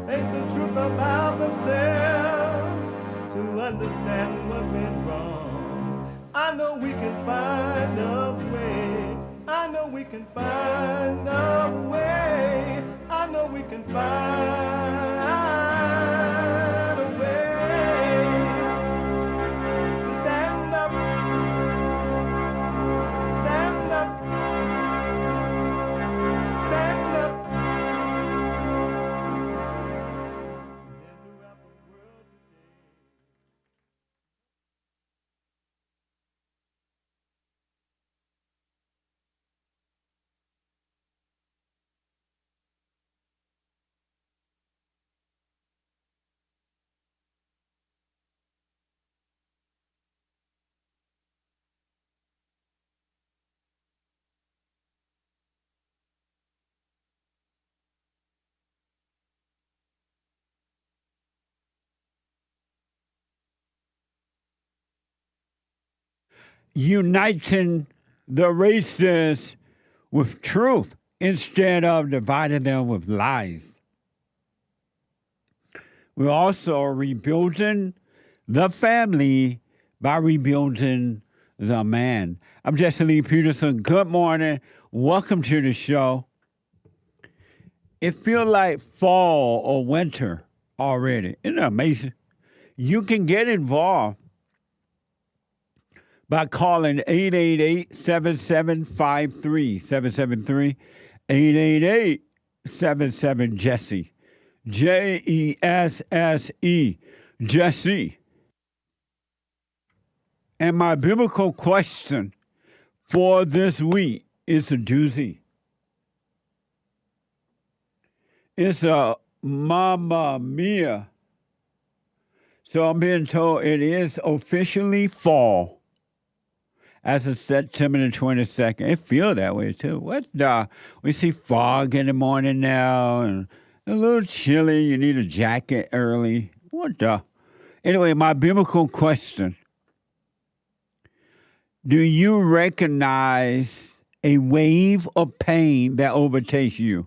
face the truth about themselves, to understand what went wrong. I know we can find a way. I know we can find a way. I know we can find a way to stand up, stand up, stand up. Uniting the races with truth instead of dividing them with lies. We're also rebuilding the family by rebuilding the man. I'm Jesse Lee Peterson. Good morning. Welcome to the show. It feels like fall or winter already. Isn't it amazing? You can get involved by calling 888-7753, 773-888-77-JESSE, Jesse, Jesse. And my biblical question for this week is a doozy. It's a Mamma Mia. So I'm being told it is officially fall as of September the 22nd. It feels that way, too. What the? We see fog in the morning now, and a little chilly. You need a jacket early. What the? Anyway, my biblical question. Do you recognize a wave of pain that overtakes you?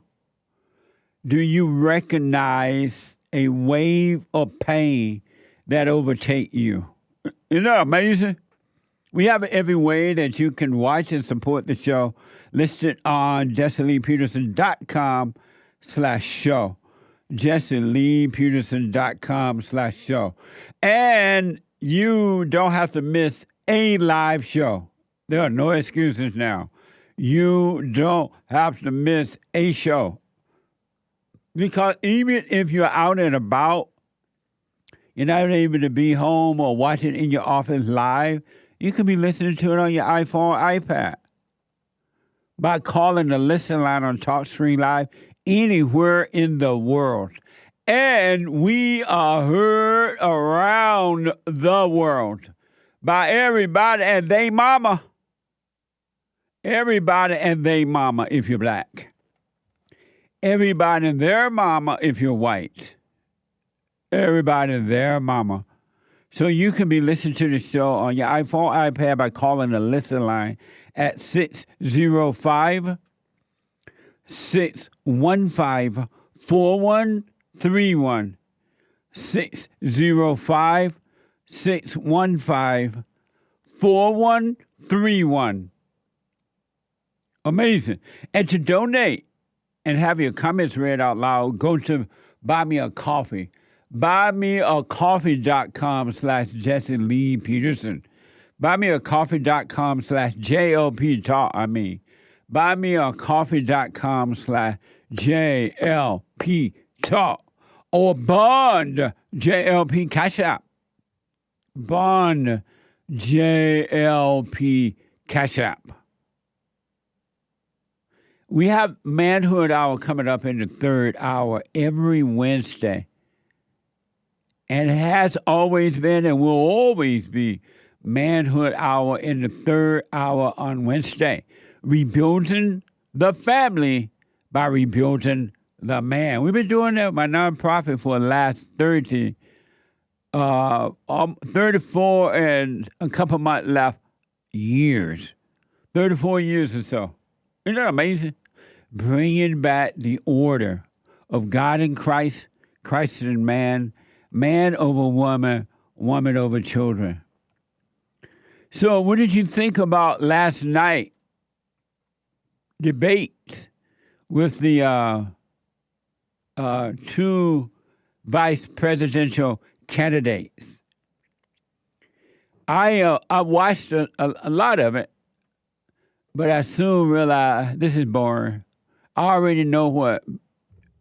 Do you recognize a wave of pain that overtakes you? Isn't that amazing? We have it every way that you can watch and support the show listed on JesseLeePeterson.com/show. JesseLeePeterson.com/show. And you don't have to miss a live show. There are no excuses now. You don't have to miss a show. Because even if you're out and about, you're not able to be home or watch it in your office live, you could be listening to it on your iPhone or iPad by calling the listen line on TalkStream Live anywhere in the world. And we are heard around the world by everybody and they mama. Everybody and they mama if you're black. Everybody and their mama if you're white. Everybody and their mama. So you can be listening to the show on your iPhone, iPad by calling the listen line at 605-615-4131. 605-615-4131. Amazing. And to donate and have your comments read out loud, go to Buy Me a Coffee. BuyMeACoffee.com/Jesse Lee Peterson. BuyMeACoffee.com/JLP Talk, BuyMeACoffee.com/JLP Talk. Or Bond JLP Cash App. Bond JLP Cash App. We have Manhood Hour coming up in the third hour every Wednesday. And it has always been and will always be Manhood Hour in the third hour on Wednesday. Rebuilding the family by rebuilding the man. We've been doing that with my nonprofit for the last 34 and a couple months left years. 34 years or so. Isn't that amazing? Bringing back the order of God in Christ, Christ in man, man over woman, woman over children. So what did you think about last night debate with the two vice presidential candidates? I watched a lot of it, but I soon realized this is boring. I already know what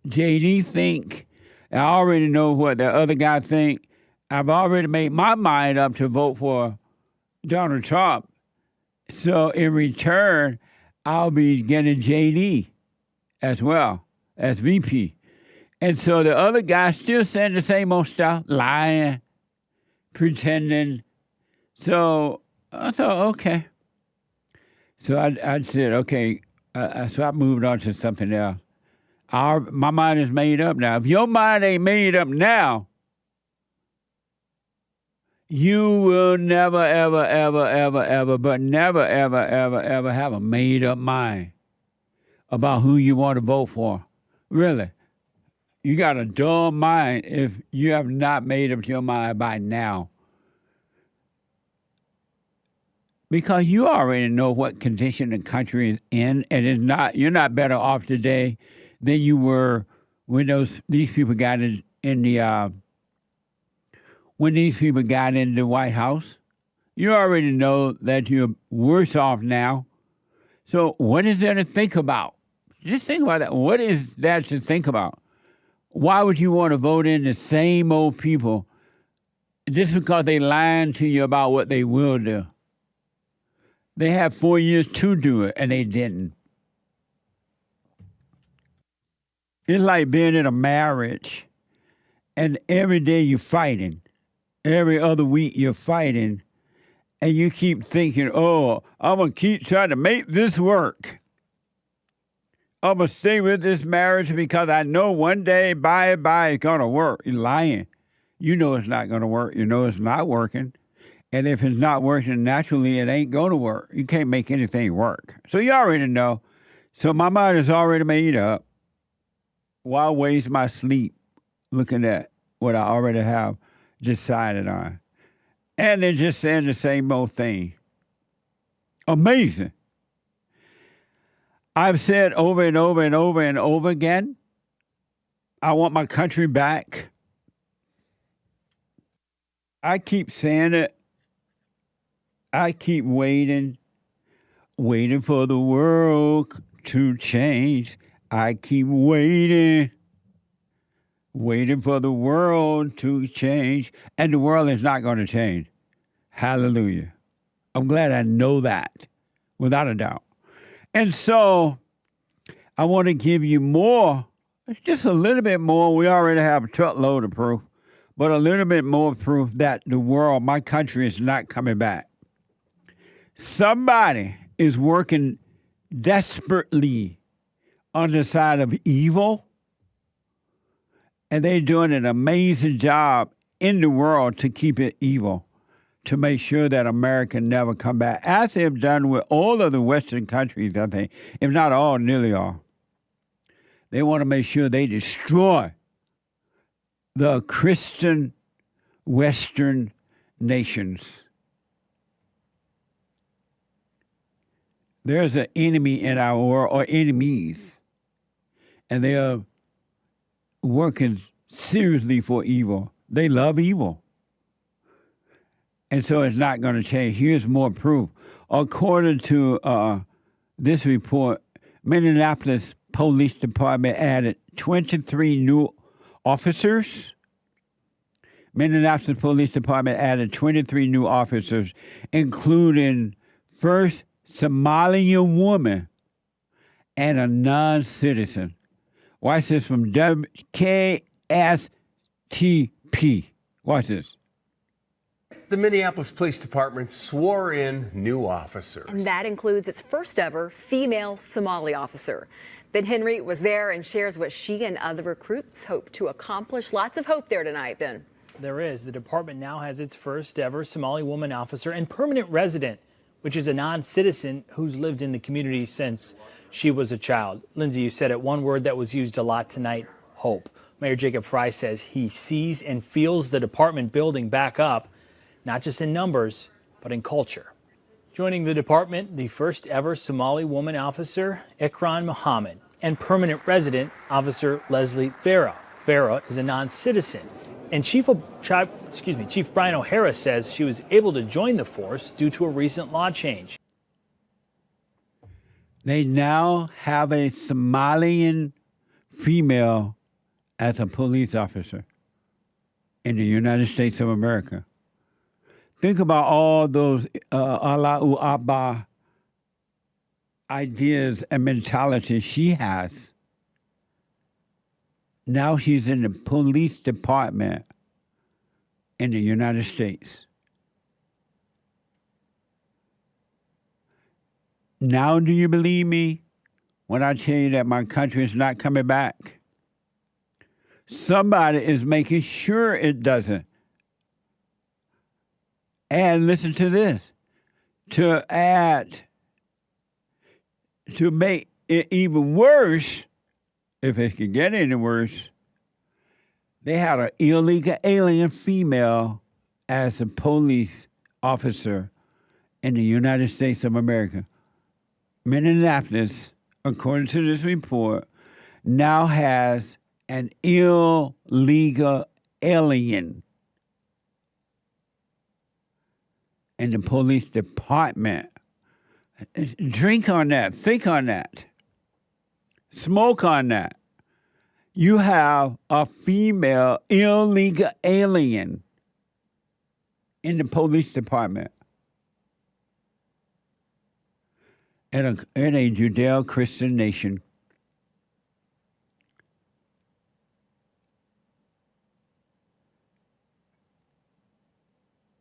JD think. I already know what the other guy think. I've already made my mind up to vote for Donald Trump. So in return, I'll be getting JD as well as VP. And so the other guy still saying the same old stuff, lying, pretending. So I thought, okay. So I said, okay. So I moved on to something else. My mind is made up now. If your mind ain't made up now, you will never, ever, ever, ever, ever, but never, ever, ever, ever have a made up mind about who you want to vote for. Really. You got a dull mind if you have not made up your mind by now. Because you already know what condition the country is in, and you're not better off today than you were when these people got in the when these people got in the White House. You already know that you're worse off now. So what is there to think about? Just think about that. What is that to think about? Why would you want to vote in the same old people just because they lying to you about what they will do? They had 4 years to do it, and they didn't. It's like being in a marriage, and every day you're fighting. Every other week you're fighting, and you keep thinking, oh, I'm going to keep trying to make this work. I'm going to stay with this marriage because I know one day, by and by, it's going to work. You're lying. You know it's not going to work. You know it's not working. And if it's not working naturally, it ain't going to work. You can't make anything work. So you already know. So my mind is already made up. Why waste my sleep looking at what I already have decided on? And they're just saying the same old thing. Amazing. I've said over and over and over and over again, I want my country back. I keep saying it. I keep waiting for the world to change. I keep waiting for the world to change. And the world is not going to change. Hallelujah. I'm glad I know that, without a doubt. And so I want to give you more, just a little bit more. We already have a truckload of proof, but a little bit more proof that the world, my country, is not coming back. Somebody is working desperately on the side of evil, and they're doing an amazing job in the world to keep it evil, to make sure that America never come back, as they've done with all of the Western countries, I think, if not all, nearly all. They want to make sure they destroy the Christian Western nations. There's an enemy in our world, or enemies, and they are working seriously for evil. They love evil. And so it's not going to change. Here's more proof. According to this report, Minneapolis Police Department added 23 new officers. Minneapolis Police Department added 23 new officers, including first Somalian woman and a non-citizen. Watch this from KSTP. Watch this. The Minneapolis Police Department swore in new officers. And that includes its first ever female Somali officer. Ben Henry was there and shares what she and other recruits hope to accomplish. Lots of hope there tonight, Ben. There is. The department now has its first ever Somali woman officer and permanent resident, which is a non-citizen who's lived in the community since she was a child. Lindsay, you said it, one word that was used a lot tonight, hope. Mayor Jacob Fry says he sees and feels the department building back up, not just in numbers, but in culture. Joining the department, the first ever Somali woman officer, Ikran Mohammed, and permanent resident, Officer Leslie Vera. Vera is a non-citizen, and Chief Brian O'Hara says she was able to join the force due to a recent law change. They now have a Somalian female as a police officer in the United States of America. Think about all those Allahu Akbar ideas and mentality she has. Now she's in the police department in the United States. Now do you believe me when I tell you that my country is not coming back? Somebody is making sure it doesn't. And listen to this. To make it even worse, if it could get any worse, they had an illegal alien female as a police officer in the United States of America. Minneapolis, according to this report, now has an illegal alien in the police department. Drink on that. Think on that. Smoke on that. You have a female illegal alien in the police department in a Judeo-Christian nation.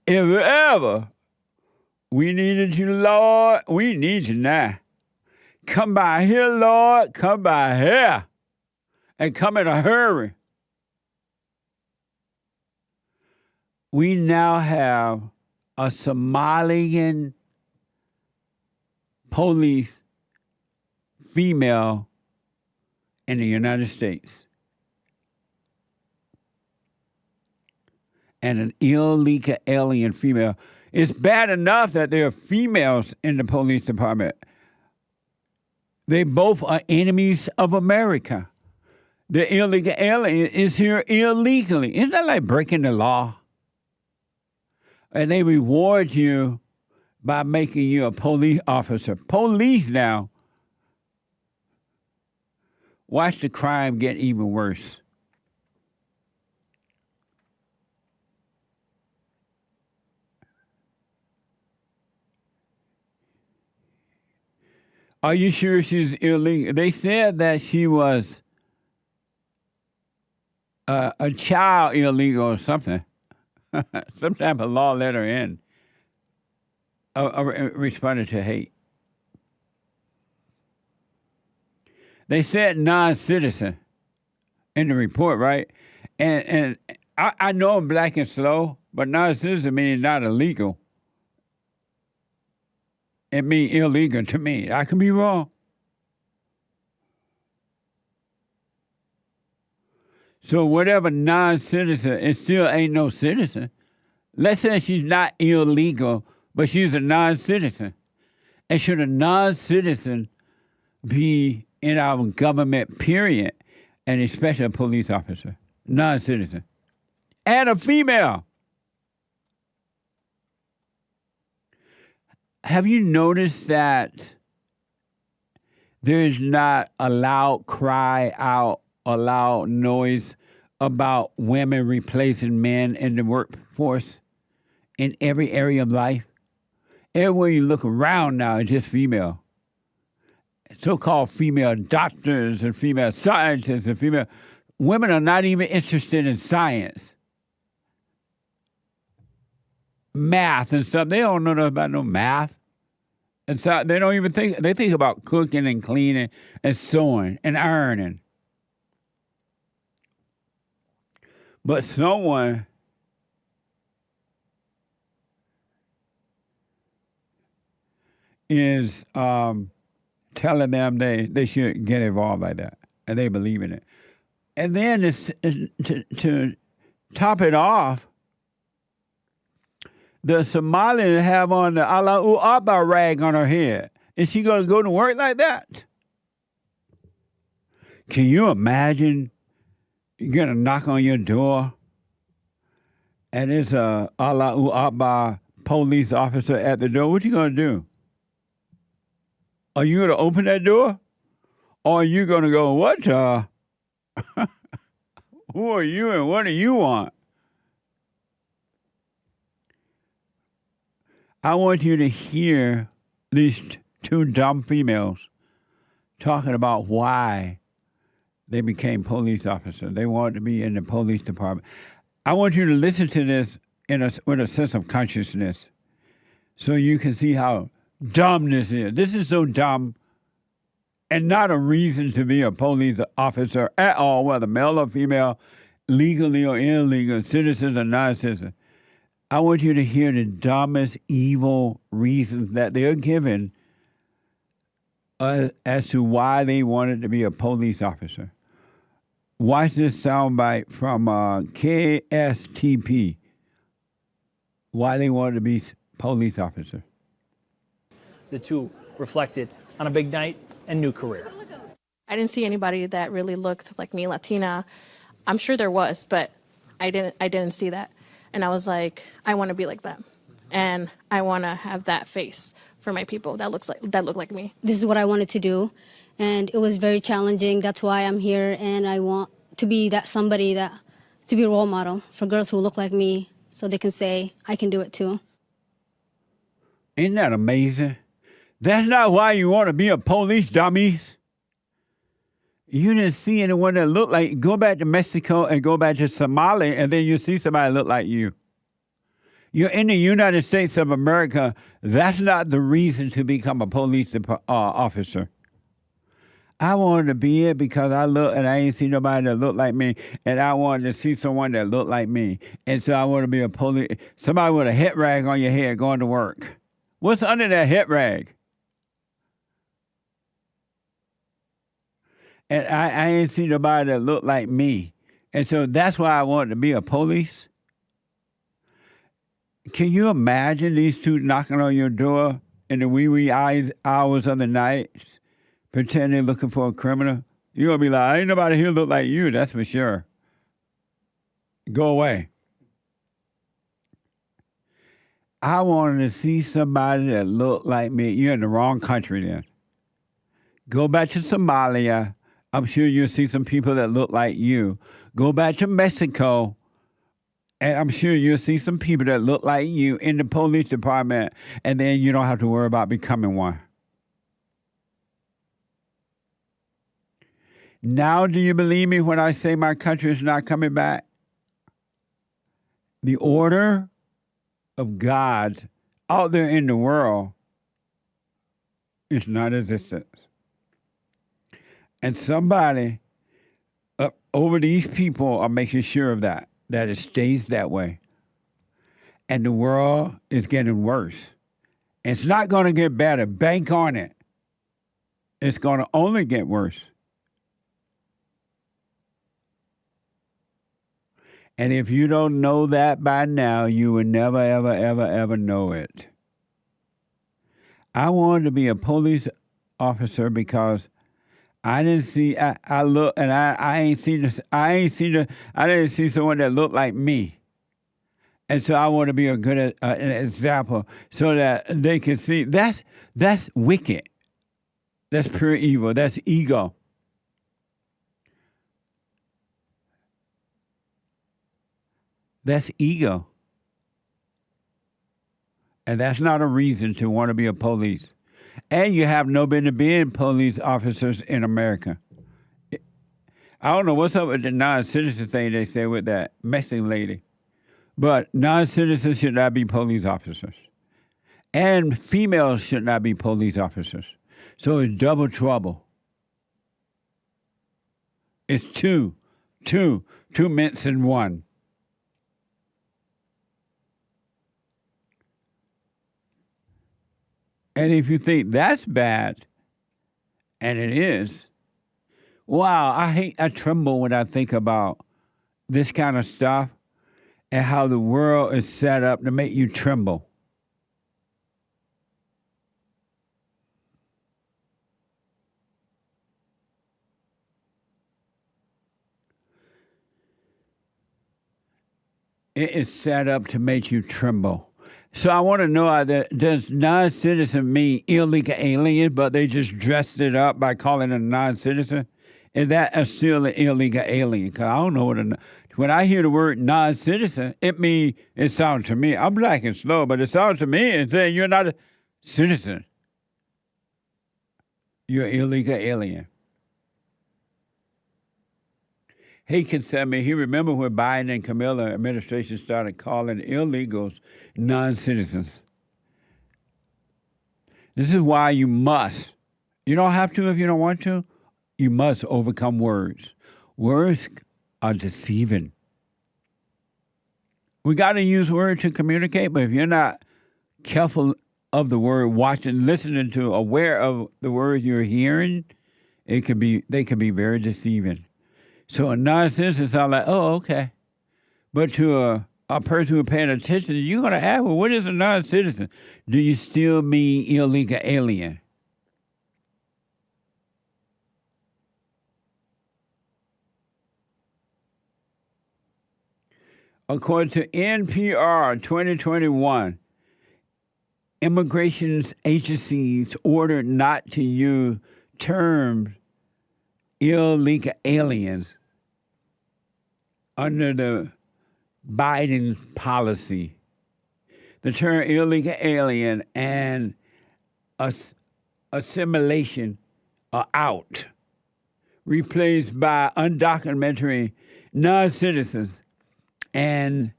If ever we needed you, Lord, we need you now. Come by here, Lord, come by here. And come in a hurry. We now have a Somalian police female in the United States. And an illegal alien female. It's bad enough that there are females in the police department. They both are enemies of America. The illegal alien is here illegally. Isn't that like breaking the law? And they reward you by making you a police officer. Police now. Watch the crime get even worse. Are you sure she's illegal? They said that she was a child illegal or something. Some type of law let her in. Responded to hate. They said non-citizen in the report, right? And I know I'm black and slow, but non-citizen means not illegal. It means illegal to me. I could be wrong. So whatever non-citizen, it still ain't no citizen. Let's say she's not illegal, but she's a non-citizen. And should a non-citizen be in our government, period, and especially a police officer? Non-citizen. And a female. Have you noticed that there is not a loud cry out, a loud noise about women replacing men in the workforce in every area of life? Everywhere you look around now, it's just female. So-called female doctors and female scientists and female women are not even interested in science. Math and stuff. They don't know nothing about no math. And so they don't even think, they think about cooking and cleaning and sewing and ironing. But someone is telling them they should get involved like that, and they believe in it. And then to top it off, the Somali have on the Allahu Akbar rag on her head. Is she going to go to work like that? Can you imagine you get a knock on your door and it's a Allahu Akbar police officer at the door? What you going to do? Are you going to open that door? Or are you going to go, what? Who are you and what do you want? I want you to hear these two dumb females talking about why they became police officers. They wanted to be in the police department. I want you to listen to this with a sense of consciousness so you can see how dumb this is. This is so dumb and not a reason to be a police officer at all, whether male or female, legally or illegal, citizens or non-citizens. I want you to hear the dumbest, evil reasons that they're given as to why they wanted to be a police officer. Watch this soundbite from KSTP, why they wanted to be police officer. The two reflected on a big night and new career. I didn't see anybody that really looked like me, Latina. I'm sure there was, but I didn't see that. And I was like, I want to be like them. And I want to have that face for my people that look like me. This is what I wanted to do, and it was very challenging. That's why I'm here, and I want to be to be a role model for girls who look like me so they can say, I can do it too. Isn't that amazing? That's not why you want to be a police, dummies. You didn't see anyone that looked like, go back to Mexico and go back to Somali, and then you see somebody look like you. You're in the United States of America. That's not the reason to become a police officer. I wanted to be it because I look and I ain't see nobody that looked like me, and I wanted to see someone that looked like me. And so I want to be a police, somebody with a head rag on your head going to work. What's under that head rag? And I ain't see nobody that looked like me. And so that's why I wanted to be a police. Can you imagine these two knocking on your door in the wee hours of the night, pretending they're looking for a criminal? You're going to be like, ain't nobody here look like you, that's for sure. Go away. I wanted to see somebody that looked like me. You're in the wrong country then. Go back to Somalia. I'm sure you'll see some people that look like you. Go back to Mexico, and I'm sure you'll see some people that look like you in the police department, and then you don't have to worry about becoming one. Now, do you believe me when I say my country is not coming back? The order of God out there in the world is non-existent. And somebody over these people are making sure of that it stays that way. And the world is getting worse. It's not going to get better. Bank on it. It's going to only get worse. And if you don't know that by now, you will never, ever, ever, ever know it. I wanted to be a police officer because I didn't see. I look and I ain't seen this. I didn't see someone that looked like me, and so I want to be a good an example so that they can see. That's wicked. That's pure evil. That's ego. That's ego. And that's not a reason to want to be a police. And you have no business being police officers in America. I don't know what's up with the non-citizen thing they say with that Mexican lady. But non-citizens should not be police officers. And females should not be police officers. So it's double trouble. It's two mints in one. And if you think that's bad, and it is, Wow, I tremble when I think about this kind of stuff and how the world is set up to make you tremble. It is set up to make you tremble. So I want to know, does non-citizen mean illegal alien, but they just dressed it up by calling it a non-citizen? Is that still an illegal alien? Because I don't know when I hear the word non-citizen, it sounds to me, I'm black and slow, but it sounds to me as saying you're not a citizen. You're an illegal alien. He can tell me, he remember when Biden and Camilla administration started calling illegals non-citizens. This is why you must. You don't have to if you don't want to. You must overcome words. Words are deceiving. We got to use words to communicate, but if you're not careful of the word, watching, listening to, aware of the words you're hearing, they can be very deceiving. So a non-citizen sounds like, oh, okay. But to a person who's paying attention, you're going to ask, well, what is a non-citizen? Do you still mean illegal alien? According to NPR 2021, immigration agencies ordered not to use terms illegal aliens under the Biden policy. The term illegal alien and assimilation are out, replaced by undocumented non-citizens and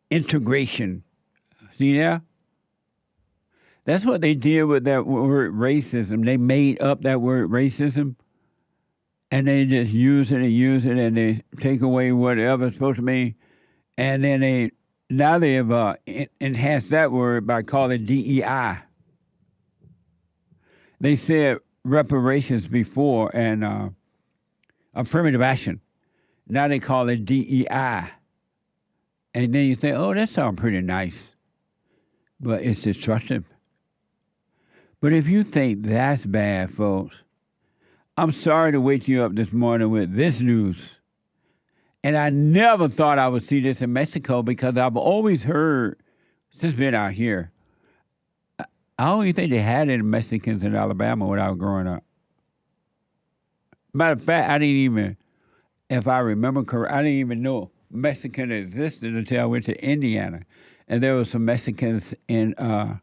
integration. See that? That's what they did with that word racism. They made up that word racism, and they just use it, and they take away whatever it's supposed to mean. And then they've enhanced that word by calling it DEI. They said reparations before and affirmative action. Now they call it DEI. And then you think, oh, that sounds pretty nice. But it's destructive. But if you think that's bad, folks, I'm sorry to wake you up this morning with this news. And I never thought I would see this in Mexico because I've always heard, since being out here, I don't even think they had any Mexicans in Alabama when I was growing up. Matter of fact, I didn't even, if I remember correctly, I didn't even know Mexican existed until I went to Indiana. And there were some Mexicans in the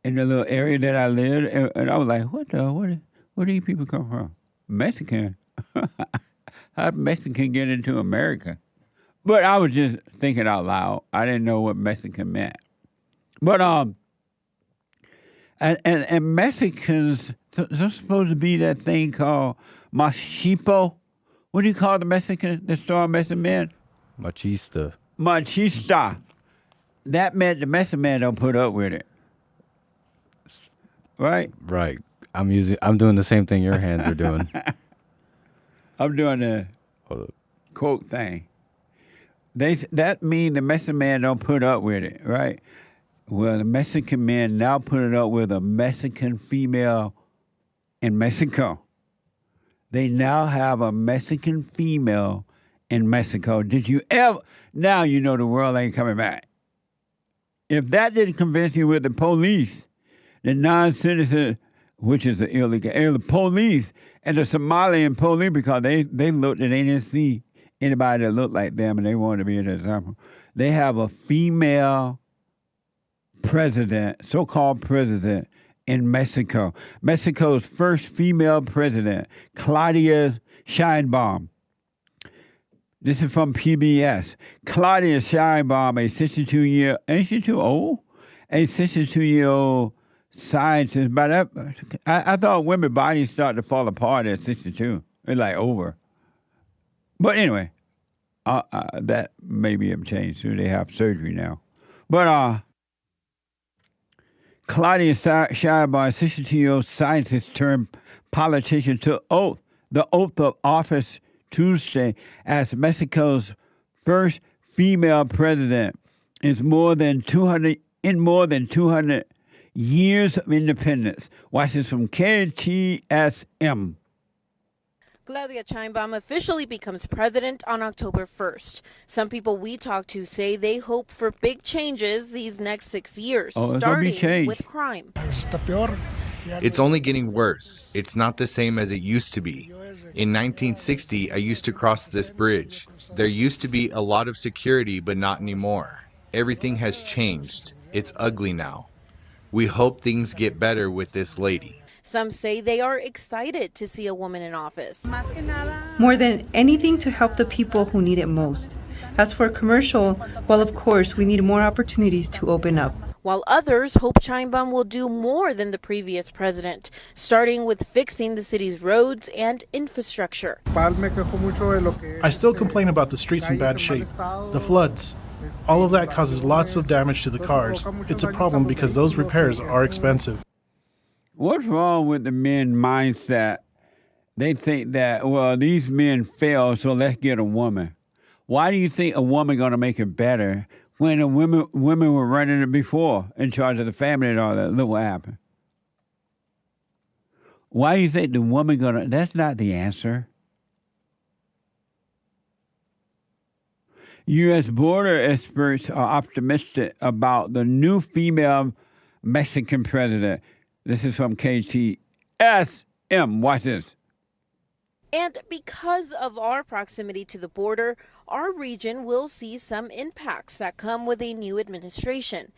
little area that I lived, and I was like, where do these people come from? Mexican? How did Mexican get into America? But I was just thinking out loud. I didn't know what Mexican meant. But and Mexicans, they're supposed to be that thing called machipo. What do you call the Mexican, the strong Mexican man? Machista. Machista. That meant the Mexican man don't put up with it. Right? Right. I'm doing the same thing your hands are doing. I'm doing the quote thing. That mean the Mexican man don't put up with it, right? Well, the Mexican man now put up with a Mexican female in Mexico. They now have a Mexican female in Mexico. Did you ever? Now you know the world ain't coming back. If that didn't convince you with the police, the non-citizen, which is the illegal police, and the Somali police, because they looked and they didn't see anybody that looked like them, and they wanted to be an example. They have a female president, so-called president, in Mexico. Mexico's first female president, Claudia Sheinbaum. This is from PBS. Claudia Sheinbaum, a 62-year, ain't she too old? A 62-year-old scientist, but I thought women's bodies start to fall apart at 62. It's like over. But anyway, that maybe have changed too. They have surgery now. But Claudia Sheinbaum, 62-year-old scientist turned politician, took oath the oath of office Tuesday as Mexico's first female president in more than 200 years of independence. Watch this from KTSM. Claudia Sheinbaum officially becomes president on October 1st. Some people we talk to say they hope for big changes these next 6 years, starting with crime. It's only getting worse. It's not the same as it used to be. In 1960, I used to cross this bridge. There used to be a lot of security, but not anymore. Everything has changed. It's ugly now. We hope things get better with this lady. Some say they are excited to see a woman in office. More than anything, to help the people who need it most. As for commercial, well, of course, we need more opportunities to open up. While others hope Sheinbaum will do more than the previous president, starting with fixing the city's roads and infrastructure. I still complain about the streets in bad shape, the floods. All of that causes lots of damage to the cars. It's a problem because those repairs are expensive. What's wrong with the men mindset? They think that, well, these men failed, so let's get a woman. Why do you think a woman going to make it better when the women were running it before, in charge of the family and all that? Look what happened. Why do you think the woman going to... That's not the answer. U.S. border experts are optimistic about the new female Mexican president. This is from KTSM. Watch this. And because of our proximity to the border, our region will see some impacts that come with a new administration.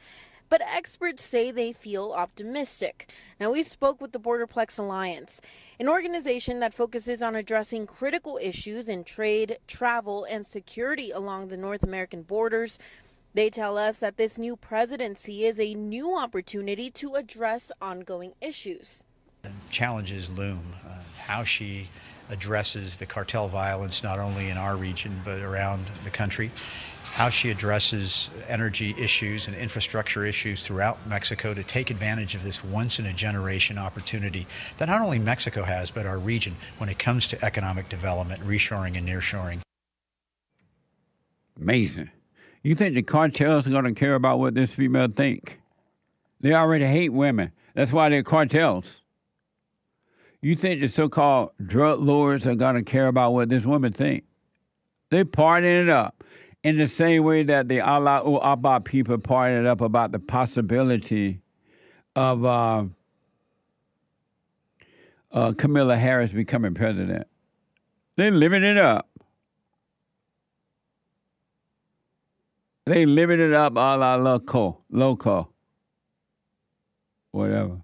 But experts say they feel optimistic. Now, we spoke with the Borderplex Alliance, an organization that focuses on addressing critical issues in trade, travel, and security along the North American borders. They tell us that this new presidency is a new opportunity to address ongoing issues. Challenges loom. How she addresses the cartel violence not only in our region but around the country. How she addresses energy issues and infrastructure issues throughout Mexico to take advantage of this once-in-a-generation opportunity that not only Mexico has but our region when it comes to economic development, reshoring and nearshoring. Amazing. You think the cartels are going to care about what this female think? They already hate women. That's why they're cartels. You think the so-called drug lords are going to care about what this woman think? They partying it up in the same way that the Allah Abba people partying it up about the possibility of Kamala Harris becoming president. They living it up. They living it up a la loca, whatever.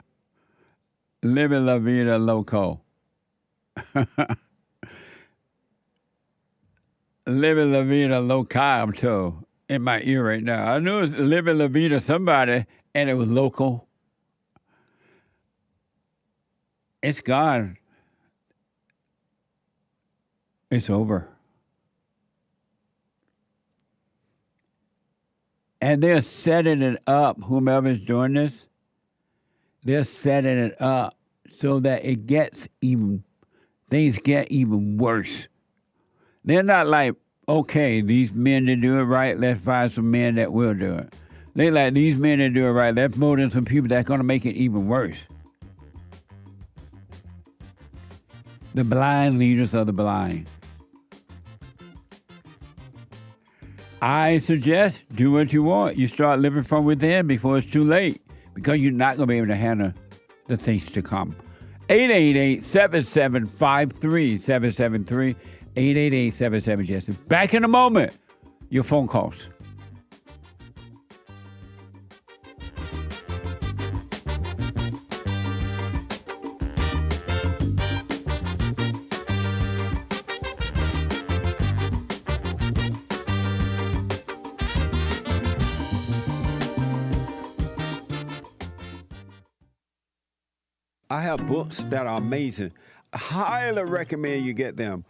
Living la vida loco. Living la vida loca, I'm told, in my ear right now. I knew it was living la vida somebody, and it was local. It's gone. It's over. And they're setting it up, whomever's doing this, they're setting it up so that things get even worse. They're not like, okay, these men that do it right, let's find some men that will do it. They like, these men that do it right, let's vote in some people that's going to make it even worse. The blind leaders of the blind. I suggest do what you want. You start living from within before it's too late because you're not going to be able to handle the things to come. 888-7753-773, 888-77-JESSE. Back in a moment. Your phone calls. I have books that are amazing. I highly recommend you get them.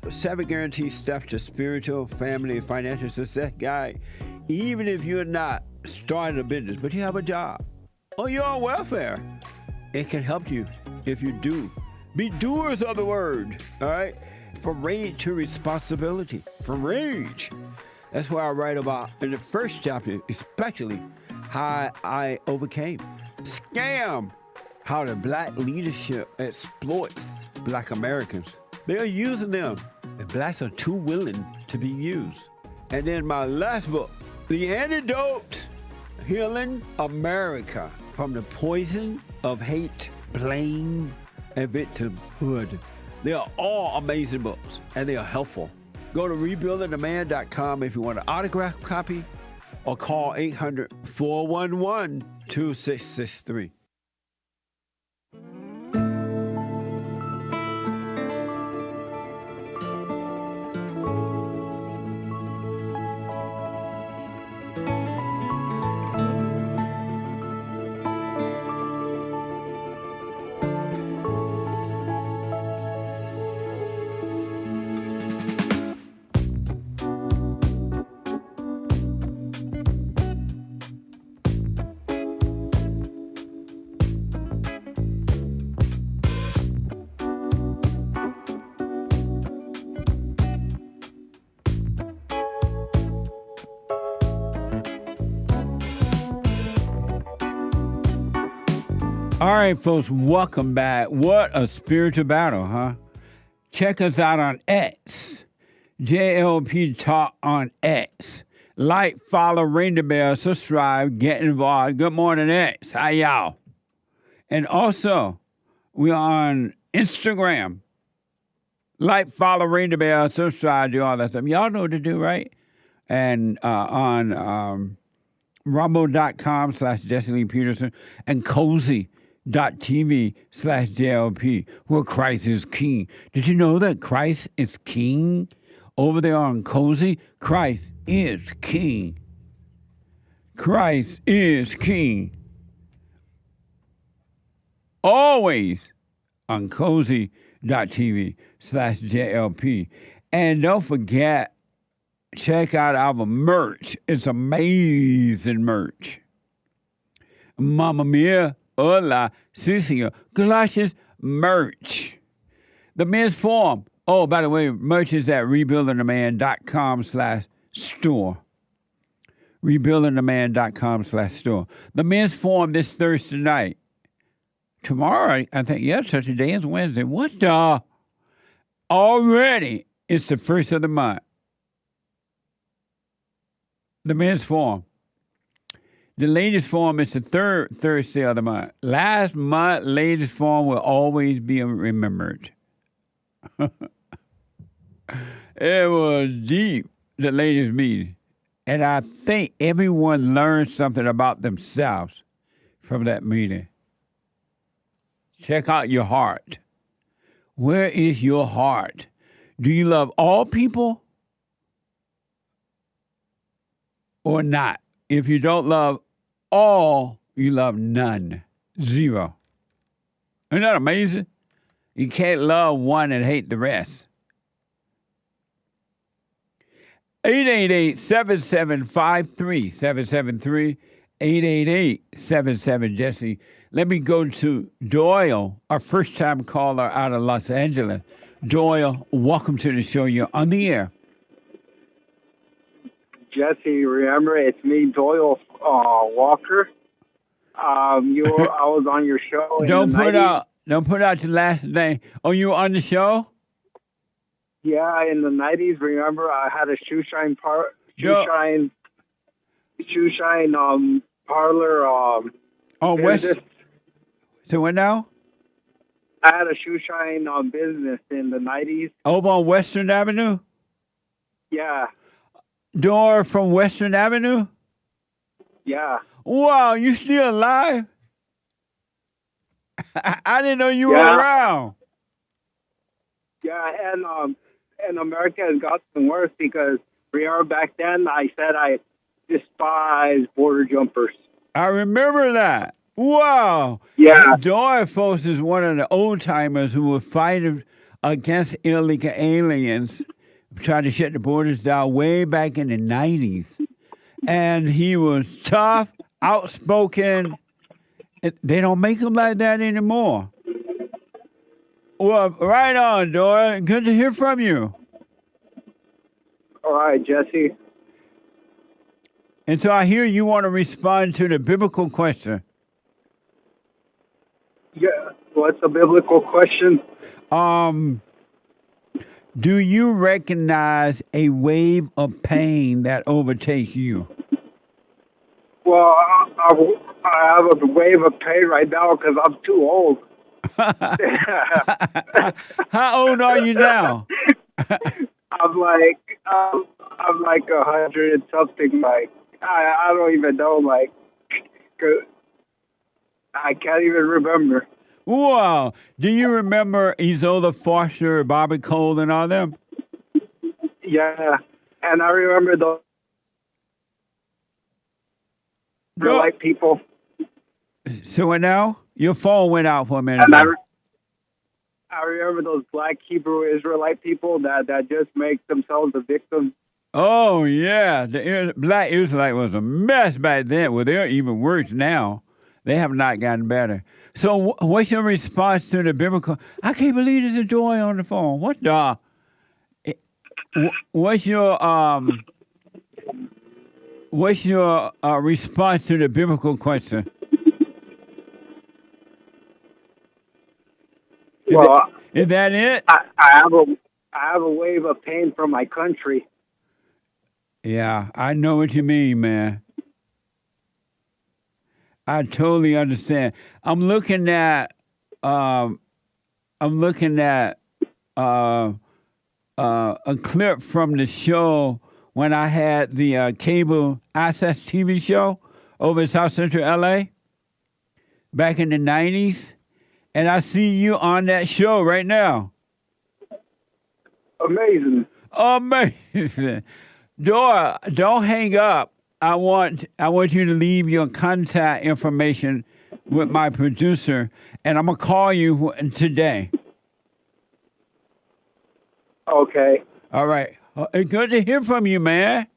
7 Guaranteed Steps to Spiritual, Family, and Financial Success Guide. Even if you're not starting a business, but you have a job, or you're on welfare, it can help you if you do Be doers of the word, all right? From rage to responsibility. From rage. That's what I write about in the first chapter, especially how I overcame. Scam. How the black leadership exploits black Americans. They're using them. And blacks are too willing to be used. And then my last book, The Antidote, Healing America from the Poison of Hate, Blame, and Victimhood. They are all amazing books, and they are helpful. Go to rebuildingtheman.com if you want an autographed copy, or call 800-411-2663. All right, folks, welcome back. What a spiritual battle, huh? Check us out on X. JLP Talk on X. Like, follow, ring the bell, subscribe, get involved. Good morning, X. How y'all? And also, we're on Instagram. Like, follow, ring the bell, subscribe, do all that stuff. Y'all know what to do, right? And on rumble.com/Jesse Lee Peterson and cozy.tv/JLP, where Christ is king. Did you know that Christ is king? Over there on Cozy, Christ is king. Christ is king. Always on cozy.tv/JLP. And don't forget, check out our merch. It's amazing merch. Mamma Mia, Hola, Sicily, Galatians merch. The men's forum. Oh, by the way, merch is at rebuildingtheman.com/store. Rebuildingtheman.com/store. The men's forum this Thursday night. Tomorrow, I think, yes, today is Wednesday. What the? Already, it's the first of the month. The men's forum. The ladies' forum is the third Thursday of the month. Last month, ladies' forum will always be remembered. It was deep, the ladies' meeting. And I think everyone learned something about themselves from that meeting. Check out your heart. Where is your heart? Do you love all people or not? If you don't love all, you love none. Zero. Isn't that amazing? You can't love one and hate the rest. 888-7753-773, 888-77-JESSE. Let me go to Doyle, our first-time caller out of Los Angeles. Doyle, welcome to the show. You're on the air. Jesse, remember, it's me, Doyle Walker. I was on your show. Don't put out your last name. Oh, you were on the show? Yeah, in the 90s, remember, I had a shoe shine parlor. West. So what now? I had a shoe shine business in the 90s. Over on Western Avenue? Yeah. Door from Western Avenue? Yeah. Wow, you still alive? I didn't know you were around. Yeah, and America has gotten worse because remember back then I said I despise border jumpers. I remember that. Wow. Yeah. Doyle, folks, is one of the old timers who were fighting against illegal aliens, trying to shut the borders down way back in the 90s. And he was tough, outspoken. They don't make him like that anymore. Well, right on, Doyle. Good to hear from you. All right, Jesse. And so I hear you want to respond to the biblical question. Yeah. What's the biblical question? Do you recognize a wave of pain that overtakes you? Well, I have a wave of pain right now because I'm too old. How old are you now? I'm like 100 and something. Like I don't even know. Like 'cause I can't even remember. Wow. Do you remember Isola Foster, Bobby Cole, and all them? Yeah, and I remember those Israelite people. So what now? Your phone went out for a minute. And I remember those black Hebrew Israelite people that just make themselves the victims. Oh, yeah. The black Israelite was a mess back then. Well, they're even worse now. They have not gotten better. So what's your response to the biblical? I can't believe there's a Doyle on the phone. What the? What's your response to the biblical question? Is that it? I have a wave of pain from my country. Yeah, I know what you mean, man. I totally understand. I'm looking at a clip from the show when I had the cable access TV show over in South Central LA back in the 90s. And I see you on that show right now. Amazing. Amazing. Dora, don't hang up. I want you to leave your contact information with my producer, and I'm going to call you today. Okay. All right. It's good to hear from you, man.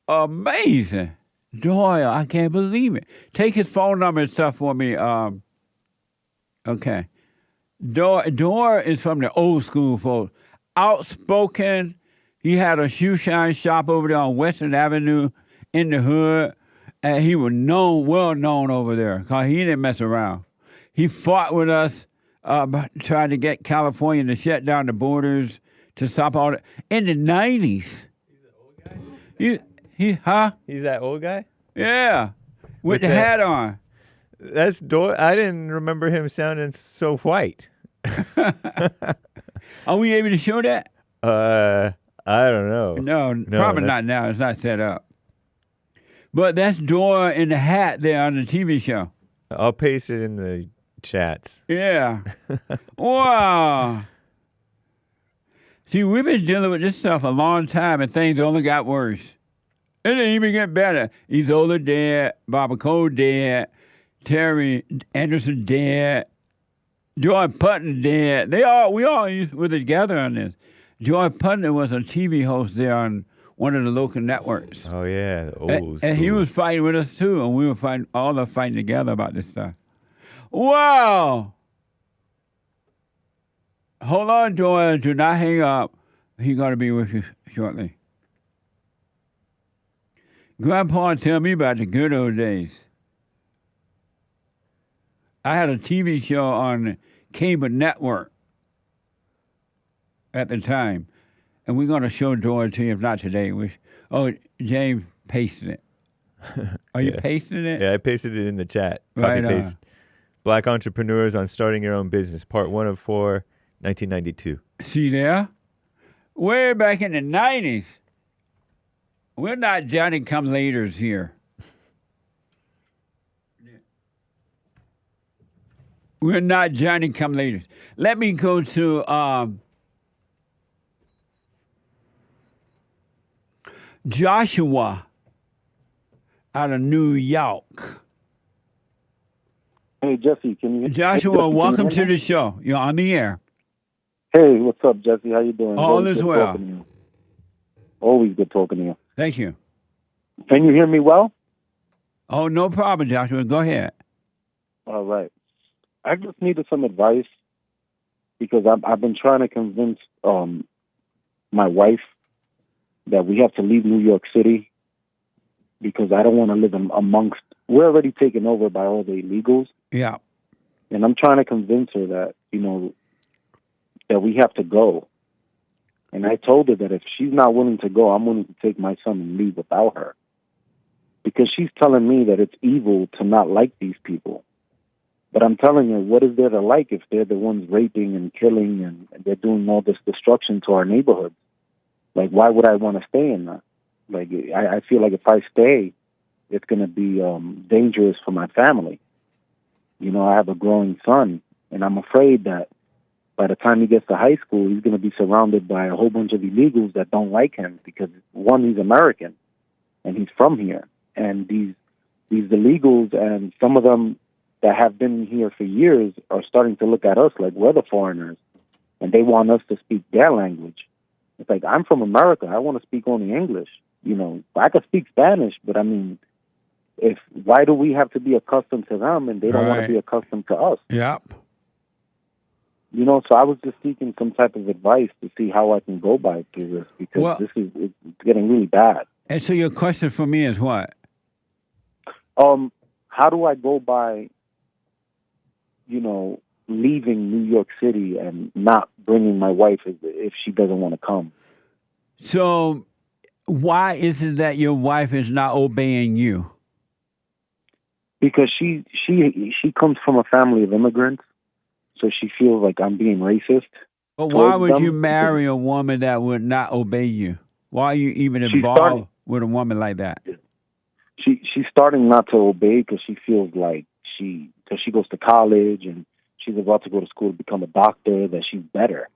Amazing. Doyle, I can't believe it. Take his phone number and stuff for me. Okay. Doyle is from the old school, folks. Outspoken. He had a shoe shine shop over there on Western Avenue in the hood. And he was well known over there because he didn't mess around. He fought with us trying to get California to shut down the borders, to stop all that. In the 90s. He's the old guy? He's that old guy? Yeah. With the hat on. That's Doyle. I didn't remember him sounding so white. Are we able to show that? I don't know. No, probably not now. It's not set up. But that's Doyle in the hat there on the TV show. I'll paste it in the chats. Yeah. Wow. See, we've been dealing with this stuff a long time, and things only got worse. It didn't even get better. Isola dead, Bobby Cole dead, Terry Anderson dead, Joy Putnam dead. We all were together on this. Joy Putnam was a TV host there on one of the local networks. Oh yeah, and he was fighting with us too, and we were all fighting together about this stuff. Wow! Hold on, Doyle. Do not hang up. He's going to be with you shortly. Grandpa tell me about the good old days. I had a TV show on cable network at the time, and we're going to show Doyle to you, if not today. James pasted it. Are you pasting it? Yeah, I pasted it in the chat. Right Copy paste. Black Entrepreneurs on Starting Your Own Business, Part 1 of 4, 1992. See there? Way back in the 90s. We're not Johnny come laters here. We're not Johnny come laters. Let me go to Joshua out of New York. Hey, Jesse, can you hear me? Joshua, welcome to the show. You're on the air. Hey, what's up, Jesse? How you doing? All is well. Always good talking to you. Thank you. Can you hear me well? Oh, no problem, Joshua. Go ahead. All right. I just needed some advice because I've been trying to convince my wife that we have to leave New York City because I don't want to live amongst. We're already taken over by all the illegals. Yeah. And I'm trying to convince her that, that we have to go. And I told her that if she's not willing to go, I'm willing to take my son and leave without her. Because she's telling me that it's evil to not like these people. But I'm telling her, what is there to like if they're the ones raping and killing and they're doing all this destruction to our neighborhoods? Like, why would I want to stay in that? Like, I feel like if I stay, it's going to be dangerous for my family. I have a growing son, and I'm afraid that by the time he gets to high school, he's going to be surrounded by a whole bunch of illegals that don't like him because, one, he's American, and he's from here. And these illegals, and some of them that have been here for years, are starting to look at us like we're the foreigners, and they want us to speak their language. It's like, I'm from America. I want to speak only English. I could speak Spanish, but I mean, why do we have to be accustomed to them and they don't want to be accustomed to us? Yep. So I was just seeking some type of advice to see how I can go by through this because it's getting really bad. And so your question for me is what? How do I go by, leaving New York City and not bringing my wife if she doesn't want to come? So why is it that your wife is not obeying you? Because she comes from a family of immigrants, so she feels like I'm being racist. But why would you marry a woman that would not obey you? Why are you even involved with a woman like that? She's starting not to obey because she feels like because she goes to college and she's about to go to school to become a doctor, that she's better.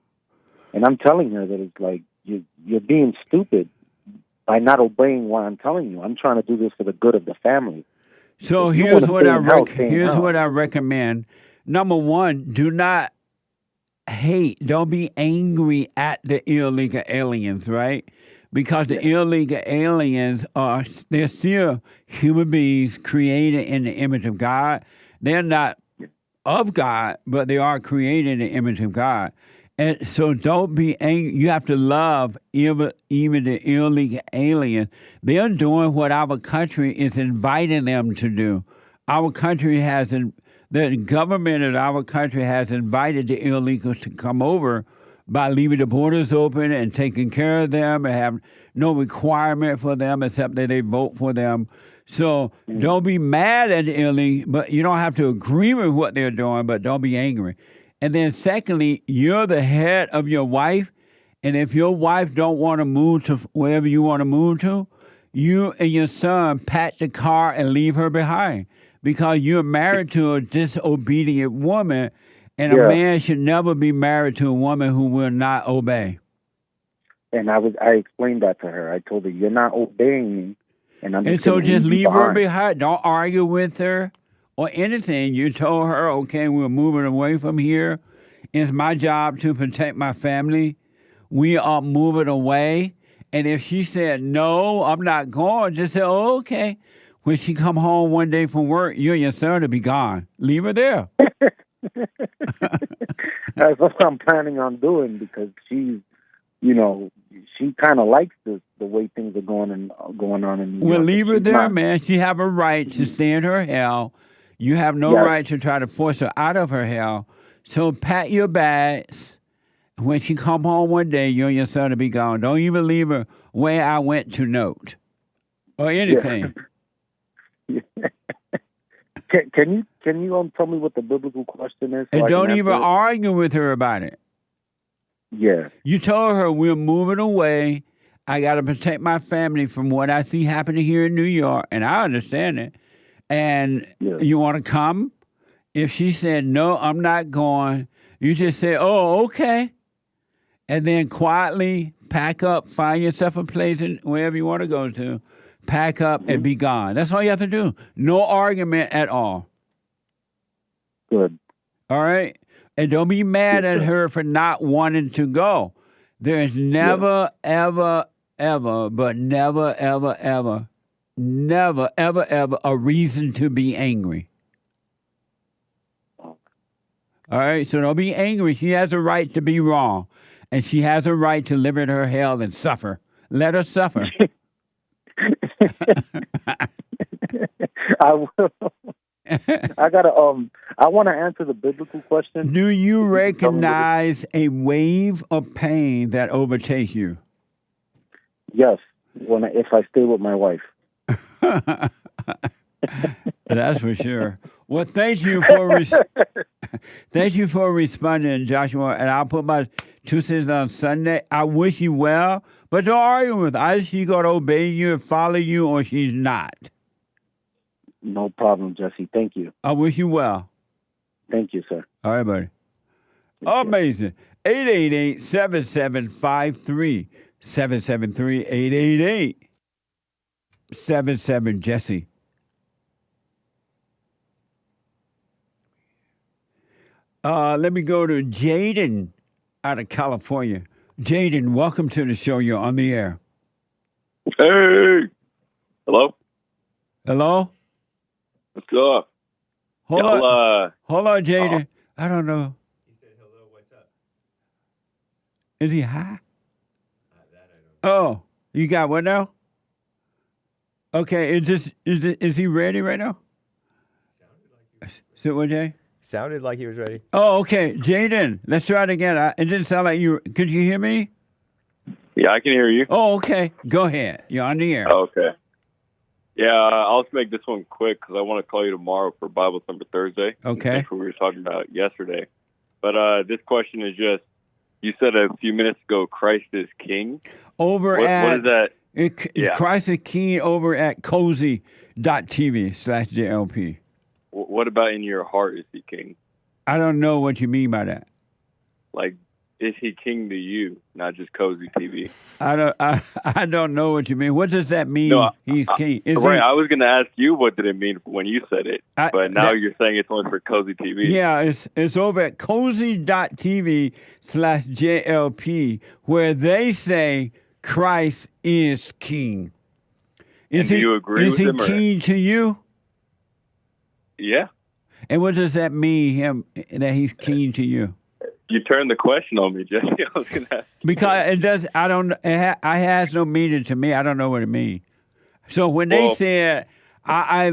And I'm telling her that it's like, you're being stupid by not obeying what I'm telling you. I'm trying to do this for the good of the family. So here's what I recommend. Number one, do not hate, don't be angry at the illegal aliens, right? Because the illegal aliens they're still human beings created in the image of God. They're not of God, but they are created in the image of God. And so don't be angry. You have to love even the illegal aliens. They're doing what our country is inviting them to do. Our country the government of our country has invited the illegals to come over by leaving the borders open and taking care of them and have no requirement for them except that they vote for them. So don't be mad at the illegal, but you don't have to agree with what they're doing, but don't be angry. And then secondly, you're the head of your wife, and if your wife don't want to move to wherever you want to move to, you and your son pack the car and leave her behind because you're married to a disobedient woman, and a man should never be married to a woman who will not obey. And I explained that to her. I told her, you're not obeying me, and I'm just so just leave her behind. Don't argue with her or anything. You told her, okay, we're moving away from here. It's my job to protect my family. We are moving away. And if she said, no, I'm not going, just say, oh, okay. When she come home one day from work, you and your son will be gone. Leave her there. That's what I'm planning on doing because she's, she kind of likes the way things are going on in New York. Well, leave her there, man. She have a right to stay in her hell. You have no right to try to force her out of her hell. So pack your bags. When she come home one day, you and your son will be gone. Don't even leave her where I went to note or anything. Yeah. Can you tell me what the biblical question is? And don't even argue with her about it. Yeah. You told her we're moving away. I got to protect my family from what I see happening here in New York, and I understand it. And you want to come? If she said, no, I'm not going, you just say, oh, okay. And then quietly pack up, find yourself a place wherever you want to go to, pack up and be gone. That's all you have to do. No argument at all. Good. All right? And don't be mad at her for not wanting to go. There's never, ever, ever, but never, ever, ever, never, ever, ever a reason to be angry. All right? So don't be angry. She has a right to be wrong. And she has a right to live in her hell and suffer. Let her suffer. I will. I want to answer the biblical question. Do you recognize a wave of pain that overtakes you? Yes, if I stay with my wife. That's for sure. Well, thank you for responding, Joshua. And I'll put my 2 cents on Sunday. I wish you well, but don't argue with her. Either she's going to obey you and follow you, or she's not. No problem, Jesse. Thank you. I wish you well. Thank you, sir. All right, buddy. Amazing. 888-7753. 773-888-77 Jesse. Let me go to Jaden out of California. Jaden, welcome to the show. You're on the air. Hey. Hello? Hello? What's up? Hold on, Jaden. I don't know. He said hello, what's up? Is he high? Oh, you got what now? Okay, is he ready right now? Sit with Jay? Sounded like he was ready. Oh, okay. Jaden, let's try it again. It didn't sound like you. Could you hear me? Yeah, I can hear you. Oh, okay. Go ahead. You're on the air. Okay. Yeah, I'll just make this one quick because I want to call you tomorrow for Bible Thumper Thursday. Okay. That's what we were talking about yesterday. But this question is just, you said a few minutes ago, Christ is King. What is that? Christ is King over at cozy.tv/JLP. What about in your heart is he King? I don't know what you mean by that. Like, is he King to you, not just Cozy TV? I don't know what you mean. What does that mean? He's King. I was going to ask you what did it mean when you said it, but now you're saying it's only for Cozy TV. Yeah, it's over at cozy.tv/JLP where they say Christ is King. Do you agree with him? Is he King to you? Yeah. And what does that mean, that he's King to you? You turned the question on me, Jesse. I was going to ask. Because it does. I don't. It has no meaning to me. I don't know what it means. So when they said, I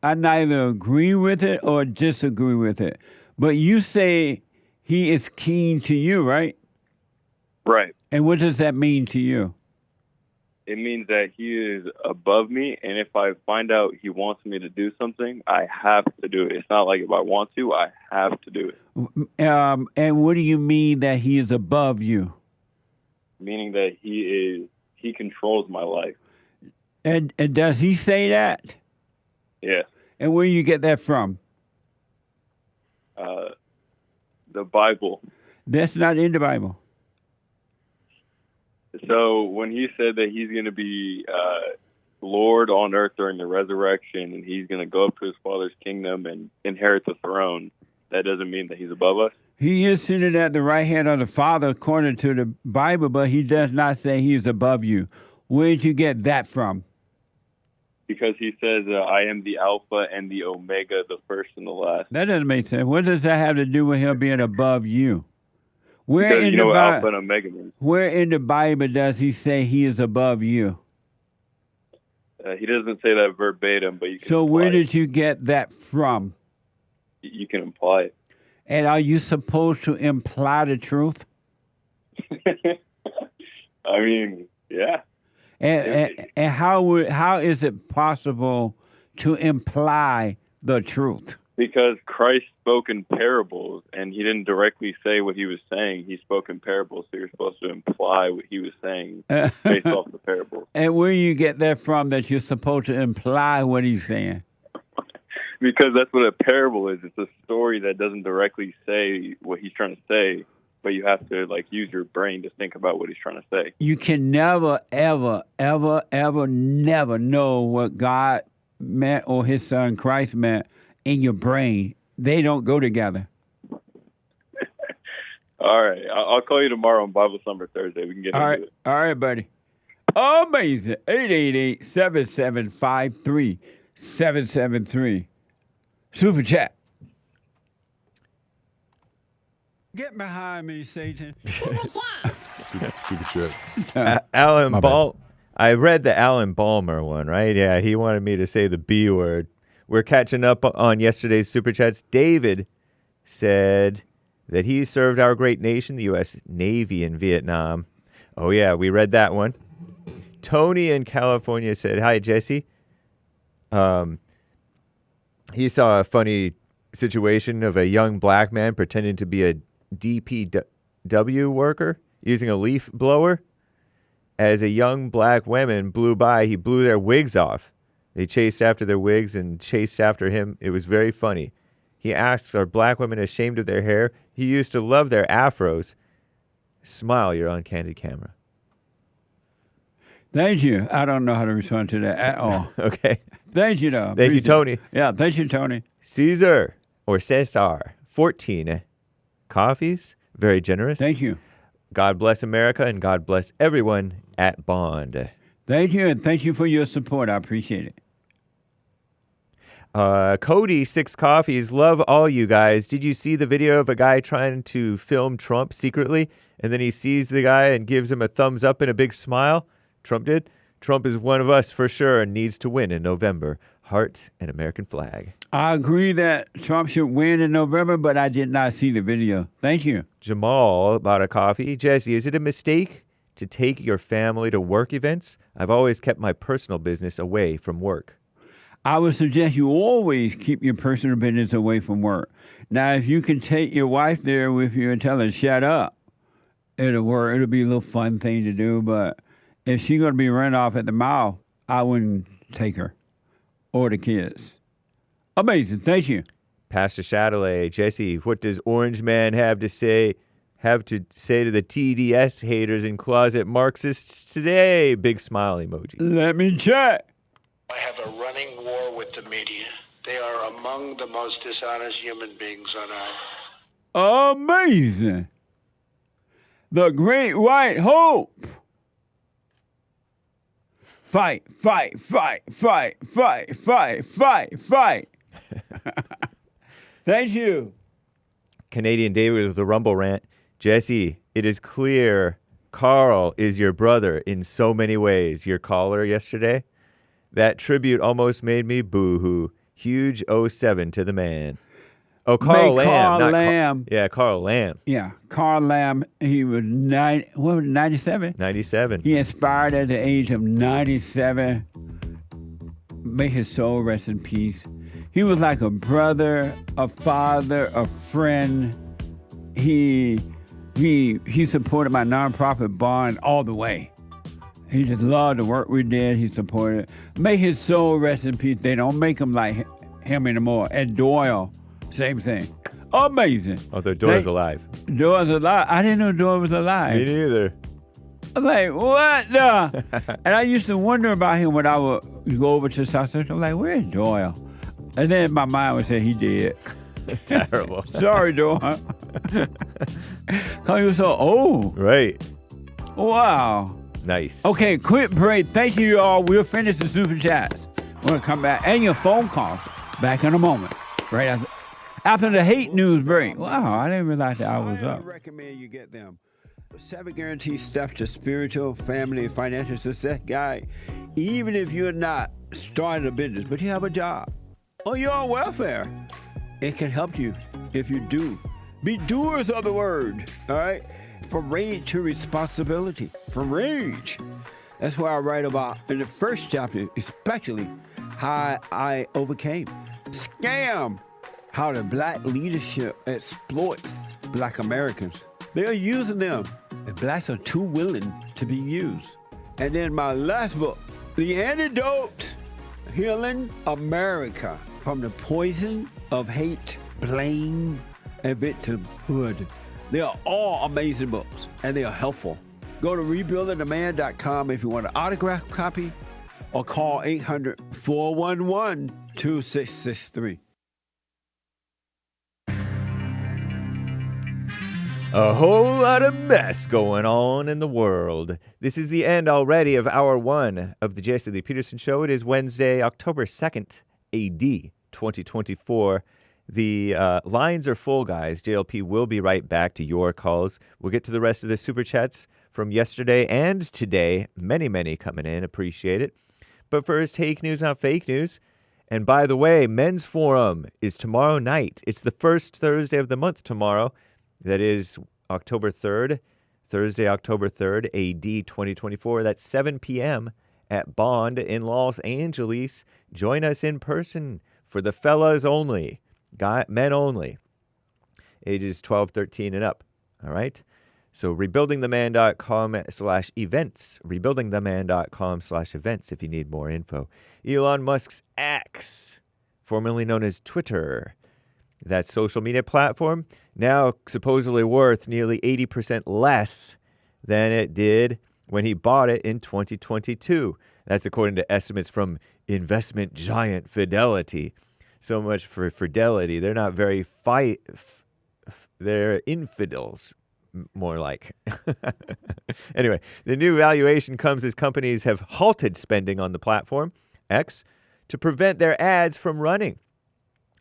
neither agree with it or disagree with it. But you say he is King to you, right? Right. And what does that mean to you? It means that he is above me, and if I find out he wants me to do something, I have to do it. It's not like if I want to, I have to do it. And what do you mean that he is above you? Meaning that he controls my life. And does he say that? Yeah. And where do you get that from? The Bible. That's not in the Bible. So when he said that he's going to be Lord on earth during the resurrection, and he's going to go up to his Father's kingdom and inherit the throne, that doesn't mean that he's above us? He is sitting at the right hand of the Father according to the Bible, but he does not say he is above you. Where did you get that from? Because he says, I am the Alpha and the Omega, the first and the last. That doesn't make sense. What does that have to do with him being above you? Because you know what Alpha and Omega means. Where in the Bible does he say he is above you? He doesn't say that verbatim, but you can So where imply did you get that from? You can imply it. And are you supposed to imply the truth? I mean, yeah. And how is it possible to imply the truth? Because Christ spoke in parables, and he didn't directly say what he was saying. He spoke in parables, so you're supposed to imply what he was saying based off the parables. And where do you get that from, that you're supposed to imply what he's saying? Because that's what a parable is. It's a story that doesn't directly say what he's trying to say, but you have to use your brain to think about what he's trying to say. You can never, ever, ever, ever, never know what God meant or his son Christ meant in your brain. They don't go together. All right. I'll call you tomorrow on Bible Thumper Thursday. We can get into it. All right, buddy. Amazing. 888-7753-773. Super chat. Get behind me, Satan. Super chats. Alan My bad. Ball. I read the Alan Balmer one, right? Yeah, he wanted me to say the B word. We're catching up on yesterday's Super Chats. David said that he served our great nation, the U.S. Navy, in Vietnam. Oh, yeah, we read that one. Tony in California said, hi, Jesse. He saw a funny situation of a young black man pretending to be a DPW worker using a leaf blower. As a young black woman blew by, he blew their wigs off. They chased after their wigs and chased after him. It was very funny. He asks, are black women ashamed of their hair? He used to love their afros. Smile, you're on candid camera. Thank you. I don't know how to respond to that at all. Okay. Thank you, though. Thank you, Appreciate Tony. it. Yeah, thank you, Tony. Caesar, or Cesar, 14 coffees. Very generous. Thank you. God bless America and God bless everyone at Bond. Thank you, and thank you for your support. I appreciate it. Cody, 6 coffees. Love all you guys. Did you see the video of a guy trying to film Trump secretly? And then he sees the guy and gives him a thumbs up and a big smile? Trump did. Trump is one of us for sure and needs to win in November. Heart and American flag. I agree that Trump should win in November, but I did not see the video. Thank you. Jamal bought a coffee. Jesse, is it a mistake to take your family to work events? I've always kept my personal business away from work. I would suggest you always keep your personal business away from work. Now, if you can take your wife there with you and tell her, shut up, it'll work. It'll be a little fun thing to do, but if she's going to be run off at the mouth, I wouldn't take her or the kids. Amazing. Thank you. Pastor Chatelet, Jesse, what does Orange Man have to say to the TDS haters and closet Marxists today? Big smile emoji. Let me check. I have a running war with the media. They are among the most dishonest human beings on earth. Amazing. The Great White Hope. Fight, fight, fight, fight, fight, fight, fight, fight. Thank you. Canadian David with the Rumble rant. Jesse, it is clear KARL is your brother in so many ways. Your caller yesterday, that tribute almost made me boo-hoo. Huge 07 to the man. Oh, KARL Lamm. KARL Lamm. Yeah, KARL Lamm. Yeah, KARL Lamm. He was 97? 97. He inspired at the age of 97. May his soul rest in peace. He was like a brother, a father, a friend. He supported my nonprofit Bond all the way. He just loved the work we did. He supported it. May his soul rest in peace. They don't make him like him anymore. And Doyle, same thing. Amazing. Although Doyle's alive. Doyle's alive. I didn't know Doyle was alive. Me neither. I'm like, what the? And I used to wonder about him when I would go over to South Central. I'm like, where's Doyle? And then my mind would say he did. Terrible. Sorry, Doyle. Because he was so old. Right. Wow. Nice. Okay, quick break. Thank you, all. We'll finish the super chats. We're going to come back. And your phone calls back in a moment. Right after the hate news break. Wow, I didn't realize that I was up. I recommend you get them. 7 guaranteed steps to spiritual, family, and financial success guide. Even if you're not starting a business, but you have a job or you're on welfare, it can help you if you do. Be doers of the word, all right? From rage to responsibility. From rage. That's what I write about in the first chapter, especially how I overcame. Scam. How the black leadership exploits black Americans. They're using them, and blacks are too willing to be used. And then my last book, The Antidote, Healing America from the Poison of Hate, Blame, and Victimhood. They are all amazing books, and they are helpful. Go to rebuildingtheman.com if you want an autographed copy, or call 800-411-2663. A whole lot of mess going on in the world. This is the end already of hour 1 of the Jesse Lee Peterson Show. It is Wednesday, October 2nd, AD 2024. The lines are full, guys. JLP will be right back to your calls. We'll get to the rest of the Super Chats from yesterday and today. Many, many coming in. Appreciate it. But first, take news, not fake news. And by the way, Men's Forum is tomorrow night. It's the first Thursday of the month tomorrow. That is October 3rd. Thursday, October 3rd, AD 2024. That's 7 p.m. at Bond in Los Angeles. Join us in person for the fellas only. Men only. Ages 12, 13, and up. All right? So rebuildingtheman.com/events. Rebuildingtheman.com/events if you need more info. Elon Musk's X, formerly known as Twitter. That social media platform now supposedly worth nearly 80% less than it did when he bought it in 2022. That's according to estimates from investment giant Fidelity. So much for Fidelity. They're not very they're infidels, more like. Anyway, the new valuation comes as companies have halted spending on the platform, X, to prevent their ads from running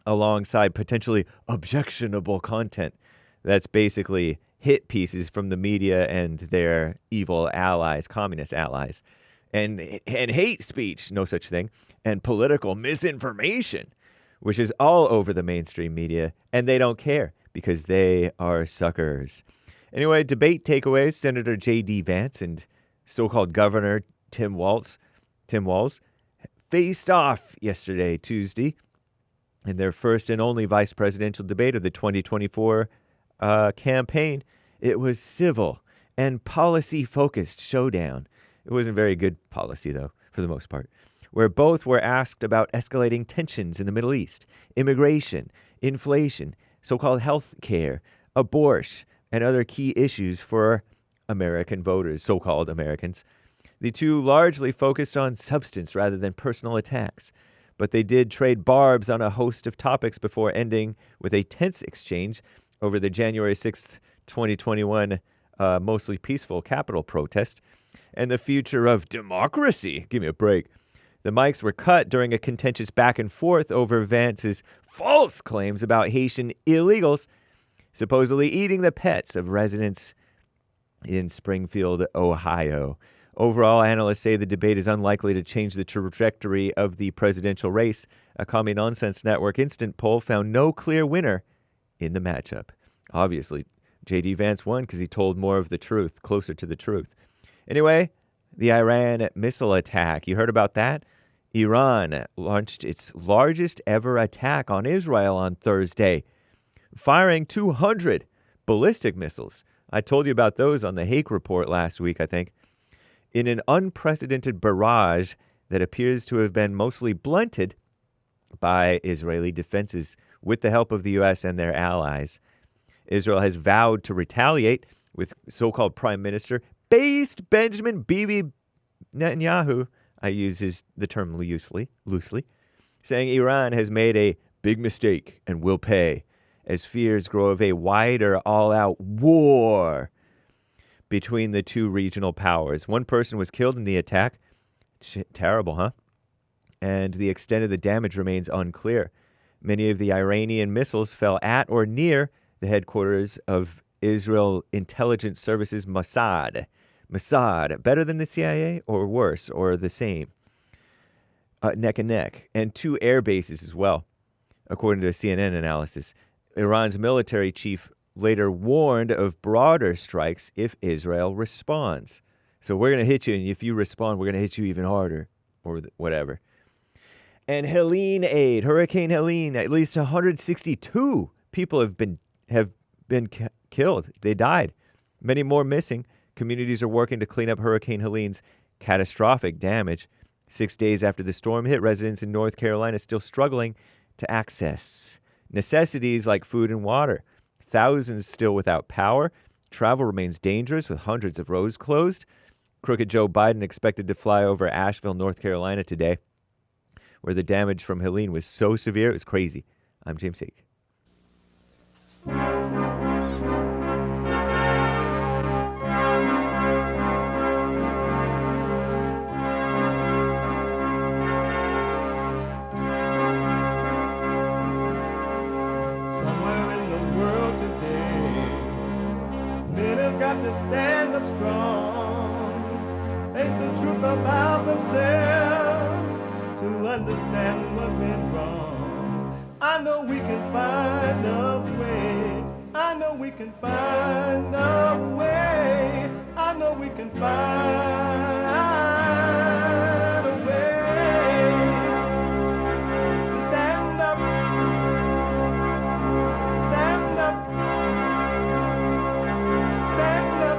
alongside potentially objectionable content. That's basically hit pieces from the media and their evil allies, communist allies, and hate speech, no such thing, and political misinformation, which is all over the mainstream media, and they don't care because they are suckers. Anyway, debate takeaways. Senator J.D. Vance and so-called Governor Tim Walz faced off yesterday, Tuesday, in their first and only vice presidential debate of the 2024 campaign. It was civil and policy-focused showdown. It wasn't very good policy, though, for the most part, where both were asked about escalating tensions in the Middle East, immigration, inflation, so-called health care, abortion, and other key issues for American voters, so-called Americans. The two largely focused on substance rather than personal attacks, but they did trade barbs on a host of topics before ending with a tense exchange over the January 6th, 2021, mostly peaceful Capitol protest and the future of democracy. Give me a break. The mics were cut during a contentious back and forth over Vance's false claims about Haitian illegals supposedly eating the pets of residents in Springfield, Ohio. Overall, analysts say the debate is unlikely to change the trajectory of the presidential race. A Commie Nonsense Network instant poll found no clear winner in the matchup. Obviously, J.D. Vance won because he told more of the truth, closer to the truth. Anyway, the Iran missile attack. You heard about that? Iran launched its largest ever attack on Israel on Thursday, firing 200 ballistic missiles. I told you about those on the Hake Report last week, I think, in an unprecedented barrage that appears to have been mostly blunted by Israeli defenses with the help of the U.S. and their allies. Israel has vowed to retaliate with so-called Prime Minister based Benjamin Bibi Netanyahu, I use the term loosely, saying Iran has made a big mistake and will pay as fears grow of a wider all-out war between the two regional powers. One person was killed in the attack. Terrible, huh? And the extent of the damage remains unclear. Many of the Iranian missiles fell at or near the headquarters of Israel Intelligence Services Mossad. Mossad, better than the CIA or worse or the same? Neck and neck. And two air bases as well, according to a CNN analysis. Iran's military chief later warned of broader strikes if Israel responds. So we're going to hit you, and if you respond, we're going to hit you even harder, or whatever. And Helene aid, Hurricane Helene, at least 162 people have been killed. They died. Many more missing. Communities are working to clean up Hurricane Helene's catastrophic damage. 6 days after the storm hit, residents in North Carolina still struggling to access necessities like food and water. Thousands still without power. Travel remains dangerous with hundreds of roads closed. Crooked Joe Biden expected to fly over Asheville, North Carolina today, where the damage from Helene was so severe it was crazy. I'm James Hake. of strong. Ain't the truth about themselves to understand what went wrong. I know we can find a way. I know we can find a way. I know we can find a way to stand up, stand up, stand up.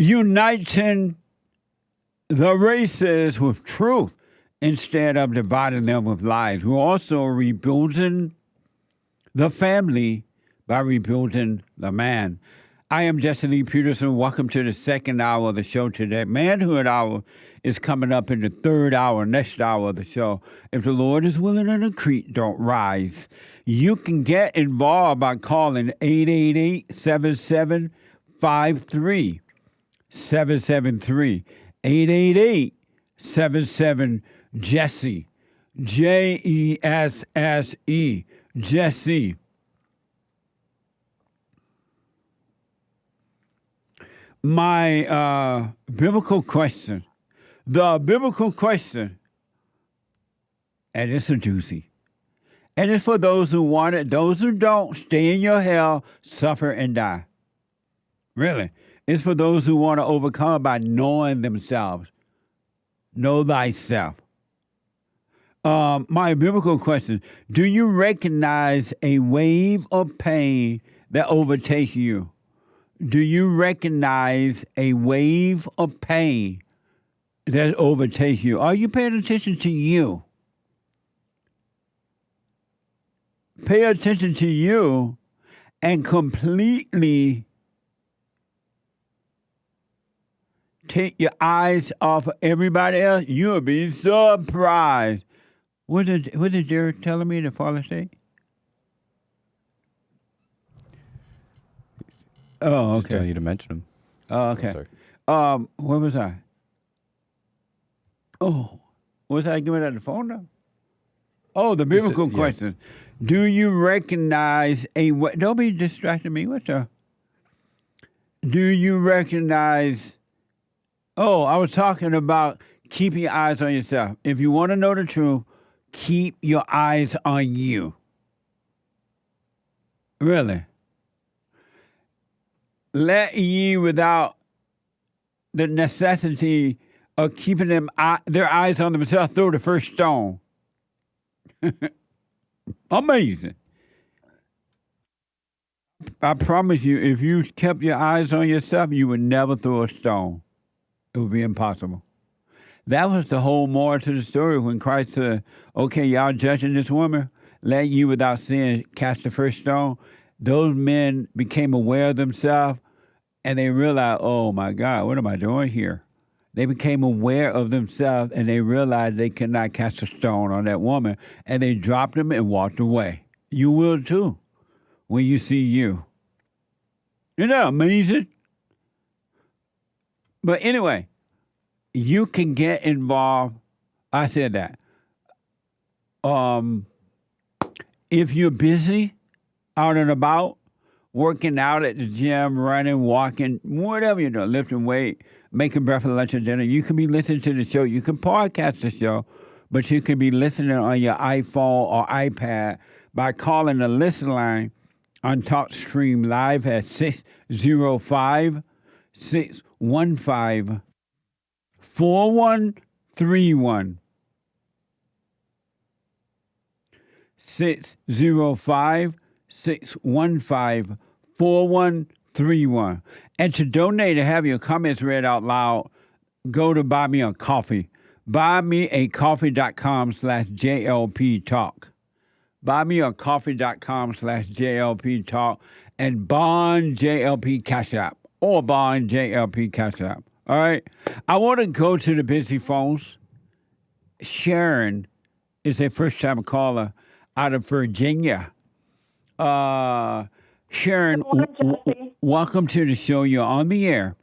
Uniting the races with truth instead of dividing them with lies. We're also rebuilding the family by rebuilding the man. I am Jesse Lee Peterson. Welcome to the second hour of the show today. Manhood Hour is coming up in the third hour, next hour of the show. If the Lord is willing and the creek don't rise, you can get involved by calling 888-7753. 773 888-77-JESSE, JESSE, Jesse. My biblical question, and it's a doozy. And it's for those who want it. Those who don't, stay in your hell, suffer, and die. Really. It's for those who want to overcome by knowing themselves. Know thyself. My biblical question, do you recognize a wave of pain that overtakes you? Do you recognize a wave of pain that overtakes you? Are you paying attention to you? Pay attention to you and completely take your eyes off of everybody else. You'll be surprised. What did Derek tell me to Father State? Oh, okay. Just telling you to mention him. Oh, okay. Where was I? Oh, was I giving out the phone number? Oh, the biblical question. Do you recognize a... Don't be distracting me. What the... Do you recognize... Oh, I was talking about keeping your eyes on yourself. If you want to know the truth, keep your eyes on you. Really. Let ye without the necessity of keeping their eyes on themselves throw the first stone. Amazing. I promise you, if you kept your eyes on yourself, you would never throw a stone. It would be impossible. That was the whole moral to the story when Christ said, okay, y'all judging this woman, let you without sin cast the first stone. Those men became aware of themselves and they realized, oh my God, what am I doing here? They became aware of themselves and they realized they could not cast a stone on that woman and they dropped them and walked away. You will too when you see you. Isn't that amazing? But anyway, you can get involved. I said that. If you're busy, out and about, working out at the gym, running, walking, whatever you're doing, lifting weight, making breakfast, lunch, and dinner, you can be listening to the show. You can podcast the show, but you can be listening on your iPhone or iPad by calling the listen line on TalkStream Live at 605-615-4131. 605-615-4131. And to donate and have your comments read out loud, go to Buy Me a Coffee. BuyMeACoffee.com/JLP Talk. BuyMeACoffee.com/JLP Talk and Bond JLP Cash App or Bond JLP Cash App. All right. I want to go to the busy phones. SHARON is a first-time caller out of Virginia. SHARON, welcome to the show. You're on the air.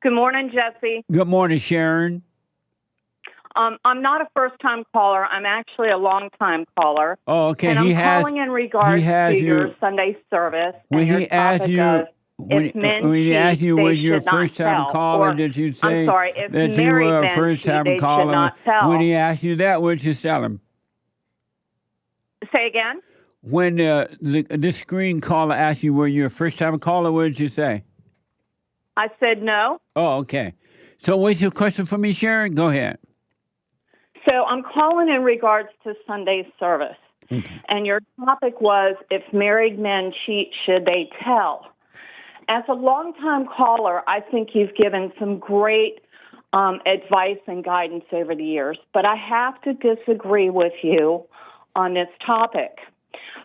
Good morning, Jesse. Good morning, Sharon. I'm not a first-time caller. I'm actually a long-time caller. Oh, okay. And I'm calling in regards to your Sunday service. When and he asked you, when he asked you was you a first-time caller, did you say I'm sorry, if that you married were a men cheat, first-time they should caller? not tell. When he asked you that, what did you tell him? Say again? When this screen caller asked you, were you a first-time caller, what did you say? I said no. Oh, okay. So what's your question for me, Sharon? Go ahead. So I'm calling in regards to Sunday service. Okay. And your topic was, if married men cheat, should they tell? As a longtime caller, I think you've given some great advice and guidance over the years, but I have to disagree with you on this topic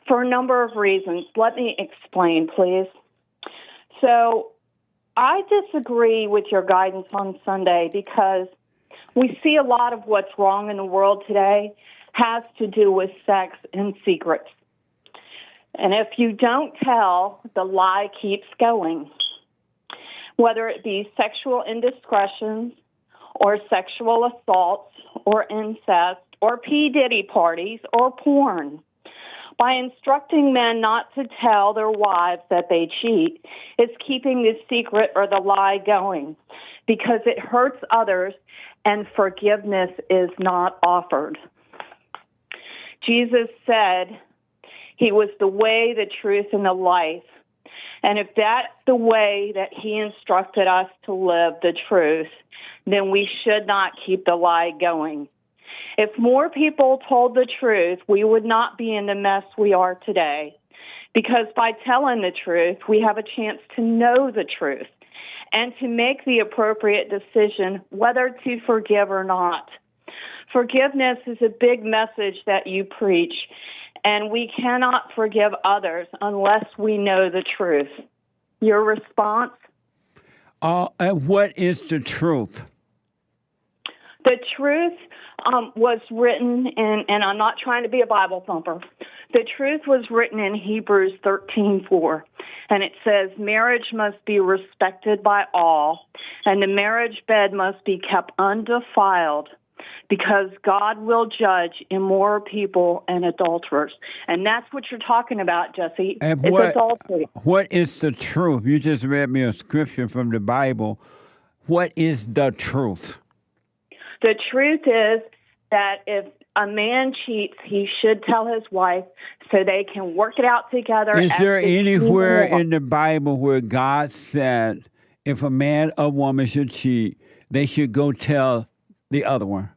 for a number of reasons. Let me explain, please. So I disagree with your guidance on Sunday because we see a lot of what's wrong in the world today has to do with sex and secrets. And if you don't tell, the lie keeps going. Whether it be sexual indiscretions or sexual assaults or incest or P. Diddy parties or porn. By instructing men not to tell their wives that they cheat, it's keeping the secret or the lie going because it hurts others and forgiveness is not offered. Jesus said he was the way, the truth, and the life. And if that's the way that he instructed us to live the truth, then we should not keep the lie going. If more people told the truth, we would not be in the mess we are today. Because by telling the truth, we have a chance to know the truth and to make the appropriate decision whether to forgive or not. Forgiveness is a big message that you preach, and we cannot forgive others unless we know the truth. Your response? And what is the truth? The truth was written in, and I'm not trying to be a Bible thumper, the truth was written in Hebrews 13:4, and it says, marriage must be respected by all, and the marriage bed must be kept undefiled, because God will judge immoral people and adulterers. And that's what you're talking about, Jesse. And it's adultery. What is the truth? You just read me a scripture from the Bible. What is the truth? The truth is that if a man cheats, he should tell his wife so they can work it out together. Is there anywhere in the Bible where God said if a man or woman should cheat, they should go tell the other one?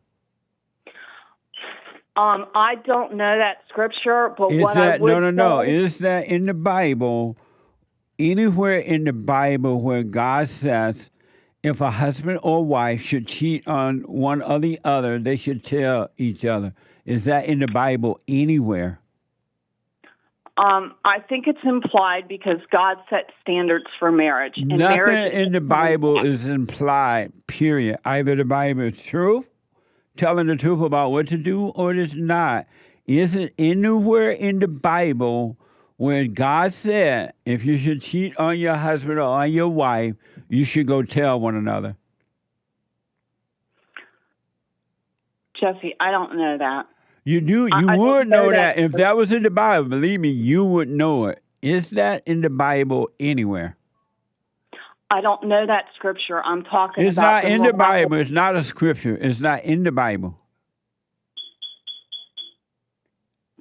I don't know that scripture, but No. Is that in the Bible, anywhere in the Bible where God says if a husband or wife should cheat on one or the other, they should tell each other? Is that in the Bible anywhere? I think it's implied because God set standards for marriage. And Nothing in the Bible is implied, period. Either the Bible is true, telling the truth about what to do, or it is not. Isn't anywhere in the Bible where God said if you should cheat on your husband or on your wife, you should go tell one another? Jesse, I don't know that. You do. You would know that. If that was in the Bible, believe me, you would know it. Is that in the Bible anywhere? I don't know that scripture. I'm talking It's about not in the Bible. It's not a scripture. It's not in the Bible.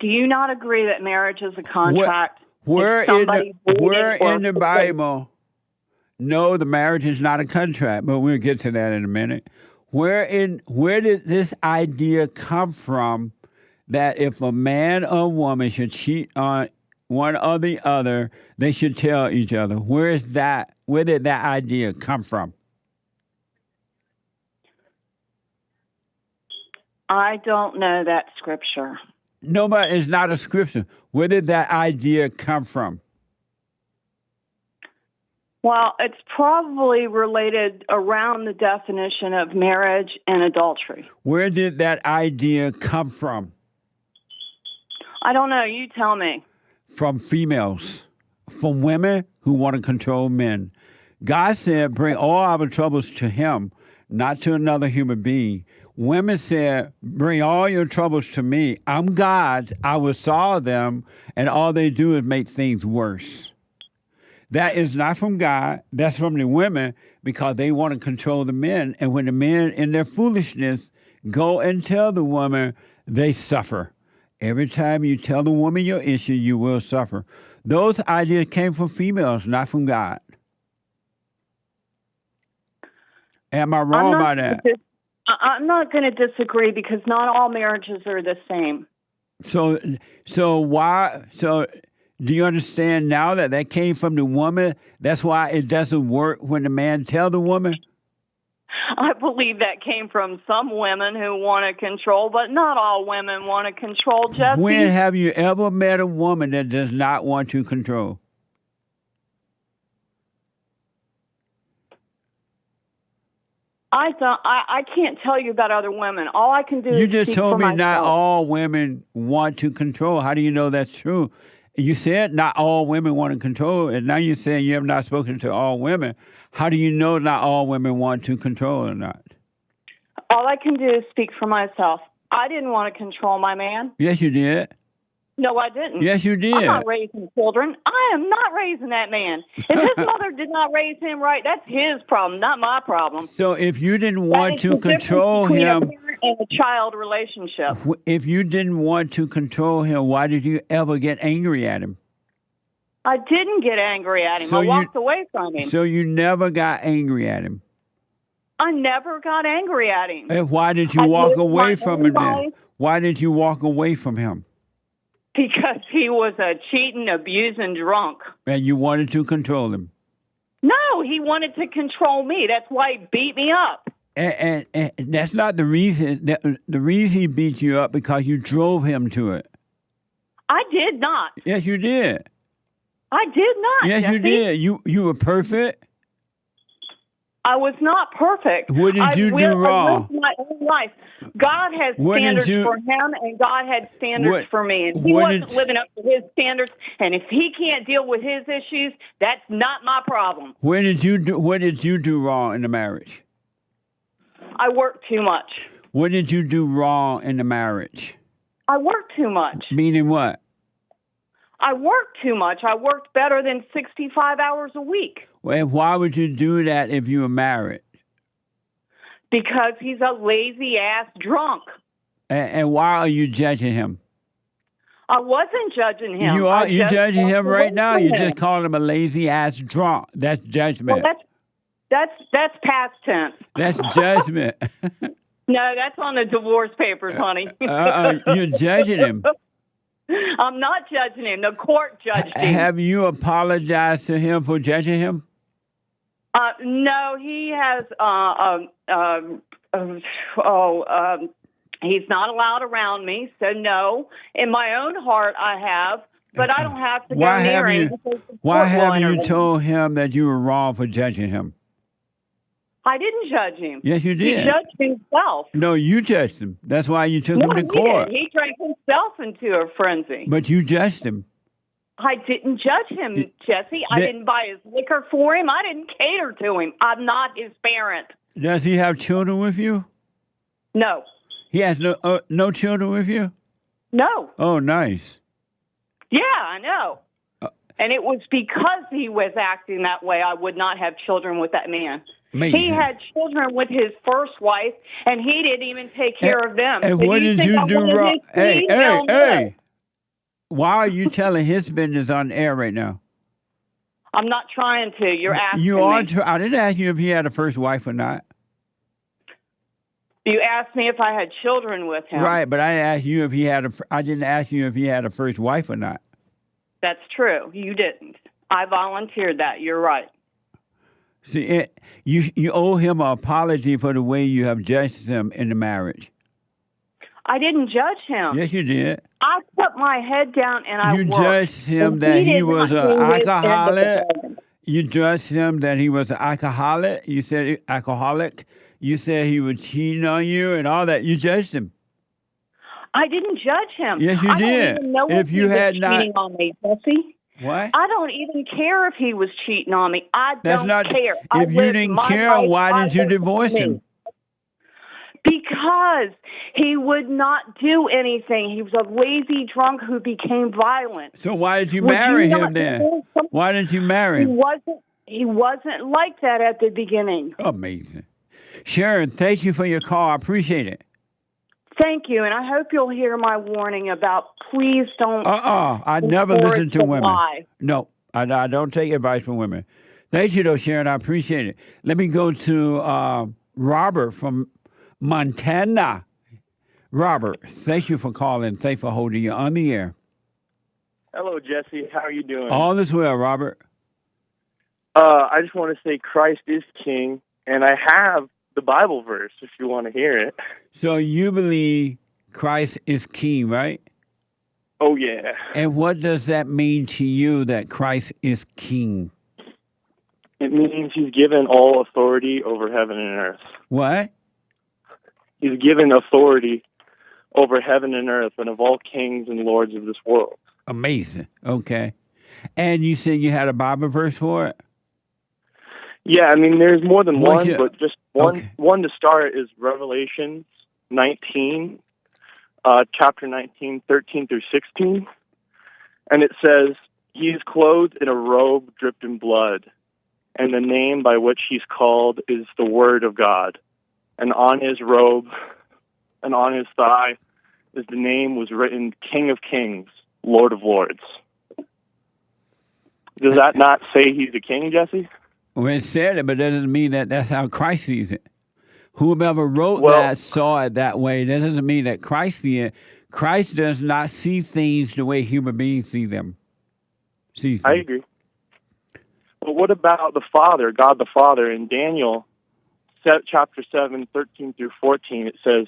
Do you not agree that marriage is a contract? Where in the Bible? No, the marriage is not a contract, but we'll get to that in a minute. Where did this idea come from that if a man or woman should cheat on one or the other, they should tell each other? Where is that? Where did that idea come from? I don't know that scripture. No, but it's not a scripture. Where did that idea come from? Well, it's probably related around the definition of marriage and adultery. Where did that idea come from? I don't know. You tell me. From females, from women who want to control men. God said, bring all our troubles to him, not to another human being. Women said, bring all your troubles to me. I'm God. I will solve them. And all they do is make things worse. That is not from God. That's from the women because they want to control the men. And when the men, in their foolishness, go and tell the woman, they suffer. Every time you tell the woman your issue, you will suffer. Those ideas came from females, not from God. Am I wrong by that? I'm not going to disagree because not all marriages are the same. So do you understand now that that came from the woman? That's why it doesn't work when the man tell the woman? I believe that came from some women who want to control, but not all women want to control, Jesse. When have you ever met a woman that does not want to control? I can't tell you about other women. All I can do is You just speak told for me myself. not all women want to control. How do you know that's true? You said not all women want to control, and now you're saying you have not spoken to all women. How do you know not all women want to control or not? All I can do is speak for myself. I didn't want to control my man. Yes, you did. No, I didn't. Yes, you did. I'm not raising children. I am not raising that man. If his mother did not raise him right, that's his problem, not my problem. So if you didn't That want is to the difference control between him, a parent and a child relationship. if you didn't want to control him, why did you ever get angry at him? I didn't get angry at him. So I you- walked away from him. So you never got angry at him. I never got angry at him. And why did you I walk lived away my from own him then? life Why did you walk away from him? Because he was a cheating, abusing drunk. And you wanted to control him. No, he wanted to control me. That's why he beat me up. And that's not the reason. The reason he beat you up because you drove him to it. I did not. Yes, you did. I did not. Yes, you Jesse. did. You were perfect. I was not perfect. What did you do I wrong? lived my own life. God has What did standards you- for him, and God had standards What- for me. And he what wasn't did- living up to his standards. And if he can't deal with his issues, that's not my problem. What did you do wrong in the marriage? I work too much. What did you do wrong in the marriage? I work too much. Meaning what? I work too much. I worked better than 65 hours a week Well, why would you do that if you were married? because he's a lazy ass drunk. And why are you judging him? I wasn't judging him. You I are. You just judging walked him away right now. from You him. just called him a lazy ass drunk. That's judgment. Well, that's past tense. That's judgment. No, that's on the divorce papers, honey. You're judging him. I'm not judging him. The court judged him. Have you apologized to him for judging him? No, he has. He's not allowed around me, so no. In my own heart, I have, but I don't have to go Why near have him. you? because the Why court have will you intervene. told him that you were wrong for judging him? I didn't judge him. Yes, you He did. judged himself. No, you judged him. That's why you took No, him to he court. did. He drank himself into a frenzy. But you judged him. I didn't judge him, Jesse. I that- didn't buy his liquor for him. I didn't cater to him. I'm not his parent. Does he have children with you? No. He has no children with you? No. Oh, nice. Yeah, I know. And it was because he was acting that way I would not have children with that man. Amazing. He had children with his first wife, and he didn't even take care of them. And So what do you did think you I do wanted wrong? his Hey, seed? hey, Hell no. hey. Why are you telling his business on the air right now? I'm not trying to. You're asking You are. me. I didn't ask you if he had a first wife or not. You asked me if I had children with him. Right, but I asked you if he had a. I didn't ask you if he had a first wife or not. That's true. You didn't. I volunteered that. You're right. See, you owe him an apology for the way you have judged him in the marriage. I didn't judge him. Yes, you did. I put my head down and I You worked. judged him And that he did was not an do his end of the alcoholic. bargain. You judged him that he was an alcoholic. You said alcoholic. You said he was cheating on you and all that. You judged him. I didn't judge him. Yes, you I did. don't even know If if you he was had not- cheating on me, Jesse. What? I don't even care if he was cheating on me. I That's don't not. care. I If you lived didn't my care, life. why I didn't you lived divorce me. him? Because he would not do anything. He was a lazy drunk who became violent. So why did you Would marry you him not then? divorce him? Why didn't you marry He him? wasn't like that at the beginning. Amazing. Sharon, thank you for your call. I appreciate it. Thank you, and I hope you'll hear my warning about please don't. I never encourage listen to the women. lie. No, I don't take advice from women. Thank you, though, Sharon. I appreciate it. Let me go to Robert from Montana. Robert, thank you for calling. Thanks for holding you on the air. Hello, Jesse. How are you doing? All is well, Robert. I just want to say Christ is King, and I have the Bible verse if you want to hear it. So you believe Christ is king, right? Oh, yeah. And what does that mean to you that Christ is king? It means he's given all authority over heaven and earth. What? He's given authority over heaven and earth and of all kings and lords of this world. Amazing. Okay. And you said you had a Bible verse for it? Yeah, I mean, there's more than What's one, but just one to start is Revelation 19, chapter 19, 13 through 16. And it says, he is clothed in a robe dripped in blood, and the name by which he's called is the Word of God. And on his robe and on his thigh is the name was written King of Kings, Lord of Lords. Does that not say he's a king, Jesse? Well, it said it, but that doesn't mean that that's how Christ sees it. Whoever wrote that saw it that way. That doesn't mean that Christ sees it. Christ does not see things the way human beings see them. I agree. But what about the Father, God the Father? In Daniel chapter 7, 13 through 14, it says,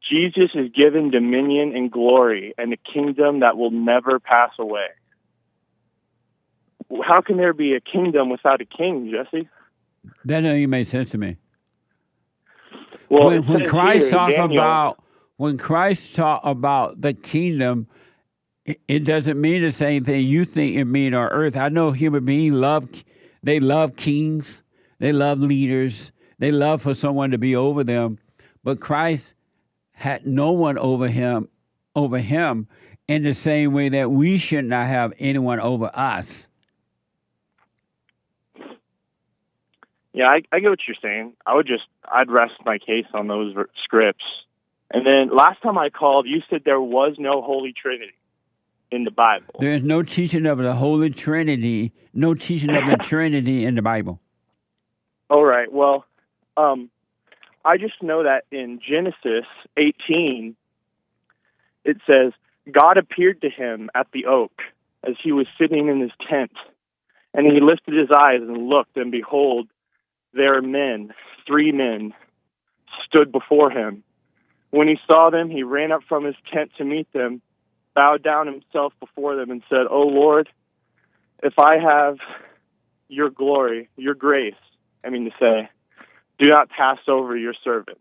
Jesus is given dominion and glory and a kingdom that will never pass away. How can there be a kingdom without a king, Jesse? That doesn't even make sense to me. Well, when Christ talked about the kingdom, it doesn't mean the same thing you think it means on earth. I know human beings love kings, they love leaders, they love for someone to be over them, but Christ had no one over him in the same way that we should not have anyone over us. Yeah, I get what you're saying. I'd rest my case on those scripts. And then last time I called, you said there was no Holy Trinity in the Bible. There is no teaching of the Holy Trinity, no teaching of the Trinity in the Bible. All right. Well, I just know that in Genesis 18, it says, God appeared to him at the oak as he was sitting in his tent. And he lifted his eyes and looked, and behold, there are men, 3 men, stood before him. When he saw them, he ran up from his tent to meet them, bowed down himself before them, and said, O Lord, if I have your glory, your grace, do not pass over your servant.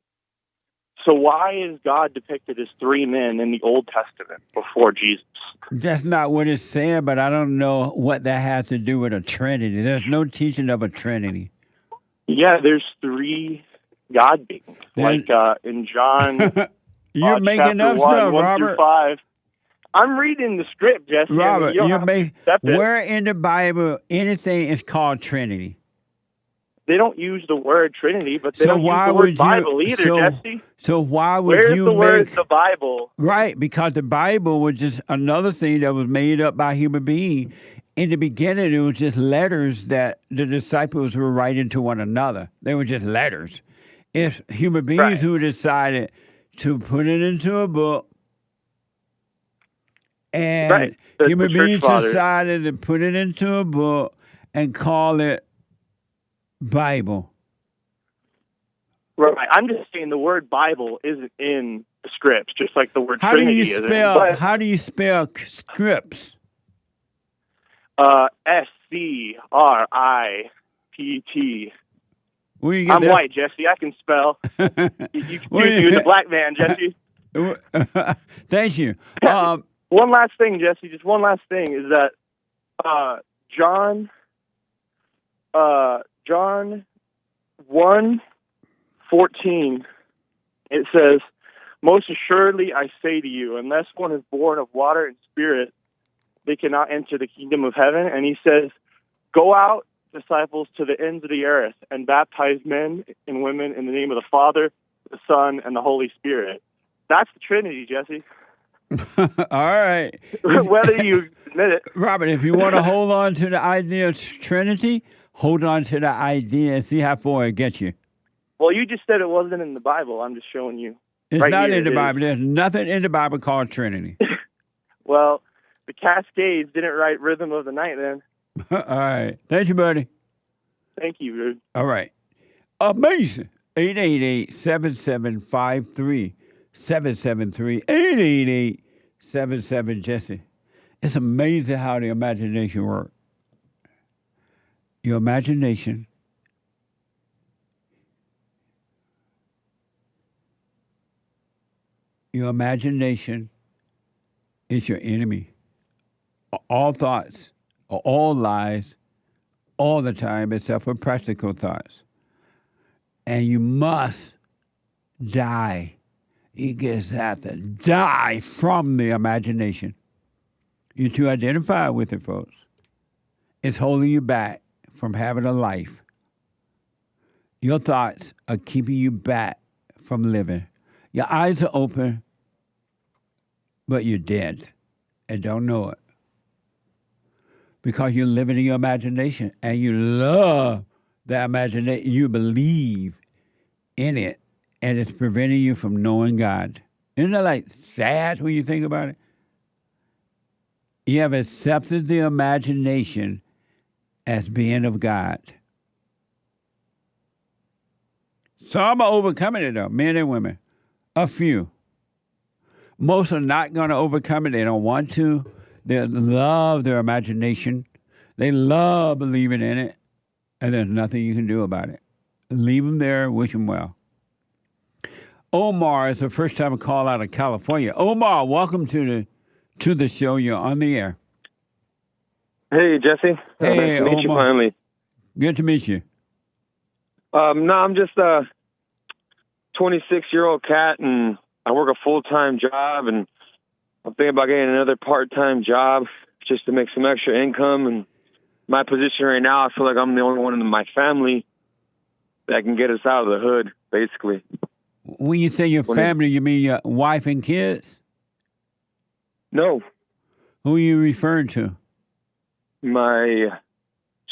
So why is God depicted as 3 men in the Old Testament before Jesus? That's not what it's saying, but I don't know what that has to do with a Trinity. There's no teaching of a Trinity. Yeah, there's 3 God beings. Like in John, you're making up 1, stuff, 1 Robert. through 5. I'm reading the script, Jesse. Robert, where in the Bible anything is called Trinity? They don't use the word Trinity, but they don't use the word Bible either, Jesse. So why would Where's you the word the Bible? Right, because the Bible was just another thing that was made up by human beings. In the beginning, it was just letters that the disciples were writing to one another. They were just letters. It's human beings who decided to put it into a book, and human beings decided to put it into a book and call it Bible. Right. I'm just saying the word Bible isn't in the scripts, just like the word Trinity isn't. How do you spell scripts? SCRIPT. I'm white, Jesse. I can spell. You confuse me with a black man, Jesse. Thank you. One last thing, Jesse. Just one last thing is that John 1:14. It says, "Most assuredly I say to you, unless one is born of water and spirit, they cannot enter the kingdom of heaven." And he says, "Go out, disciples, to the ends of the earth and baptize men and women in the name of the Father, the Son, and the Holy Spirit." That's the Trinity, Jesse. All right. Whether you admit it. Robert, if you want to hold on to the idea of Trinity, hold on to the idea and see how far it gets you. Well, you just said it wasn't in the Bible. I'm just showing you. It's right not here in the it Bible. is. There's nothing in the Bible called Trinity. Well, the Cascades didn't write Rhythm of the Night then. All right. Thank you, buddy. Thank you, dude. All right. Amazing. 888-7753. 773 888-77 Jesse. It's amazing how the imagination works. Your imagination is your enemy. All thoughts, all lies, all the time, except for practical thoughts. And you must die. You just have to die from the imagination. You're too identified with it, folks. It's holding you back from having a life. Your thoughts are keeping you back from living. Your eyes are open, but you're dead and don't know it. Because you're living in your imagination and you love the imagination. You believe in it. And it's preventing you from knowing God. Isn't that like sad when you think about it? You have accepted the imagination as being of God. Some are overcoming it though, men and women. A few. Most are not going to overcome it. They don't want to. They love their imagination. They love believing in it. And there's nothing you can do about it. Leave them there, wish them well. Omar is the first time call out of California. Omar, welcome to the show. You're on the air. Hey, Jesse. Hey, nice to meet you Omar. finally. Good to meet you. No, I'm just a 26-year-old cat, and I work a full-time job, and I'm thinking about getting another part-time job just to make some extra income. And my position right now, I feel like I'm the only one in my family that can get us out of the hood, basically. When you say your family, you mean your wife and kids? No. Who are you referring to? My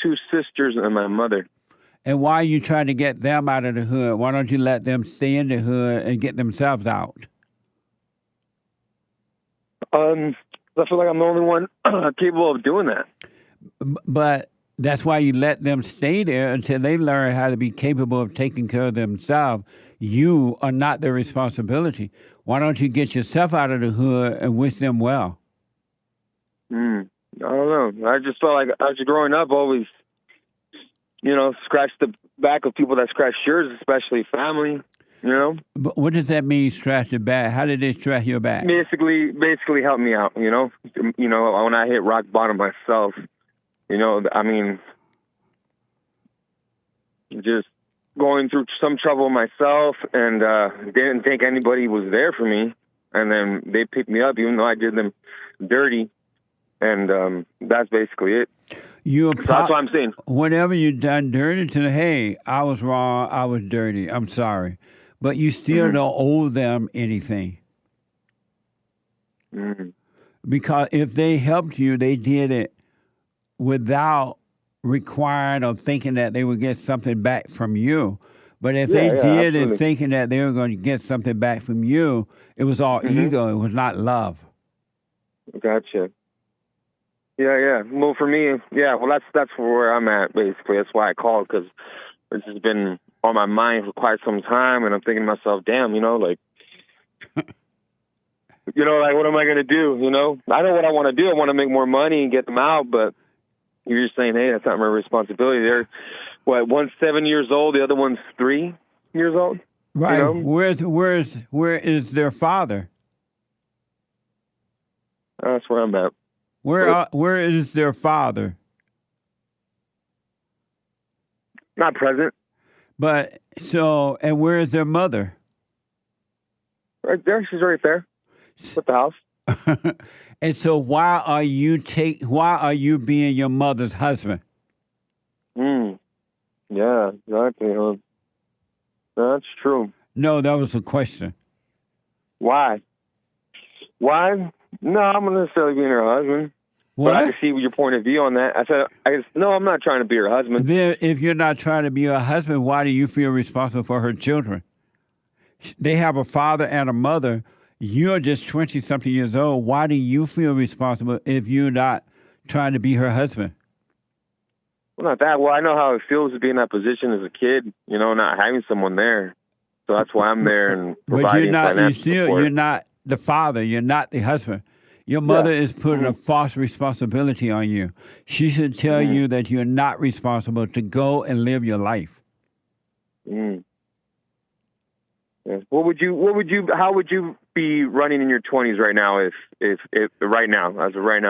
2 sisters and my mother. And why are you trying to get them out of the hood? Why don't you let them stay in the hood and get themselves out? I feel like I'm the only one capable of doing that. But that's why you let them stay there until they learn how to be capable of taking care of themselves. You are not their responsibility. Why don't you get yourself out of the hood and wish them well? I don't know. I just felt like I was growing up always, scratch the back of people that scratch yours, especially family, But what does that mean, scratch the back? How did they scratch your back? Basically help me out, when I hit rock bottom myself, just going through some trouble myself and didn't think anybody was there for me. And then they picked me up even though I did them dirty. And that's basically it. That's what I'm saying. Whenever you done dirty to them, hey, I was wrong, I was dirty, I'm sorry. But you still don't owe them anything. Because if they helped you, they did it without requiring or thinking that they would get something back from you. But if they did it thinking that they were going to get something back from you, it was all ego. It was not love. Gotcha. Yeah. Well, for me, that's where I'm at, basically. That's why I called, because this has been on my mind for quite some time, and I'm thinking to myself, damn, like, what am I going to do, I know what I want to do. I want to make more money and get them out, but you're just saying, hey, that's not my responsibility. They're, one's 7 years old, the other one's 3 years old. Right. Where is their father? That's where I'm at. Where is their father? Not present. But and where is their mother? Right there. She's right there. With the house. And so why are you being your mother's husband? Yeah, exactly. That's true. No, that was a question. Why? Why? No, I'm not necessarily being her husband. What? But I can see your point of view on that. No, I'm not trying to be her husband. Then, if you're not trying to be her husband, why do you feel responsible for her children? They have a father and a mother. You're just 20-something years old. Why do you feel responsible if you're not trying to be her husband? Well, not that. Well, I know how it feels to be in that position as a kid, not having someone there. So that's why I'm there and providing financial support. You're not the father. You're not the husband. Your mother is putting a false responsibility on you. She should tell you that you're not responsible to go and live your life. Yeah. How would you be running in your 20s right now as of right now,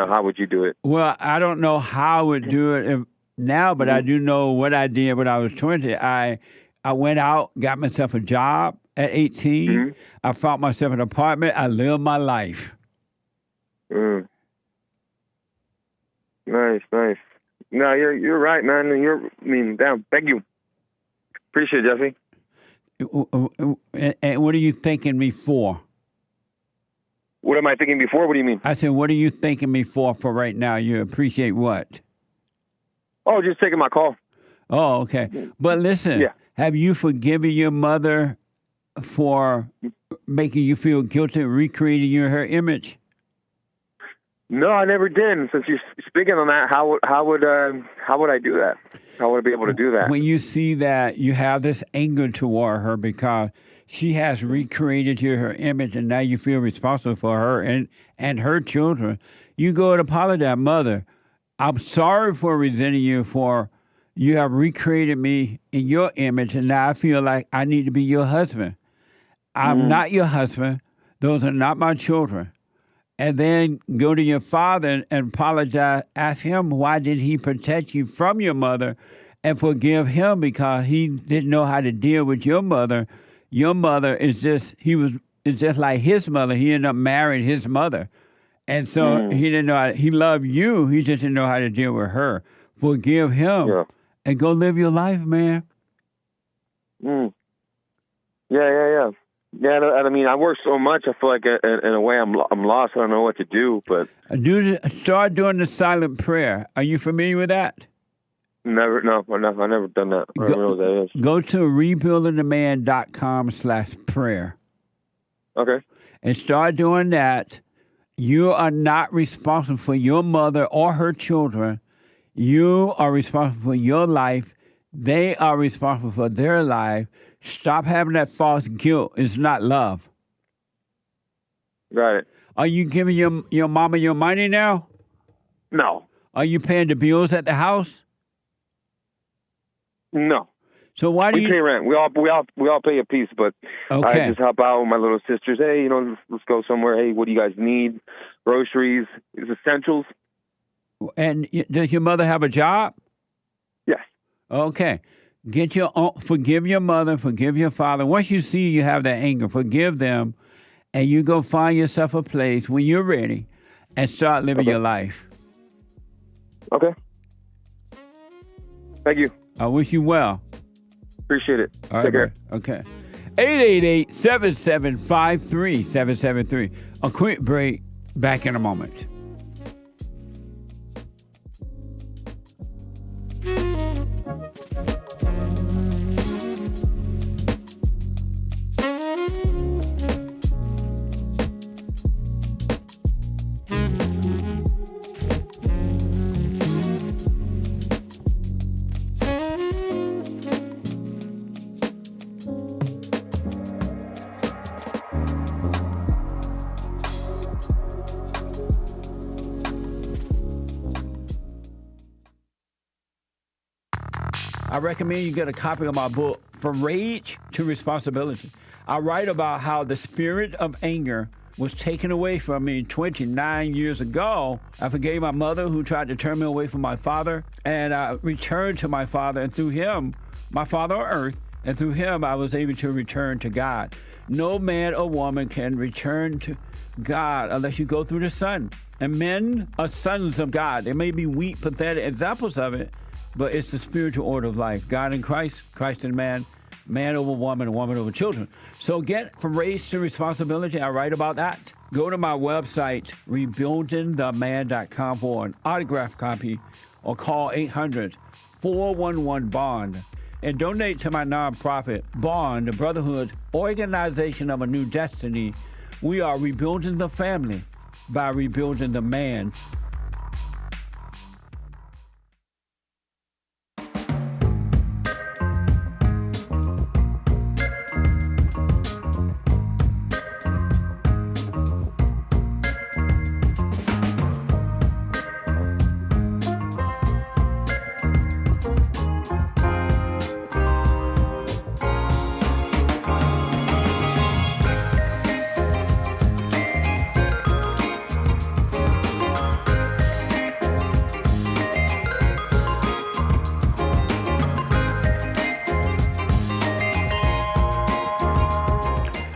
how would you do it? Well, I don't know how I would do it now, but I do know what I did when I was 20. I went out, got myself a job at 18. I found myself an apartment. I lived my life. Nice. No, you're right, man. Damn, thank you. Appreciate it, Jesse. And what are you thanking me for? What am I thinking before? What do you mean? I said, what are you thanking me for right now? You appreciate what? Oh, just taking my call. Oh, okay. But listen, have you forgiven your mother for making you feel guilty, recreating you in her image? No, I never did. Since you're speaking on that, how would I do that? How would I be able to do that? When you see that you have this anger toward her because she has recreated you her image, and now you feel responsible for her and her children, you go and apologize, Mother. I'm sorry for resenting you for you have recreated me in your image, and now I feel like I need to be your husband. I'm not your husband. Those are not my children. And then go to your father and apologize. Ask him why did he protect you from your mother, and forgive him because he didn't know how to deal with your mother. Your mother is just like his mother. He ended up marrying his mother. And so he didn't know he loved you. He just didn't know how to deal with her. Forgive him and go live your life, man. Yeah. Yeah, I mean, I work so much. I feel like, in a way, I'm lost. I don't know what to do. But start doing the silent prayer. Are you familiar with that? Never. No, I've never done that. I don't know what that is. Go to rebuildingtheman.com/prayer. Okay. And start doing that. You are not responsible for your mother or her children. You are responsible for your life. They are responsible for their life. Stop having that false guilt. It's not love. Got it. Are you giving your mama your money now? No. Are you paying the bills at the house? No. So why do we pay rent? We all pay a piece, but I just help out with my little sisters. Hey, let's go somewhere. Hey, what do you guys need? Groceries, essentials. And does your mother have a job? Yes. Okay. Forgive your mother, forgive your father. Once you see you have that anger, forgive them, and you go find yourself a place when you're ready and start living your life. Okay. Thank you. I wish you well. Appreciate it. All right. Take care. Okay. 888-775-3773. A quick break. Back in a moment. I recommend you get a copy of my book, From Rage to Responsibility. I write about how the spirit of anger was taken away from me 29 years ago. I forgave my mother who tried to turn me away from my father, and I returned to my father, and through him, my father on earth, and through him, I was able to return to God. No man or woman can return to God unless you go through the Son. And men are sons of God. They may be weak, pathetic examples of it, but it's the spiritual order of life. God in Christ, Christ in man, man over woman, woman over children. So get from race to responsibility. I write about that. Go to my website, rebuildingtheman.com for an autographed copy, or call 800-411-BOND. And donate to my nonprofit, Bond, the Brotherhood Organization of a New Destiny. We are rebuilding the family by rebuilding the man.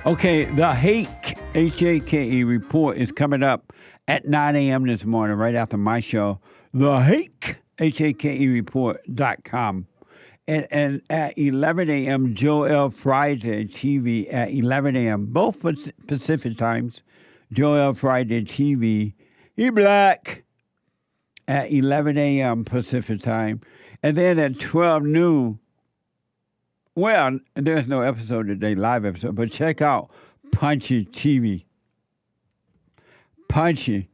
Okay, the Hake, H-A-K-E report is coming up at 9 a.m. this morning, right after my show. The Hake, H-A-K-E report.com. And at 11 a.m., Joel Friday TV at 11 a.m., both Pacific times. Joel Friday TV, he black, at 11 a.m. Pacific time. And then at 12 noon, well, there's no episode today, live episode, but check out Punchie TV. Punchie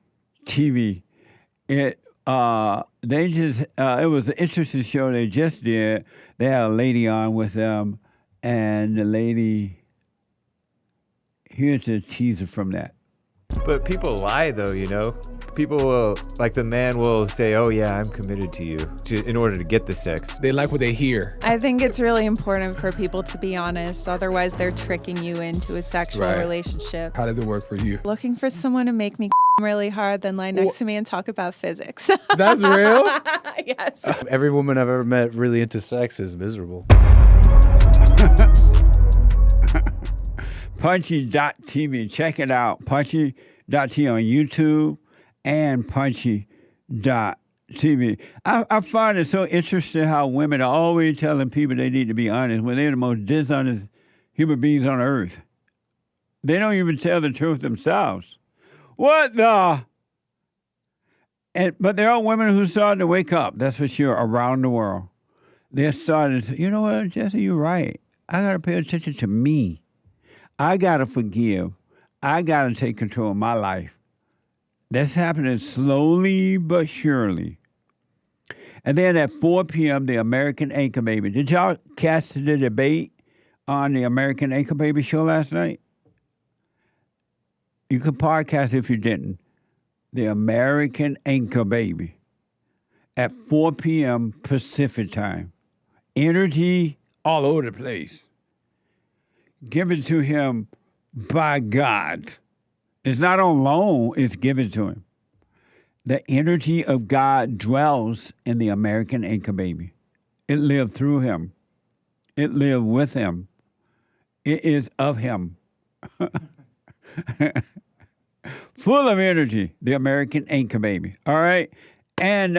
TV. It was an interesting show they just did. They had a lady on with them, and the lady, here's a teaser from that. But people lie, though, you know? People will, like the man will say, oh, yeah, I'm committed to you in order to get the sex. They like what they hear. I think it's really important for people to be honest. Otherwise, they're tricking you into a sexual relationship. How does it work for you? Looking for someone to make me really hard, then lie next to me and talk about physics. That's real? Yes. Every woman I've ever met really into sex is miserable. Punchy.tv. Check it out. Punchy.tv on YouTube and Punchy.tv. I find it so interesting how women are always telling people they need to be honest when they're the most dishonest human beings on earth. They don't even tell the truth themselves. What the? But there are women who starting to wake up, that's for sure, around the world. They're starting to say, you know what, Jesse, you're right. I got to pay attention to me. I got to forgive. I got to take control of my life. That's happening slowly but surely. And then at 4 p.m., the American Anchor Baby. Did y'all catch the debate on the American Anchor Baby show last night? You can podcast if you didn't. The American Anchor Baby at 4 p.m. Pacific time. Energy all over the place. Given to him by God. It's not on loan, it's given to him. The energy of God dwells in the American Anchor Baby. It lived through him. It lived with him. It is of him. Full of energy, the American Anchor Baby. All right? And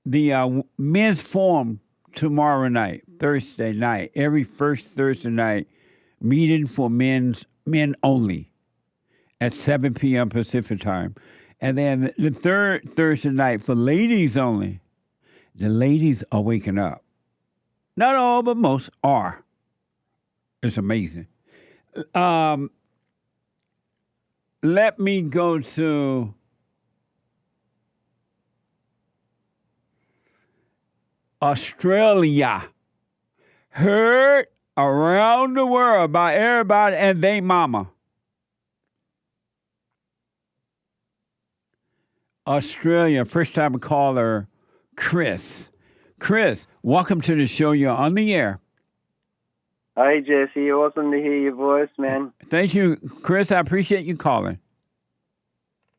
the men's forum tomorrow night, Thursday night, every first Thursday night, meeting for men only at 7 p.m. Pacific time. And then the third Thursday night for ladies only. The ladies are waking up. Not all, but most are. It's amazing. Let me go to Australia. Heard around the world by everybody and they mama. Australia, first time caller, Chris. Chris, welcome to the show. You're on the air. Hey, Jesse. Awesome to hear your voice, man. Thank you, Chris. I appreciate you calling.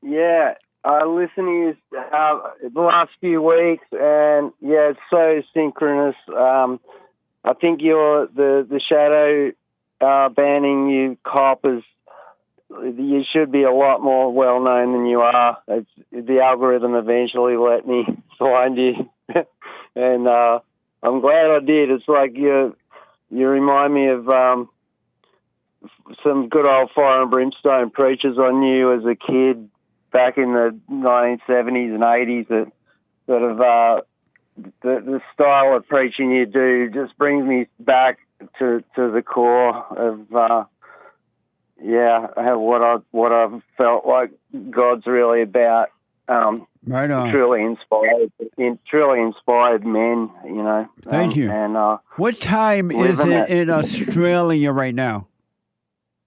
Yeah, I listened to you the last few weeks, and yeah, it's so synchronous. I think you're the shadow banning you coppers. You should be a lot more well known than you are. The algorithm eventually let me find you, and I'm glad I did. It's like you remind me of some good old fire and brimstone preachers I knew as a kid back in the 1970s and 80s. That sort of the style of preaching you do just brings me back to the core of what I've felt like God's really about. Right on. Truly inspired men, you know. Thank you. And what time is it in Australia right now?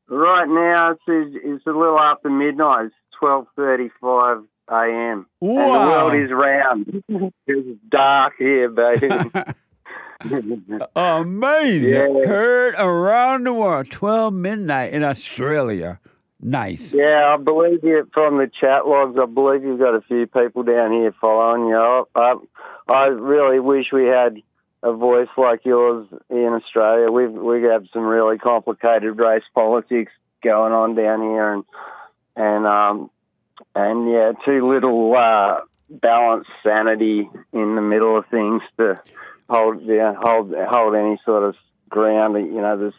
Right now it's a little after midnight. It's 12:35 a.m. Wow. And the world is round. It's dark here, baby. Amazing. Yeah. Heard around the world. 12 midnight in Australia. Nice. Yeah, I believe you from the chat logs. I believe you've got a few people down here following you. I really wish we had a voice like yours in Australia. We have some really complicated race politics going on down here, and yeah, too little balanced sanity in the middle of things to hold any sort of ground. You know,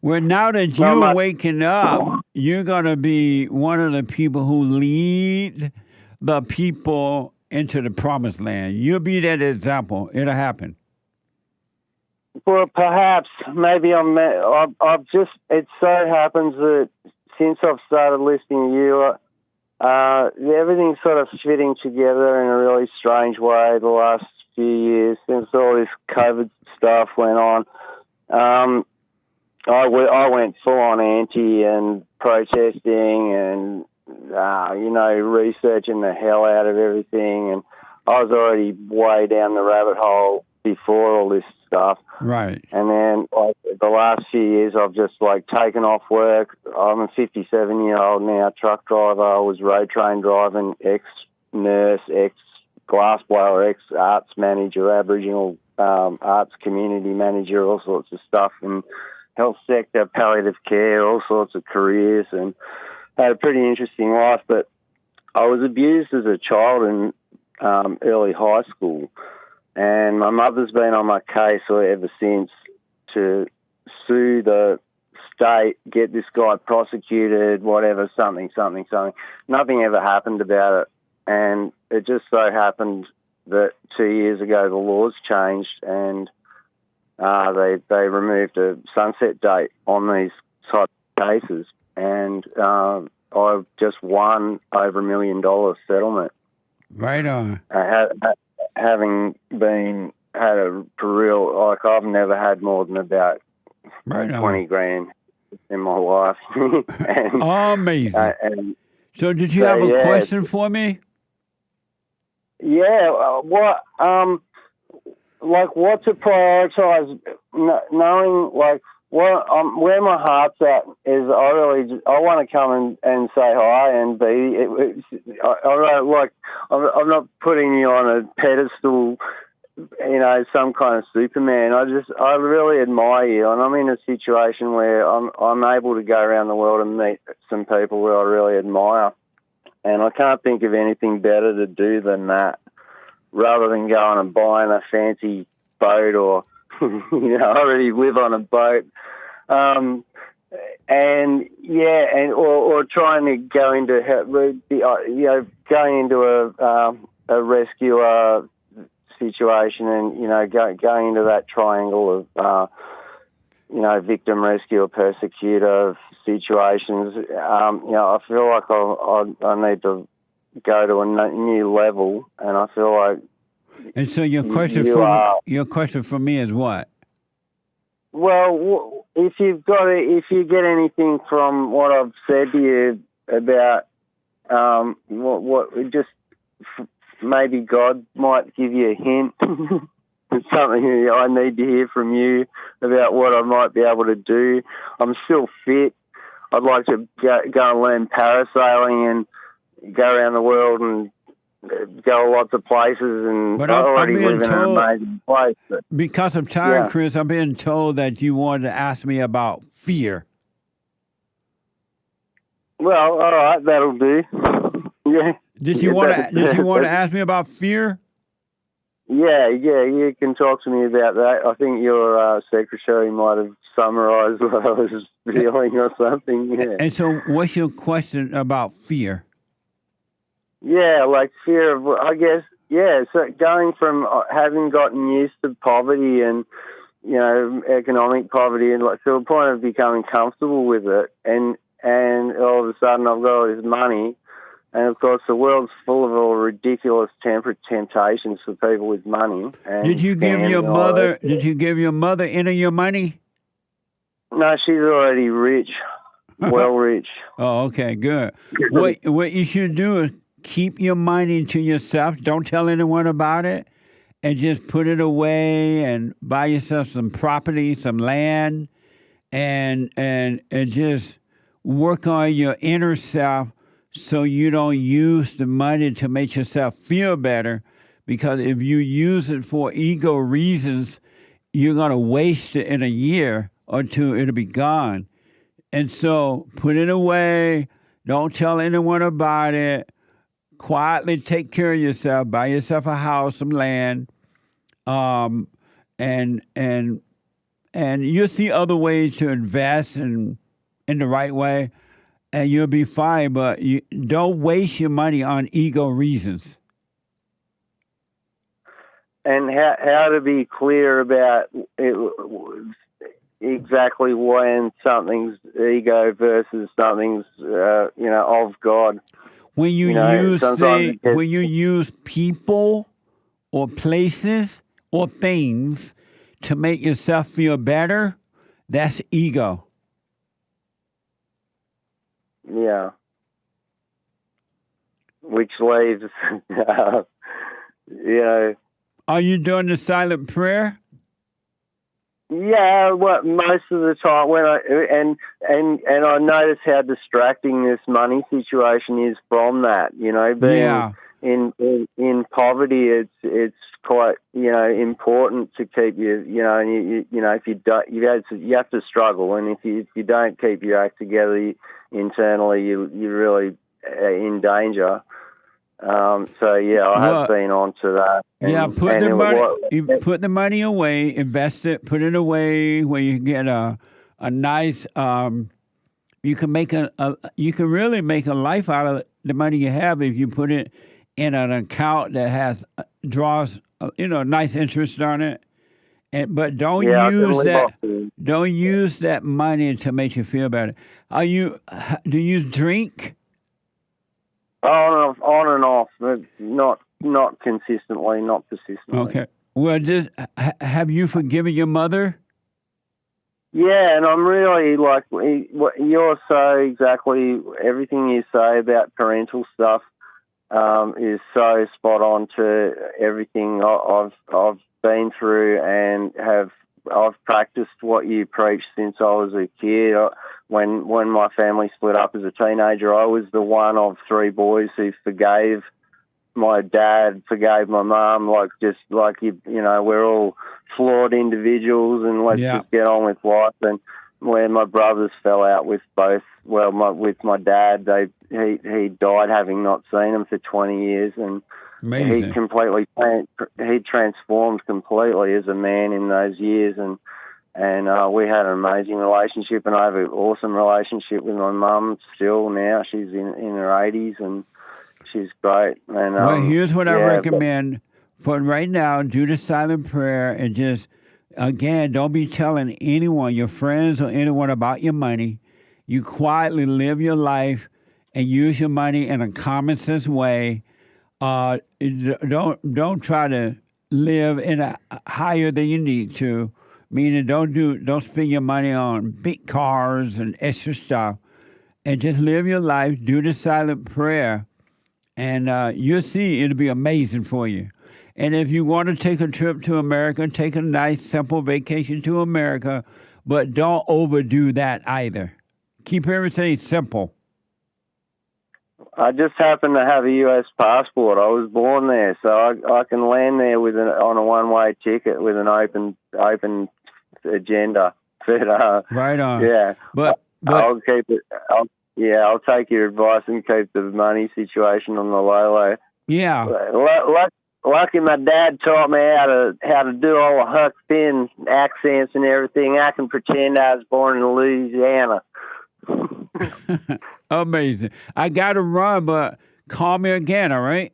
Well, now that you're waking up, you're going to be one of the people who lead the people into the promised land. You'll be that example. It'll happen. Well, perhaps, maybe I've just, it so happens that since I've started listening to you, everything's sort of fitting together in a really strange way the last few years since all this COVID stuff went on. I went full on anti and protesting and, researching the hell out of everything. And I was already way down the rabbit hole before all this stuff. Right. And then the last few years I've just taken off work. I'm a 57-year-old now, truck driver. I was road train driving, ex-nurse, ex-glassblower, ex-arts manager, Aboriginal arts community manager, all sorts of stuff, and health sector, palliative care, all sorts of careers, and had a pretty interesting life. But I was abused as a child in early high school, and my mother's been on my case ever since to sue the state, get this guy prosecuted, whatever, something. Nothing ever happened about it, and it just so happened that 2 years ago the laws changed and they removed a sunset date on these type of cases, and I just won over $1 million settlement. Right on. Having had a real, I've never had more than about 20 grand in my life. Amazing. So did you have a question for me? Yeah, what to prioritize, knowing where my heart's at is I want to come and say hi and be. I'm not putting you on a pedestal, some kind of Superman. I really admire you, and I'm in a situation where I'm able to go around the world and meet some people who I really admire, and I can't think of anything better to do than that, rather than going and buying a fancy boat or, I already live on a boat. Or trying to go into, going into a rescuer situation and, going into that triangle of, victim, rescuer, persecutor situations. I feel like I need to go to a new level, and I feel like. And so your question for me is what? Well, if you get anything from what I've said to you about maybe God might give you a hint. It's something I need to hear from you about what I might be able to do. I'm still fit. I'd like to go and learn parasailing and go around the world and go lots of places. And But I I'm already being live in an told, amazing place. But, because of time, yeah. Chris, I'm being told that you wanted to ask me about fear. Well, all right, that'll do. Yeah. Did you want to ask me about fear? Yeah, you can talk to me about that. I think your secretary might have summarised what I was feeling or something. Yeah. And so, what's your question about fear? Yeah, like fear of, I guess, yeah. So going from having gotten used to poverty and, you know, economic poverty, and like to the point of becoming comfortable with it, and all of a sudden I've got all this money. And of course, the world's full of all ridiculous temptations for people with money. And Did you give your mother? Did you give your mother any of your money? No, she's already rich, well rich. Oh, okay, good. What you should do is keep your money to yourself. Don't tell anyone about it, and just put it away and buy yourself some property, some land, and just work on your inner self. So you don't use the money to make yourself feel better, because if you use it for ego reasons, you're going to waste it in a year or two. It'll be gone. And so put it away. Don't tell anyone about it. Quietly take care of yourself. Buy yourself a house, some land, and you'll see other ways to invest in the right way. And you'll be fine, but you don't waste your money on ego reasons. And how to be clear about it, exactly when something's ego versus something's of God. When you when you use people or places or things to make yourself feel better, that's ego. Yeah. Which leaves, Are you doing the silent prayer? Yeah, well, most of the time when I notice how distracting this money situation is from that. You know, being in poverty, it's quite important to keep you. If you don't, you have to struggle, and if you don't keep your act together internally, you're really in danger. I have been on to that. Put the money away, invest it, put it away where you get a nice. You can really make a life out of the money you have if you put it in an account that draws nice interest on it. But don't use that money to make you feel better. Do you drink? On and off, but not consistently, not persistently. Okay. Well, have you forgiven your mother? Yeah, and I'm really like what you're so exactly everything you say about parental stuff is so spot on to everything I've been through, and I've practiced what you preach since I was a kid. When my family split up as a teenager, I was the one of three boys who forgave my dad, forgave my mum, we're all flawed individuals, and let's just get on with life. And when my brothers fell out with with my dad, he died having not seen him for 20 years, and amazing. He transformed completely as a man in those years, and we had an amazing relationship, and I have an awesome relationship with my mum still now. She's in her 80s, and she's great. And here's what I recommend. For right now, do the silent prayer, and just, again, don't be telling anyone, your friends or anyone, about your money. You quietly live your life and use your money in a common sense way. Don't try to live in a higher than you need to. Meaning, don't spend your money on big cars and extra stuff, and just live your life. Do the silent prayer, and you'll see it'll be amazing for you. And if you want to take a trip to America, take a nice, simple vacation to America, but don't overdo that either. Keep everything simple. I just happen to have a U.S. passport. I was born there, so I can land there on a one-way ticket with an open agenda. But, right on. Yeah. But I'll keep it. I'll take your advice and keep the money situation on the low. Yeah. Lucky my dad taught me how to do all the Huck Finn accents and everything. I can pretend I was born in Louisiana. Amazing. I got to run, but call me again, all right?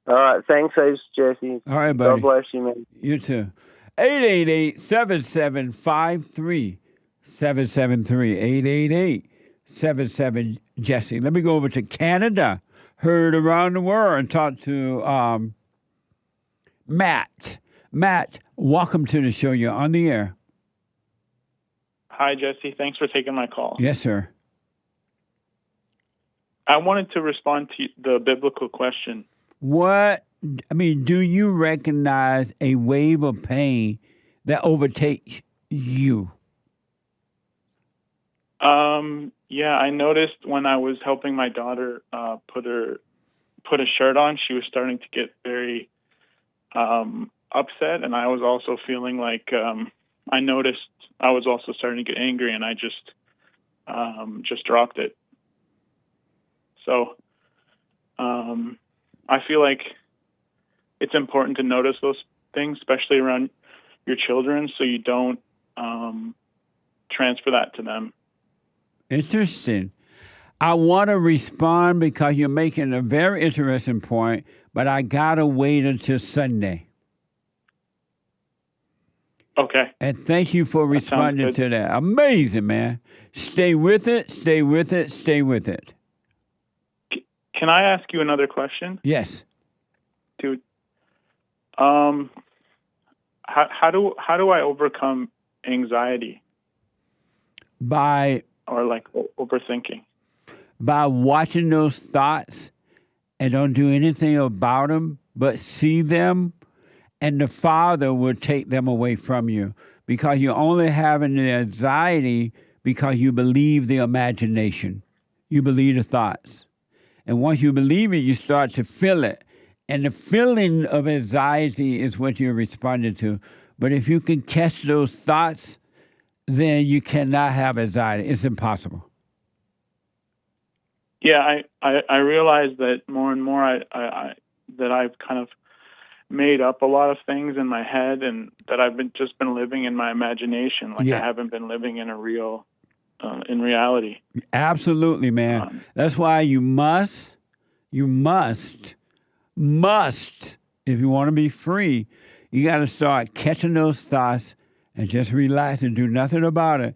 All right. Thanks, Jesse. All right, buddy. God bless you, man. You too. 888-7753-773. 888-77-JESSE. Let me go over to Canada. Heard around the world and talk to Matt. Matt, welcome to the show. You're on the air. Hi, Jesse. Thanks for taking my call. Yes, sir. I wanted to respond to the biblical question. Do you recognize a wave of pain that overtakes you? Yeah, I noticed when I was helping my daughter put a shirt on, she was starting to get very upset, and I was also feeling like I noticed I was also starting to get angry, and I just dropped it. So I feel like it's important to notice those things, especially around your children, so you don't transfer that to them. Interesting. I want to respond because you're making a very interesting point, but I got to wait until Sunday. Okay. And thank you for responding to that. Amazing, man. Stay with it, stay with it, stay with it. Can I ask you another question? Yes. Dude, how do I overcome anxiety? By overthinking. By watching those thoughts and don't do anything about them, but see them, and the Father will take them away from you because you're only having the anxiety because you believe the imagination. You believe the thoughts. And once you believe it, you start to feel it. And the feeling of anxiety is what you're responding to. But if you can catch those thoughts, then you cannot have anxiety. It's impossible. Yeah, I realize that more and more that I've kind of made up a lot of things in my head, and that I've just been living in my imagination. I haven't been living in in reality. Absolutely, man. That's why you must, if you want to be free, you got to start catching those thoughts and just relax and do nothing about it.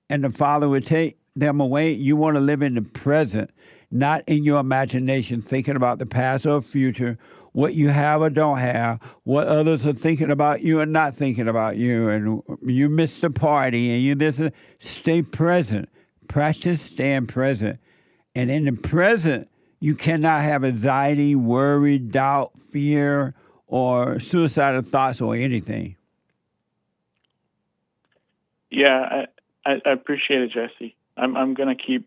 And the Father would take them away. You want to live in the present, not in your imagination, thinking about the past or future, what you have or don't have, what others are thinking about you and not thinking about you, and you missed the party, and you listen. Stay present. Practice staying present. And in the present, you cannot have anxiety, worry, doubt, fear, or suicidal thoughts or anything. Yeah, I appreciate it, Jesse. I'm gonna keep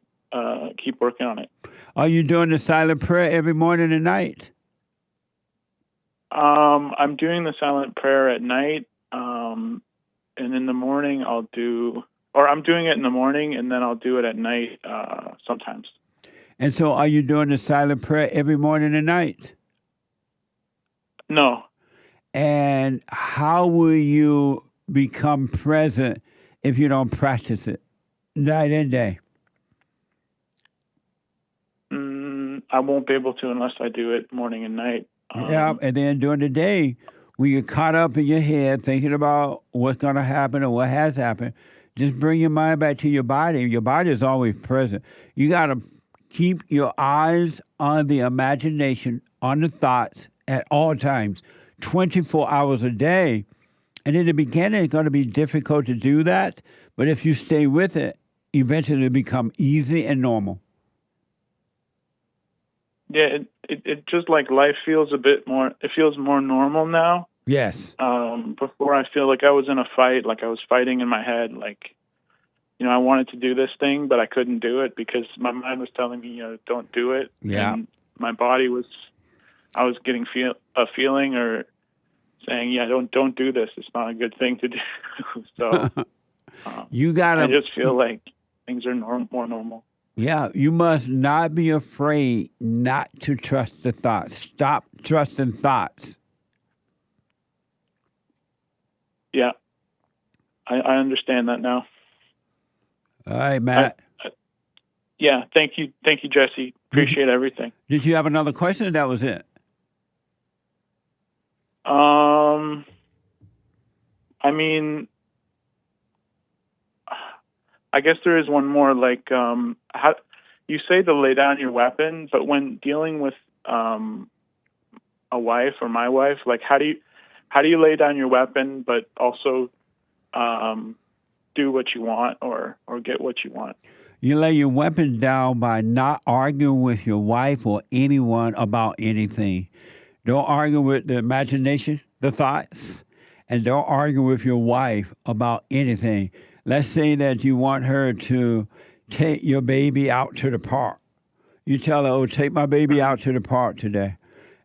working on it. Are you doing the silent prayer every morning and night? I'm doing the silent prayer at night, and in the morning I'm doing it in the morning, and then I'll do it at night sometimes. And so are you doing the silent prayer every morning and night? No. And how will you become present if you don't practice it night and day? I won't be able to unless I do it morning and night. Yeah, and then during the day, when you're caught up in your head thinking about what's going to happen or what has happened, just bring your mind back to your body. Your body is always present. You got to keep your eyes on the imagination, on the thoughts at all times, 24 hours a day. And in the beginning, it's going to be difficult to do that. But if you stay with it, eventually it'll become easy and normal. Yeah, it just like life feels a bit more. It feels more normal now. Yes. Before I feel like I was in a fight, like I was fighting in my head, like, you know, I wanted to do this thing, but I couldn't do it because my mind was telling me, you know, don't do it. Yeah. And my body was, I was getting a feeling or saying, yeah, don't do this. It's not a good thing to do. So you gotta. I just feel like things are more normal. Yeah, you must not be afraid not to trust the thoughts. Stop trusting thoughts. Yeah, I understand that now. All right, Matt. Yeah, thank you, Jesse. Appreciate everything. Did you have another question, or that was it? I mean, I guess there is one more. Like, how you say to lay down your weapon, but when dealing with a wife or my wife, like, how do you lay down your weapon, but also do what you want or get what you want? You lay your weapon down by not arguing with your wife or anyone about anything. Don't argue with the imagination, the thoughts, and don't argue with your wife about anything. Let's say that you want her to take your baby out to the park. You tell her, oh, take my baby out to the park today.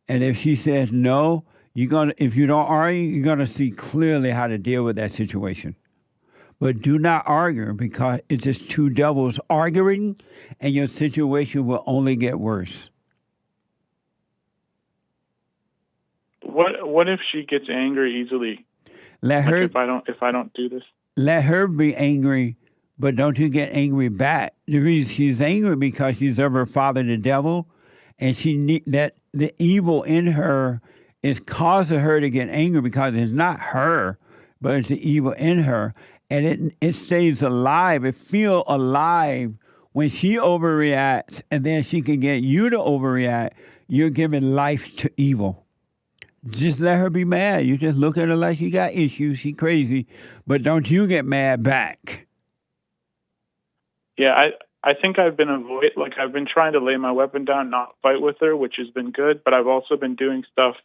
And if she says no, if you don't argue, you're going to see clearly how to deal with that situation. But do not argue because it's just two devils arguing and your situation will only get worse. What if she gets angry easily? Let her. If I don't do this. Let her be angry, but don't you get angry back. The reason she's angry because she's of her father, the devil, and that the evil in her is causing her to get angry because it's not her, but it's the evil in her, and it stays alive. It feels alive when she overreacts, and then she can get you to overreact. You're giving life to evil. Just let her be mad. You just look at her like she got issues. She crazy. But don't you get mad back. Yeah, I think I've been I've been trying to lay my weapon down, not fight with her, which has been good. But I've also been doing stuff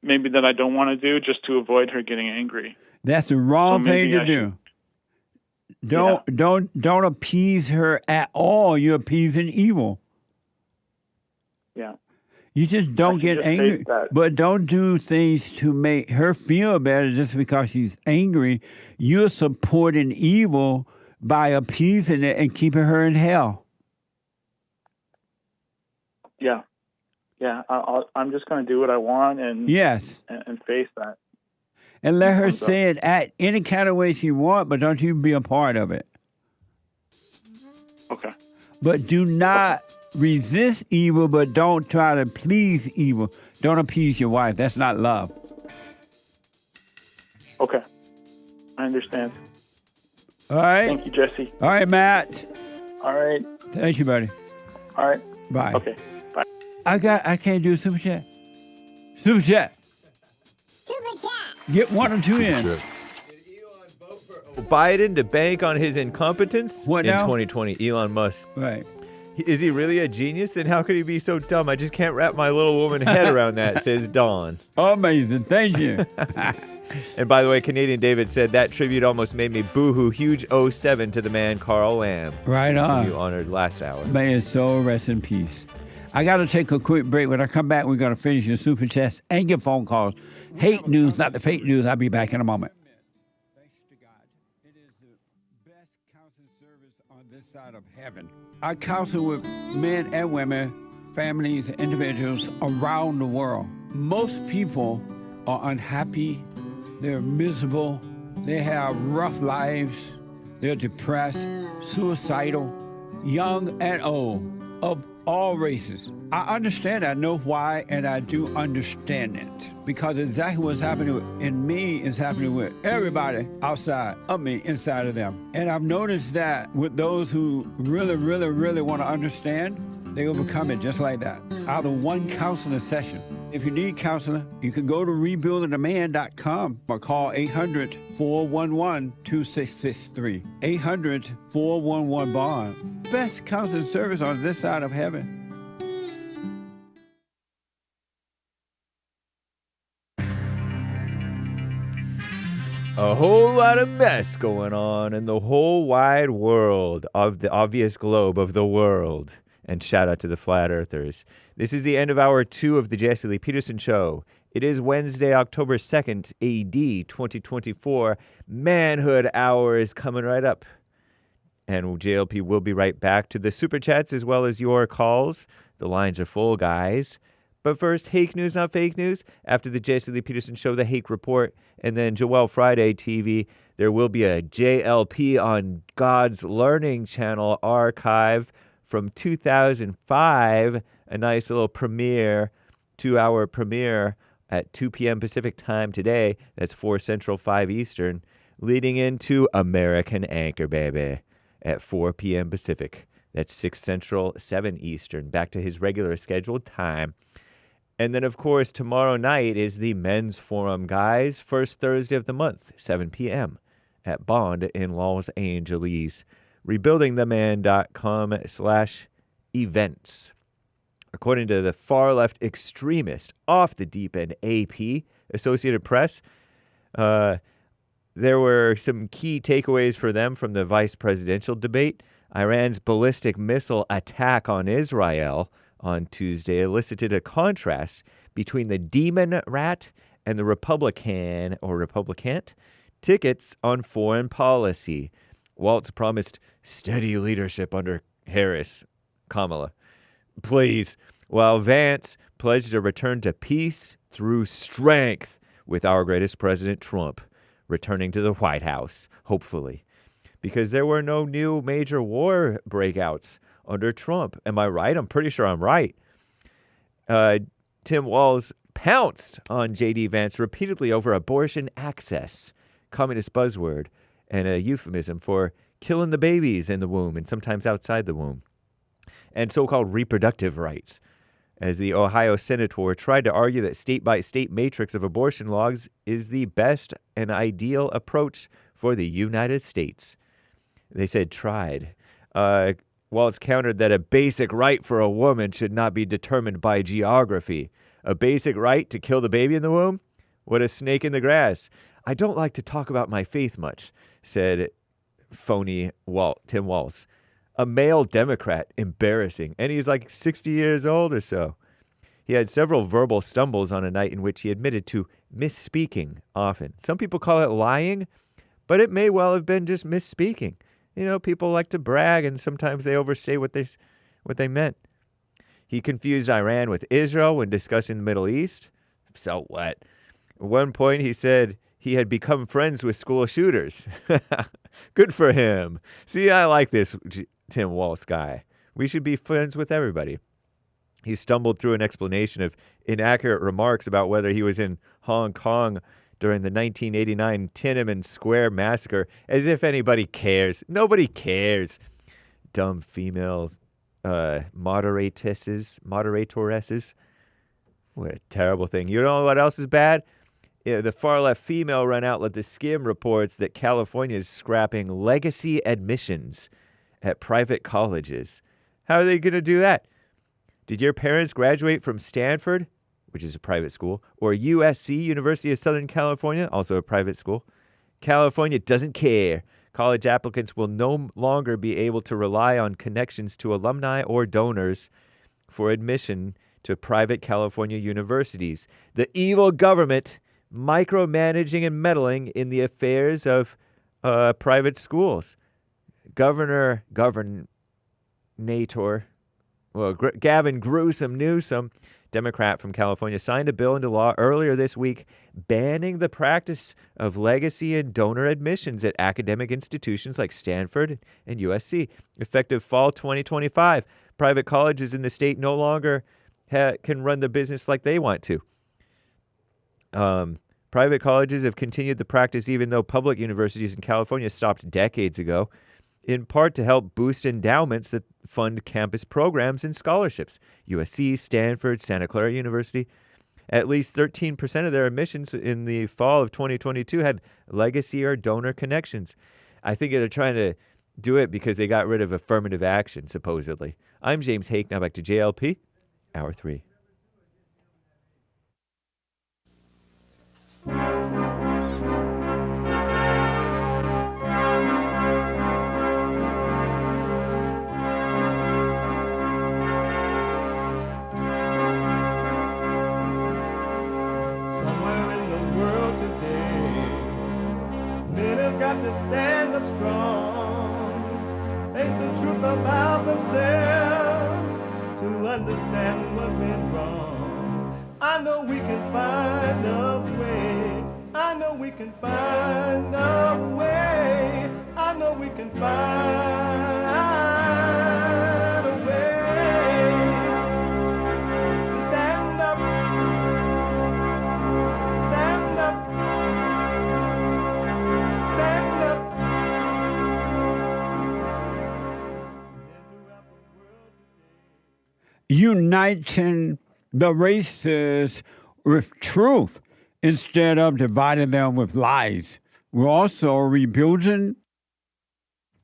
maybe that I don't want to do just to avoid her getting angry. That's the wrong thing to do. Don't appease her at all. You're appeasing evil. Yeah. You just don't get angry, but don't do things to make her feel better just because she's angry. You're supporting evil by appeasing it and keeping her in hell. Yeah. Yeah, I'm just going to do what I want and face that. And let her say it at any kind of way she wants, but don't you be a part of it. Okay. But do not resist evil, but don't try to please evil. Don't appease your wife. That's not love. Okay. I understand. All right. Thank you, Jesse. All right, Matt. All right. Thank you, buddy. All right. Bye. Okay. Bye. I can't do super chat. Super chat. Get one or two in. Biden to bank on his incompetence in 2020. Elon Musk. Right. Is he really a genius? Then how could he be so dumb? I just can't wrap my little woman head around that, says Dawn. Amazing. Thank you. And by the way, Canadian David said that tribute almost made me boo-hoo. Huge 07 to the man, KARL Lamm. Right on. You honored last hour. May his soul rest in peace. I got to take a quick break. When I come back, we're going to finish your super chats and your phone calls. Hate news, not the fake news. I'll be back in a moment. Thanks to God. It is the best counseling service on this side of heaven. I counsel with men and women, families, and individuals around the world. Most people are unhappy. They're miserable. They have rough lives. They're depressed, suicidal, young and old, of all races. I understand. I know why, and I do understand it. Because exactly what's happening in me is happening with everybody outside of me, inside of them. And I've noticed that with those who really, really, really want to understand, they overcome it just like that. Out of one counseling session. If you need counseling, you can go to rebuildingaman.com or call 800-411-2663. 800-411-BOND. Best counseling service on this side of heaven. A whole lot of mess going on in the whole wide world of the obvious globe of the world. And shout out to the Flat Earthers. This is the end of hour 2 of the Jesse Lee Peterson Show. It is Wednesday, October 2nd, AD 2024. Manhood hour is coming right up. And JLP will be right back to the Super Chats as well as your calls. The lines are full, guys. But first, Hake News, not fake news. After the Jesse Lee Peterson Show, the Hake Report, and then Joel Friday TV, there will be a JLP on God's Learning Channel archive from 2005, a nice little premiere, 2-hour premiere at 2 p.m. Pacific time today. That's 4 Central, 5 Eastern, leading into American Anchor, baby, at 4 p.m. Pacific. That's 6 Central, 7 Eastern, back to his regular scheduled time. And then, of course, tomorrow night is the Men's Forum, guys. First Thursday of the month, 7 p.m. at Bond in Los Angeles. RebuildingTheMan.com/events. According to the far-left extremist, off the deep end AP, Associated Press, there were some key takeaways for them from the vice presidential debate. Iran's ballistic missile attack on Israel on Tuesday elicited a contrast between the demon rat and the Republican or Republicant tickets on foreign policy. Walz promised steady leadership under Harris, Kamala, please, while Vance pledged a return to peace through strength with our greatest president, Trump, returning to the White House, hopefully, because there were no new major war breakouts under Trump. Am I right? I'm pretty sure I'm right. Tim Walz pounced on J.D. Vance repeatedly over abortion access, communist buzzword, and a euphemism for killing the babies in the womb and sometimes outside the womb, and so-called reproductive rights, as the Ohio senator tried to argue that state-by-state matrix of abortion laws is the best and ideal approach for the United States. They said tried. Walz countered that a basic right for a woman should not be determined by geography. A basic right to kill the baby in the womb? What a snake in the grass. I don't like to talk about my faith much, said phony Tim Walz. A male Democrat, embarrassing. And he's like 60 years old or so. He had several verbal stumbles on a night in which he admitted to misspeaking often. Some people call it lying, but it may well have been just misspeaking. You know, people like to brag, and sometimes they overstate what they meant. He confused Iran with Israel when discussing the Middle East. So what? At one point, he said he had become friends with school shooters. Good for him. See, I like this Tim Walz guy. We should be friends with everybody. He stumbled through an explanation of inaccurate remarks about whether he was in Hong Kong during the 1989 Tiananmen Square massacre, as if anybody cares. Nobody cares. Dumb female moderatoresses. What a terrible thing. You know what else is bad? Yeah, the far-left female-run outlet The Skim reports that California is scrapping legacy admissions at private colleges. How are they going to do that? Did your parents graduate from Stanford, which is a private school, or USC, University of Southern California, also a private school? California doesn't care. College applicants will no longer be able to rely on connections to alumni or donors for admission to private California universities. The evil government micromanaging and meddling in the affairs of private schools. Gavin Newsom, Democrat from California, signed a bill into law earlier this week banning the practice of legacy and donor admissions at academic institutions like Stanford and USC. Effective fall 2025, private colleges in the state no longer can run the business like they want to. Private colleges have continued the practice even though public universities in California stopped decades ago, in part to help boost endowments that fund campus programs and scholarships. USC, Stanford, Santa Clara University. At least 13% of their emissions in the fall of 2022 had legacy or donor connections. I think they're trying to do it because they got rid of affirmative action, supposedly. I'm James Hake. Now back to JLP, Hour 3. Got to stand up strong, face the truth about themselves, to understand what went wrong. I know we can find a way. I know we can find a way. I know we can find a way to stand up, stand up. Uniting the races with truth instead of dividing them with lies. We're also rebuilding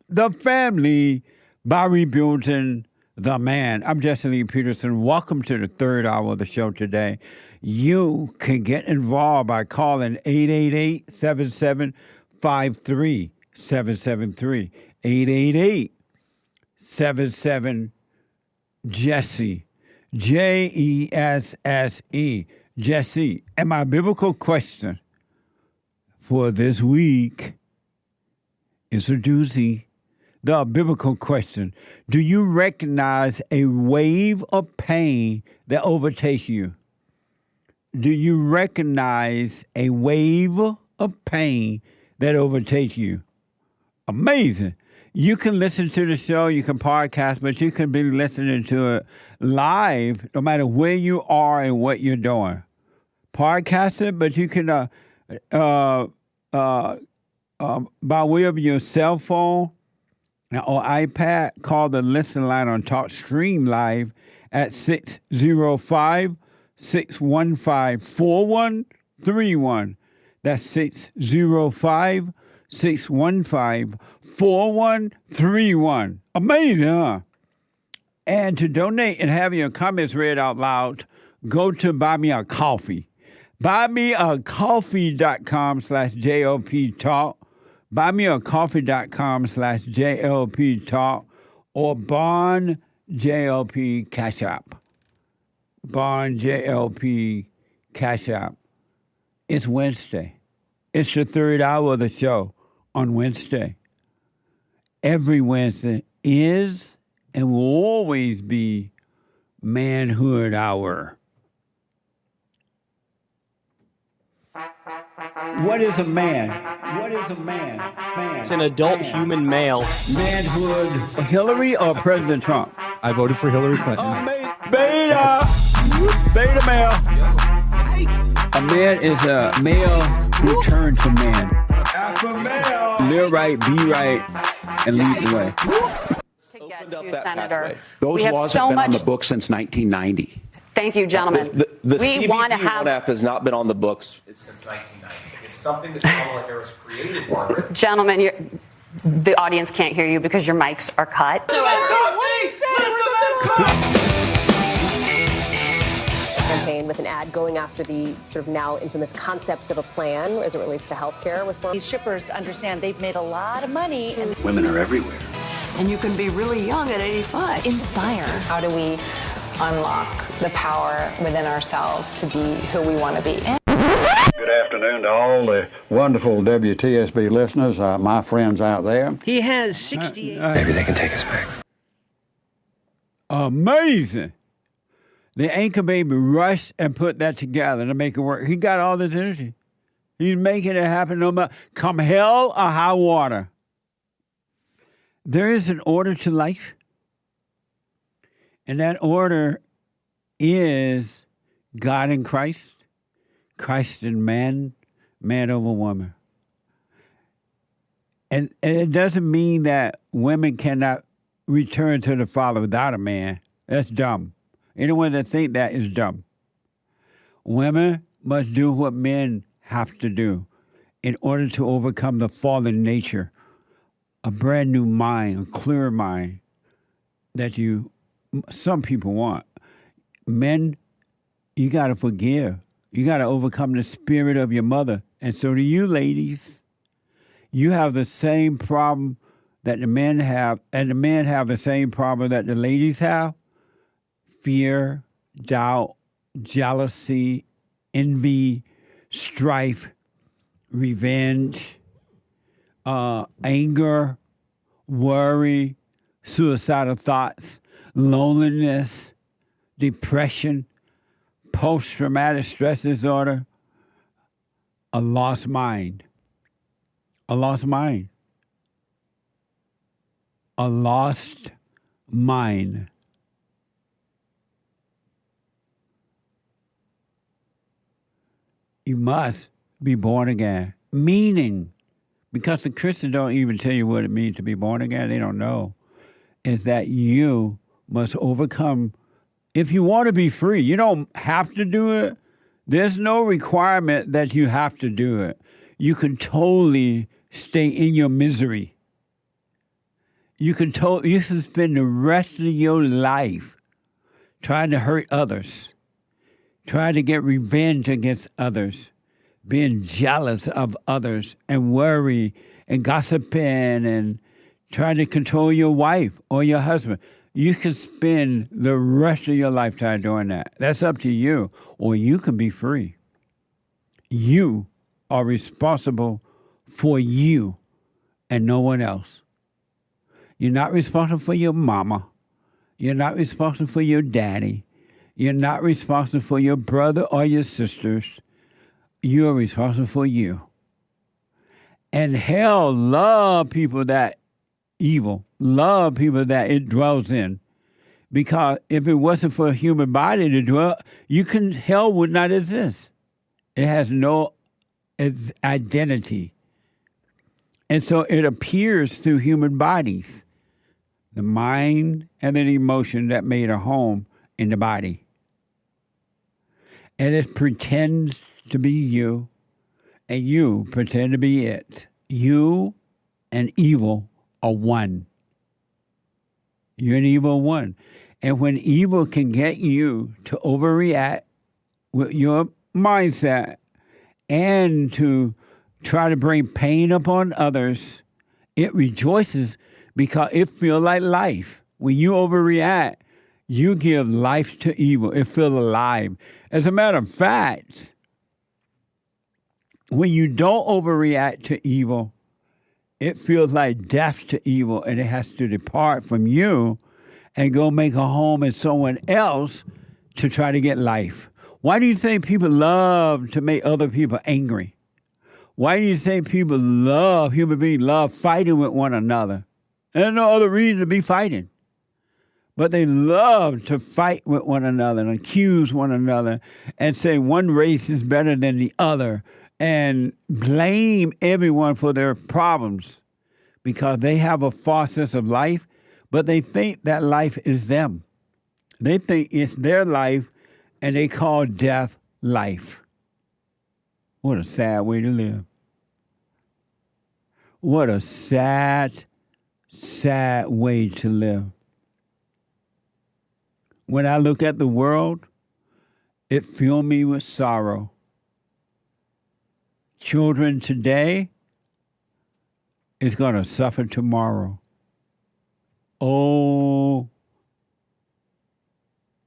the family by rebuilding the man. I'm Jesse Lee Peterson. Welcome to the third hour of the show today. You can get involved by calling 888-7753-773. 888-77-JESSE. Jesse. Jesse. And my biblical question for this week is a doozy. The biblical question: do you recognize a wave of pain that overtakes you? Do you recognize a wave of pain that overtakes you? Amazing. You can listen to the show, you can podcast, but you can be listening to it live no matter where you are and what you're doing. Podcast it, but you can, by way of your cell phone or iPad, call the listen line on TalkStream Live at 605-615-4131. That's 605-615-4131. Amazing, huh? And to donate and have your comments read out loud, go to Buy Me a Coffee. BuyMeACoffee.com/JLP Talk. BuyMeACoffee.com/JLP Talk. Or Bond JLP Cash App. Bond JLP Cash App. It's Wednesday. It's the third hour of the show on Wednesday. Every Wednesday is and will always be Manhood Hour. What is a man? What is a man? It's an adult human male. Manhood. Hillary or President Trump? I voted for Hillary Clinton. Beta! Beta male. A man is a male who turns to man. Alpha male. Live right, be right, and lead the way. To get to Senator. Those laws have been on the books since 1990. Thank you, gentlemen. The we want to have. app has not been on the books since 1990. It's something that Kamala Harris created, Margaret. Gentlemen, the audience can't hear you because your mics are cut. Campaign with an ad going after the sort of now infamous concepts of a plan as it relates to healthcare with these shippers to understand they've made a lot of money. And women are everywhere. And you can be really young at 85. Inspire. How do we unlock the power within ourselves to be who we want to be? Good afternoon to all the wonderful WTSB listeners, my friends out there. He has 68. Maybe they can take us back. Amazing. The Anchor Baby rushed and put that together to make it work. He got all this energy. He's making it happen no matter, come hell or high water. There is an order to life. And that order is God in Christ, Christ in man, man over woman. And it doesn't mean that women cannot return to the Father without a man. That's dumb. Anyone that think that is dumb. Women must do what men have to do in order to overcome the fallen nature, a brand new mind, a clear mind that some people want. Men, you got to forgive. You got to overcome the spirit of your mother. And so do you, ladies. You have the same problem that the men have, and the men have the same problem that the ladies have. Fear, doubt, jealousy, envy, strife, revenge, anger, worry, suicidal thoughts, loneliness, depression, post-traumatic stress disorder, a lost mind. A lost mind. A lost mind. You must be born again. Meaning, because the Christians don't even tell you what it means to be born again, they don't know, is that you must overcome. If you want to be free, you don't have to do it. There's no requirement that you have to do it. You can totally stay in your misery. You can spend the rest of your life trying to hurt others, trying to get revenge against others, being jealous of others, and worry and gossiping and trying to control your wife or your husband. You can spend the rest of your lifetime doing that. That's up to you. Or you can be free. You are responsible for you and no one else. You're not responsible for your mama. You're not responsible for your daddy. You're not responsible for your brother or your sisters. You are responsible for you. And hell love people that evil, love people that it dwells in. Because if it wasn't for a human body to dwell, hell would not exist. It has no identity. And so it appears through human bodies, the mind and the emotion that made a home in the body. And it pretends to be you, and you pretend to be it. You and evil are one. You and evil are one. And when evil can get you to overreact with your mindset and to try to bring pain upon others, it rejoices because it feels like life. When you overreact, you give life to evil. It feels alive. As a matter of fact, when you don't overreact to evil, it feels like death to evil, and it has to depart from you and go make a home in someone else to try to get life. Why do you think people love to make other people angry? Why do you think human beings love fighting with one another? There's no other reason to be fighting. But they love to fight with one another and accuse one another and say one race is better than the other and blame everyone for their problems because they have a false sense of life, but they think that life is them. They think it's their life, and they call death life. What a sad way to live. What a sad, sad way to live. When I look at the world, it fills me with sorrow. Children today is going to suffer tomorrow. Oh,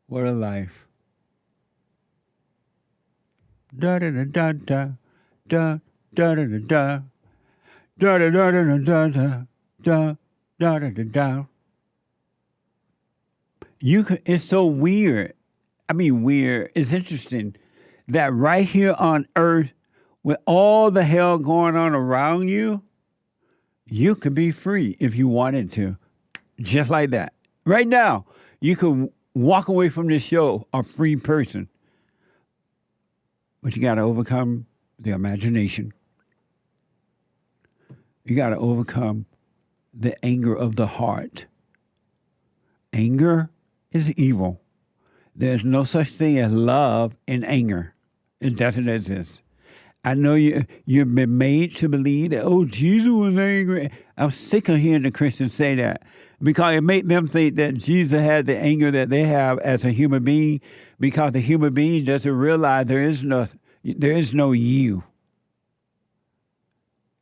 what a life. Da da da da da da da da da da da da da da da da da da da da. It's so weird. I mean, weird. It's interesting that right here on earth, with all the hell going on around you, you could be free if you wanted to. Just like that. Right now, you could walk away from this show a free person. But you got to overcome the imagination. You got to overcome the anger of the heart. Anger is evil. There's no such thing as love in anger. It doesn't exist. I know you've been made to believe that, oh, Jesus was angry. I'm sick of hearing the Christians say that because it made them think that Jesus had the anger that they have as a human being because the human being doesn't realize there is no you.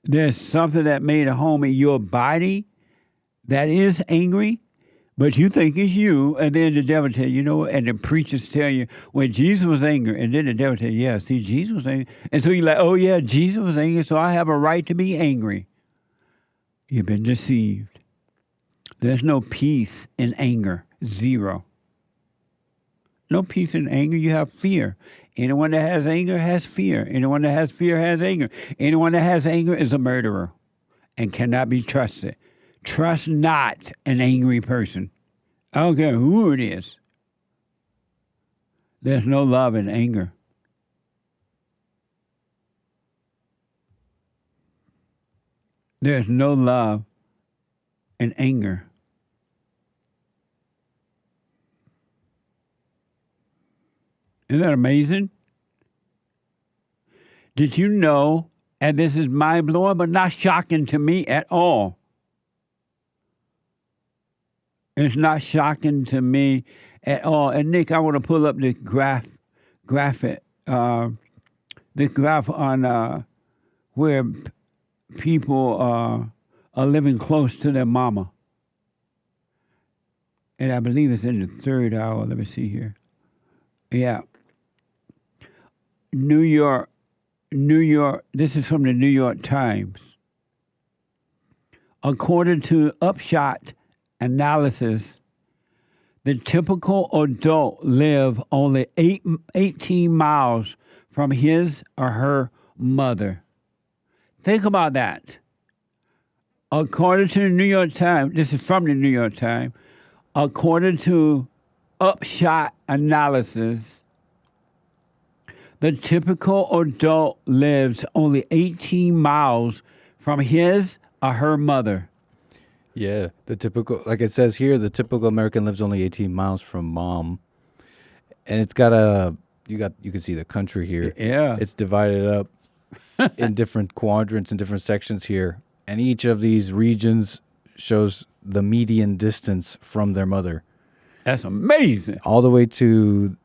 There's something that made a home in your body that is angry, but you think it's you, and then the devil tell you, and the preachers tell you, when Jesus was angry, and then the devil tell you, yeah, see, Jesus was angry. And so you're like, oh, yeah, Jesus was angry, so I have a right to be angry. You've been deceived. There's no peace in anger, zero. No peace in anger, you have fear. Anyone that has anger has fear. Anyone that has fear has anger. Anyone that has anger is a murderer and cannot be trusted. Trust not an angry person. I don't care who it is. There's no love in anger. There's no love in anger. Isn't that amazing? Did you know, and this is mind-blowing, but not shocking to me at all. It's not shocking to me at all. And Nick, I want to pull up this graph on where people are living close to their mama. And I believe it's in the third hour. Let me see here. Yeah. New York, this is from the New York Times. According to Upshot analysis, the typical adult live only 18 miles from his or her mother. Think about that. According to the New York Times, this is from the New York Times, according to Upshot analysis, the typical adult lives only 18 miles from his or her mother. Yeah, the typical, like it says here, the typical American lives only 18 miles from mom. And it's got you can see the country here. Yeah. It's divided up in different quadrants and different sections here. And each of these regions shows the median distance from their mother. That's amazing. All the way to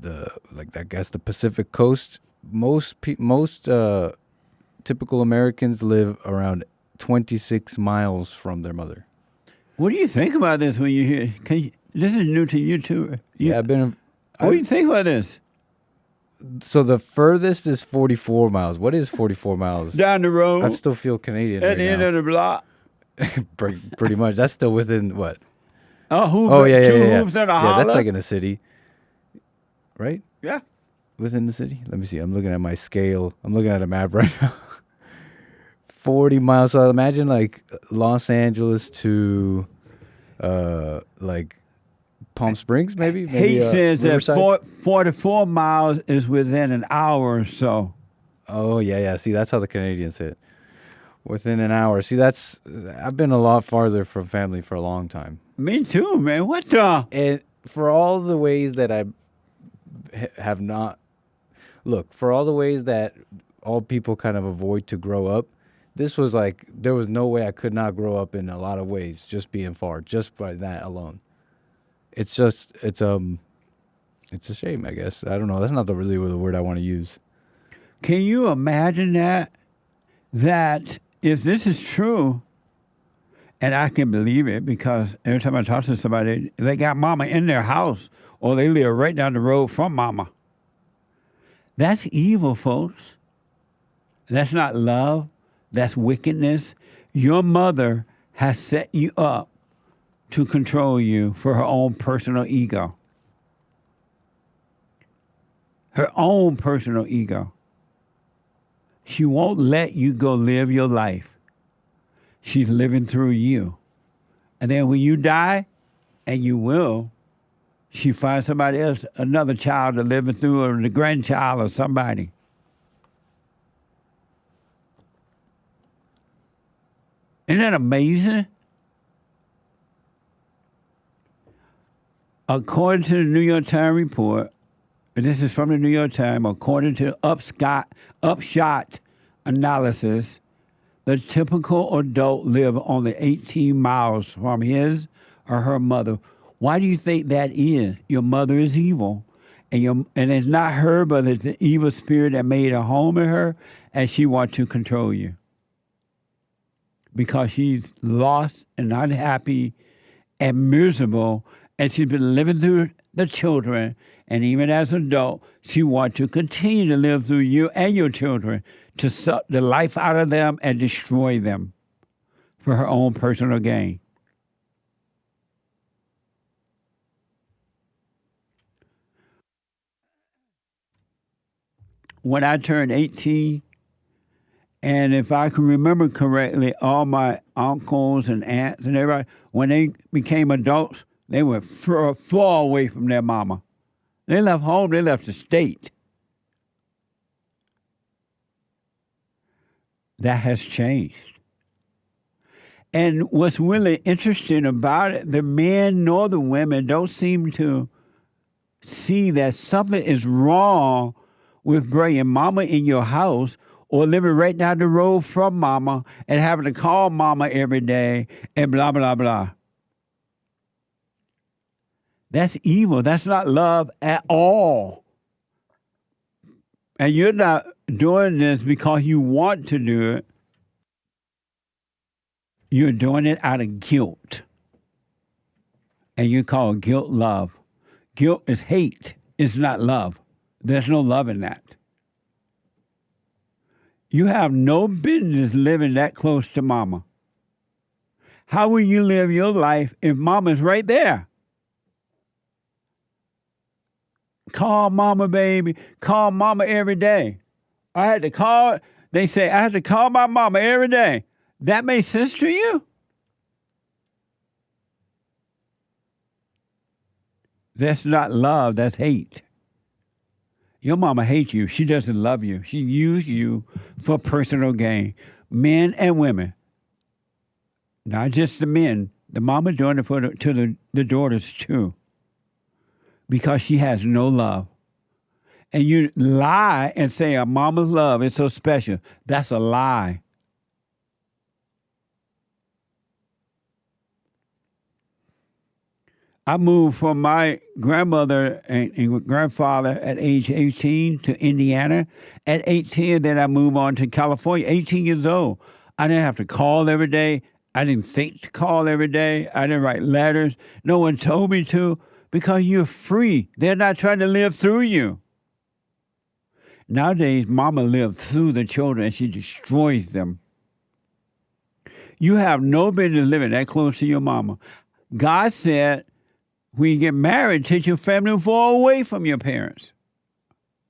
the Pacific coast. Most typical Americans live around 26 miles from their mother. What do you think about this when you hear? This is new to you too. I've been. What do you think about this? So the furthest is 44 miles. What is 44 miles? Down the road. I still feel Canadian. At the end of the block. Pretty much. That's still within what? Yeah. Two hooves and a holler. Yeah, that's like in a city, right? Yeah. Within the city. Let me see. I'm looking at my scale. I'm looking at a map right now. 40 miles. So imagine like Los Angeles to like Palm Springs, maybe? He says that 44 miles is within an hour or so. Oh, yeah. See, that's how the Canadians say it. Within an hour. See, I've been a lot farther from family for a long time. Me too, man. What the? And for all the ways that I have not, for all the ways that all people kind of avoid to grow up, this was like, there was no way I could not grow up in a lot of ways, just being far, just by that alone. It's a shame, I guess. I don't know. That's not really the word I want to use. Can you imagine that if this is true, and I can believe it because every time I talk to somebody, they got mama in their house or they live right down the road from mama. That's evil, folks. That's not love. That's wickedness. Your mother has set you up to control you for her own personal ego. Her own personal ego. She won't let you go live your life. She's living through you. And then when you die, and you will, she finds somebody else, another child to live through, or the grandchild or somebody. Isn't that amazing? According to the New York Times report, This is from the New York Times. According to Upshot analysis, the typical adult lives only 18 miles from his or her mother. Why do you think that is? Your mother is evil. And it's not her, but it's the evil spirit that made a home in her, and she wants to control you. Because she's lost and unhappy and miserable, and she's been living through the children, and even as an adult, she wants to continue to live through you and your children to suck the life out of them and destroy them for her own personal gain. When I turned 18, and if I can remember correctly, all my uncles and aunts and everybody, when they became adults, they were far away from their mama. They left home, they left the state. That has changed. And what's really interesting about it, the men nor the women don't seem to see that something is wrong with bringing mama in your house or living right down the road from mama and having to call mama every day and blah, blah, blah. That's evil. That's not love at all. And you're not doing this because you want to do it. You're doing it out of guilt. And you call guilt love. Guilt is hate. It's not love. There's no love in that. You have no business living that close to mama. How will you live your life if mama's right there? Call mama, baby. Call mama every day. They say, I had to call my mama every day. That makes sense to you? That's not love, that's hate. Your mama hates you. She doesn't love you. She uses you for personal gain. Men and women. Not just the men. The mama doing it to the daughters too. Because she has no love. And you lie and say a mama's love is so special. That's a lie. I moved from my grandmother and grandfather at age 18 to Indiana. At 18, then I moved on to California, 18 years old. I didn't have to call every day. I didn't think to call every day. I didn't write letters. No one told me to because you're free. They're not trying to live through you. Nowadays, mama lives through the children and she destroys them. You have no business living that close to your mama. God said, when you get married, take your family far away from your parents.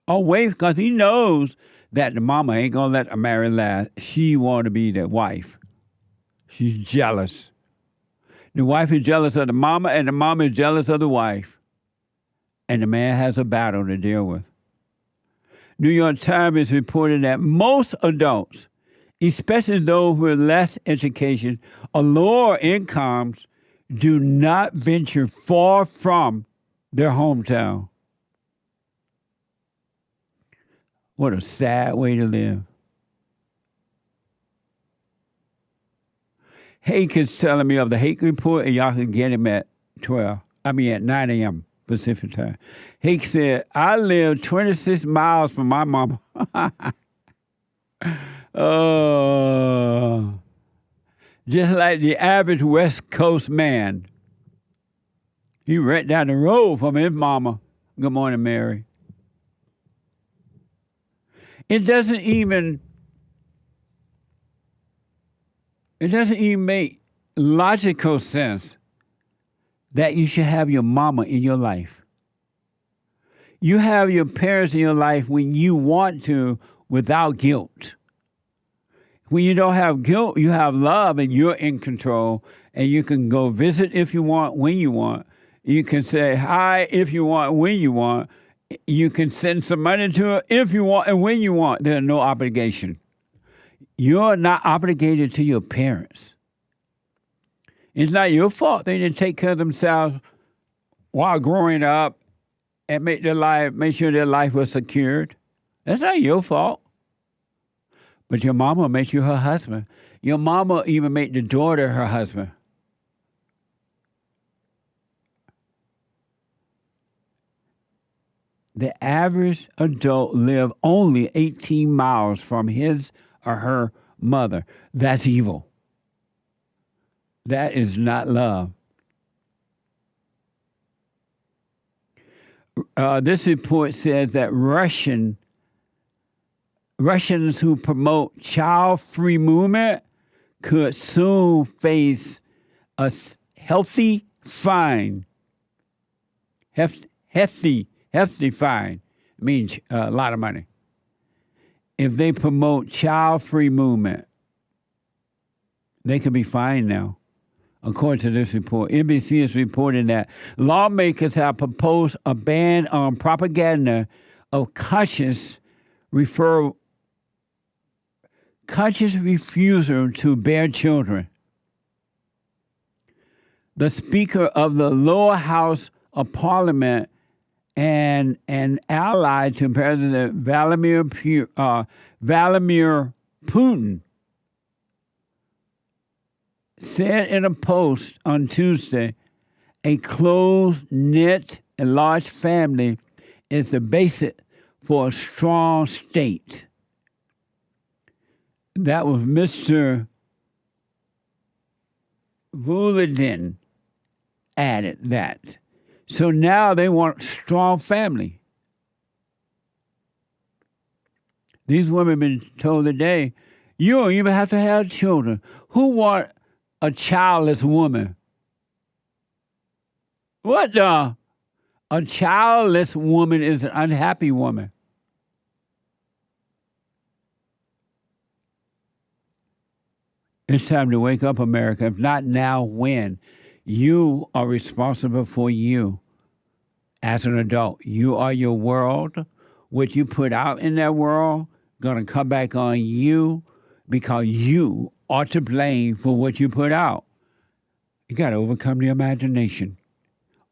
Away, because he knows that the mama ain't going to let a marriage last. She want to be the wife. She's jealous. The wife is jealous of the mama, and the mama is jealous of the wife. And the man has a battle to deal with. New York Times is reporting that most adults, especially those with less education or lower incomes, do not venture far from their hometown. What a sad way to live. Hake is telling me of the Hake report, and y'all can get him at 9 a.m. Pacific time. Hake said, I live 26 miles from my mama. Oh. Just like the average West Coast man. He right down the road from his mama. Good morning, Mary. It doesn't even make logical sense that you should have your mama in your life. You have your parents in your life when you want to without guilt. When you don't have guilt, you have love and you're in control and you can go visit if you want, when you want. You can say hi if you want, when you want. You can send some money to her if you want and when you want. There's no obligation. You're not obligated to your parents. It's not your fault they didn't take care of themselves while growing up and make sure their life was secured. That's not your fault. But your mama makes you her husband. Your mama even made the daughter her husband. The average adult live only 18 miles from his or her mother. That's evil. That is not love. This report says that Russians who promote child-free movement could soon face a hefty fine. Hefty fine means a lot of money. If they promote child-free movement, they could be fined now. According to this report, NBC is reporting that lawmakers have proposed a ban on propaganda of conscious refusal to bear children. The Speaker of the lower house of Parliament and an ally to President Vladimir Putin said in a post on Tuesday, a close-knit and large family is the basis for a strong state. That was Mr. Vulodin added that. So now they want strong family. These women have been told today, you don't even have to have children. Who want a childless woman? What the? A childless woman is an unhappy woman. It's time to wake up, America. If not now, when? You are responsible for you as an adult. You are your world. What you put out in that world going to come back on you because you are to blame for what you put out. You got to overcome the imagination.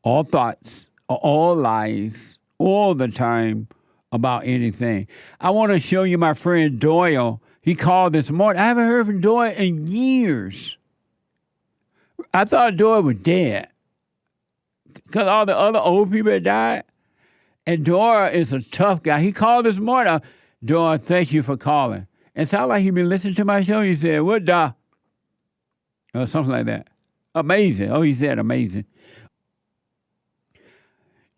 All thoughts, all lies, all the time about anything. I want to show you my friend Doyle. He called this morning. I haven't heard from Doyle in years. I thought Doyle was dead because all the other old people had died. And Doyle is a tough guy. He called this morning. Doyle, thank you for calling. It sounded like he'd been listening to my show. He said, what the? Or something like that. Amazing. Oh, he said amazing.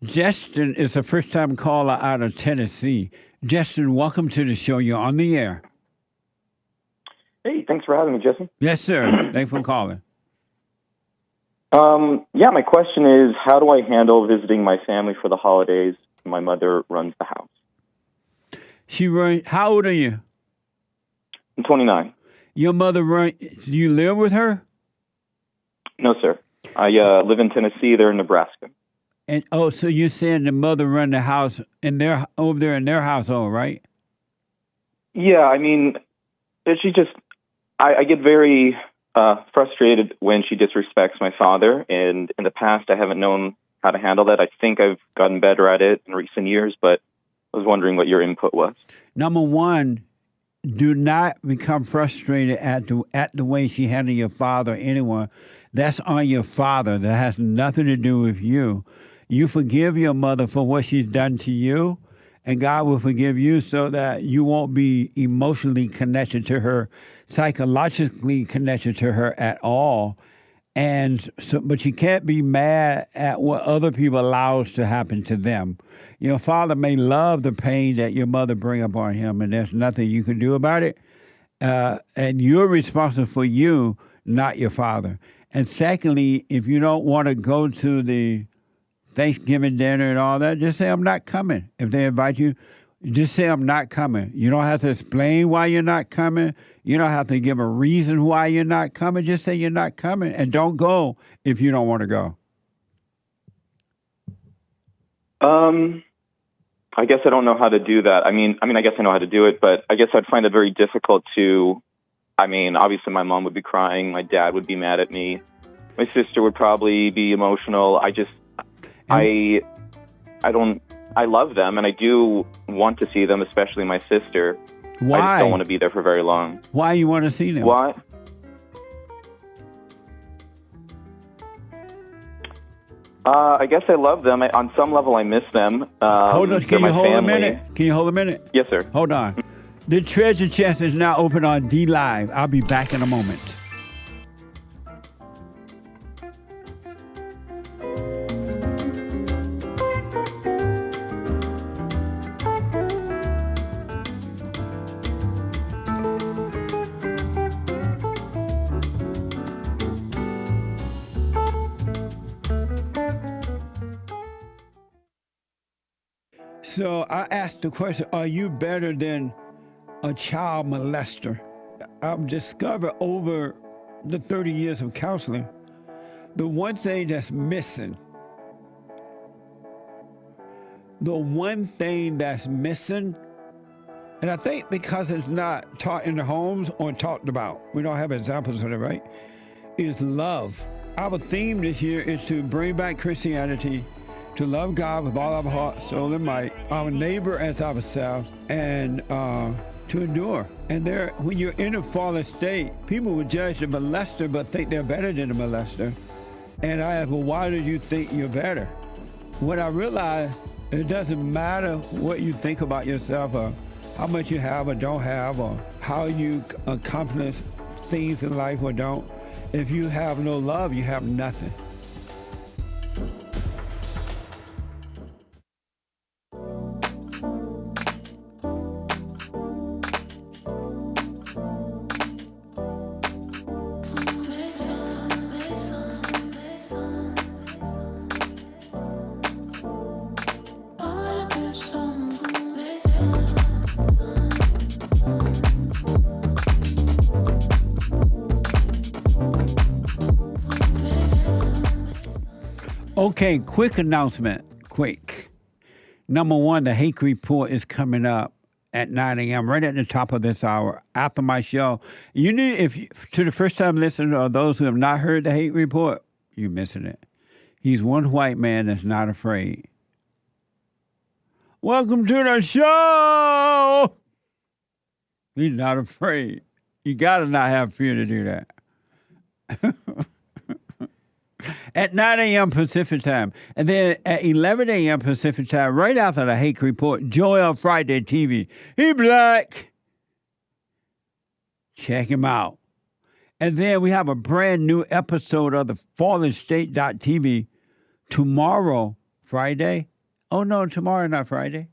Justin is a first-time caller out of Tennessee. Justin, welcome to the show. You're on the air. Hey, thanks for having me, Jesse. Yes, sir. Thanks for calling. Yeah, my question is, how do I handle visiting my family for the holidays? My mother runs the house. How old are you? I'm 29. Your mother do you live with her? No, sir. I live in Tennessee. They're in Nebraska. And so you're saying the mother run the house over there in their household, right? Yeah, I mean, she just, I get very frustrated when she disrespects my father, and in the past I haven't known how to handle that. I think I've gotten better at it in recent years, but I was wondering what your input was. Number one, do not become frustrated at the way she handled your father or anyone. That's on your father. That has nothing to do with you. You forgive your mother for what she's done to you, and God will forgive you so that you won't be emotionally connected to her, psychologically connected to her at all. And so, but you can't be mad at what other people allows to happen to them. Your father may love the pain that your mother bring upon him, and there's nothing you can do about it. And you're responsible for you, not your father. And secondly, if you don't want to go to the Thanksgiving dinner and all that, just say, I'm not coming. If they invite you, just say, I'm not coming. You don't have to explain why you're not coming. You don't have to give a reason why you're not coming. Just say you're not coming, and don't go if you don't want to go. I guess I don't know how to do that. I mean, I guess I know how to do it, but I guess I'd find it very difficult to, obviously my mom would be crying. My dad would be mad at me. My sister would probably be emotional. I don't I love them, and I do want to see them, especially my sister. Why? I just don't want to be there for very long. Why you want to see them? Why? I guess I love them. On some level, I miss them. Hold on, can you hold a minute? Can you hold a minute? Yes, sir. Hold on. The treasure chest is now open on D Live. I'll be back in a moment. So I asked the question, are you better than a child molester? I've discovered over the 30 years of counseling, the one thing that's missing, and I think because it's not taught in the homes or talked about, we don't have examples of it, right, is love. Our theme this year is to bring back Christianity, to love God with all our heart, soul, and might, our neighbor as ourselves, and to endure. And when you're in a fallen state, people will judge the molester but think they're better than the molester. And I ask, well, why do you think you're better? When I realized it doesn't matter what you think about yourself or how much you have or don't have or how you accomplish things in life or don't. If you have no love, you have nothing. Okay, quick announcement, quick. Number one, the Hake Report is coming up at 9 a.m., right at the top of this hour, after my show. You need, to the first-time listener or those who have not heard the Hake Report, you're missing it. He's one white man that's not afraid. Welcome to the show! He's not afraid. You got to not have fear to do that. At 9 a.m. Pacific time. And then at 11 a.m. Pacific time, right after the Hake Report, Doyle Friday TV. He black. Check him out. And then we have a brand new episode of the FallenState.tv tomorrow, Friday. Oh, no, tomorrow, not Friday.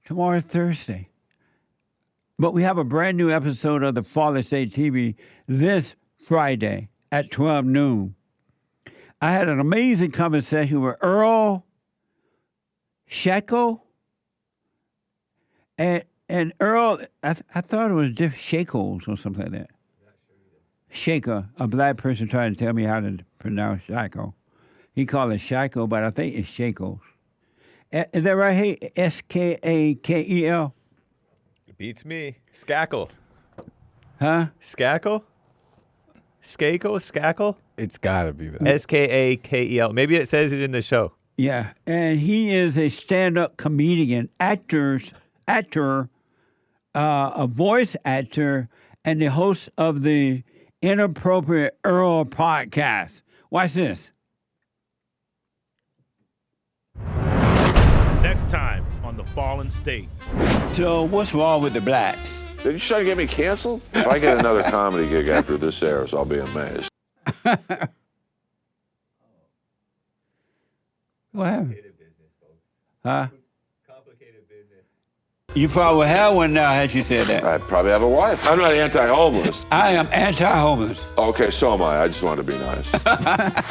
Tomorrow, Thursday. But we have a brand new episode of the Fallen State TV this Friday at 12 noon. I had an amazing conversation with Earl, Skakel, and Earl, I thought it was just Shakos or something like that. Shaker, a black person trying to tell me how to pronounce Skakel. He called it Skakel, but I think it's Shakos. Is that right? Hey, Skakel? Beats me. Skakel. Huh? Skakel? Skakel? It's got to be that. Skakel. Maybe it says it in the show. Yeah, and he is a stand-up comedian, actor, a voice actor, and the host of the Inappropriate Earl podcast. Watch this. Next time on The Fallen State. So what's wrong with the blacks? Did you try to get me canceled? If I get another comedy gig after this airs, I'll be amazed. What happened? Huh? Complicated business. You probably have one now, had you said that. I probably have a wife. I'm not anti-homeless. I am anti-homeless. Okay, so am I. I just wanted to be nice.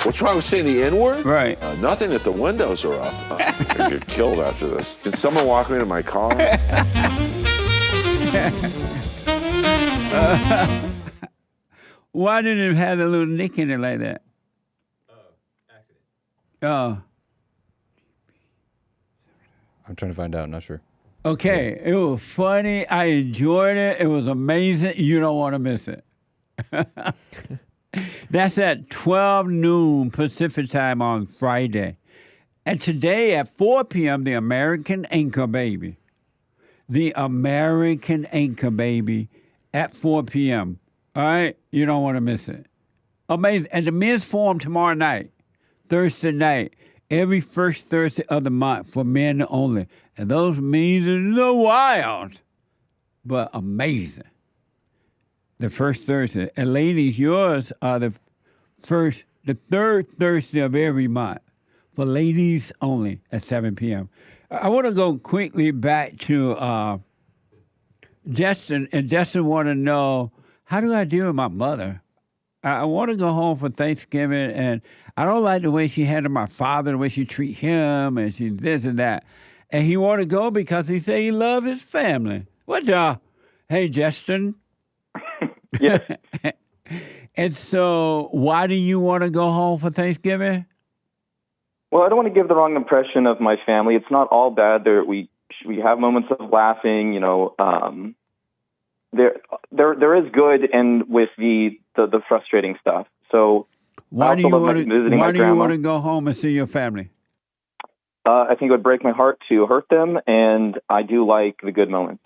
What's wrong with saying the N-word? Right. Nothing if the windows are up. I'm going to get killed after this. Did someone walk me to my car? Why did it have a little nick in it like that? Accident. Oh. I'm trying to find out. Not sure. Okay. It was funny. I enjoyed it. It was amazing. You don't want to miss it. That's at 12 noon Pacific time on Friday. And today at 4 p.m., the American Anchor Baby. The American Anchor Baby at 4 p.m. All right? You don't want to miss it. Amazing. And the men's forum tomorrow night, Thursday night, every first Thursday of the month for men only. And those means are no wild, but amazing. The first Thursday. And ladies, yours are the third Thursday of every month for ladies only at 7 p.m. I want to go quickly back to Justin, and Justin want to know, how do I deal with my mother? I want to go home for Thanksgiving, and I don't like the way she handled my father, the way she treat him, and she this and that. And he want to go because he say he love his family. What y'all? Hey, Justin. Yes. And so, why do you want to go home for Thanksgiving? Well, I don't want to give the wrong impression of my family. It's not all bad. We have moments of laughing. You know, there is good, and with the frustrating stuff. So why do you want to go home and see your family? I think it would break my heart to hurt them, and I do like the good moments.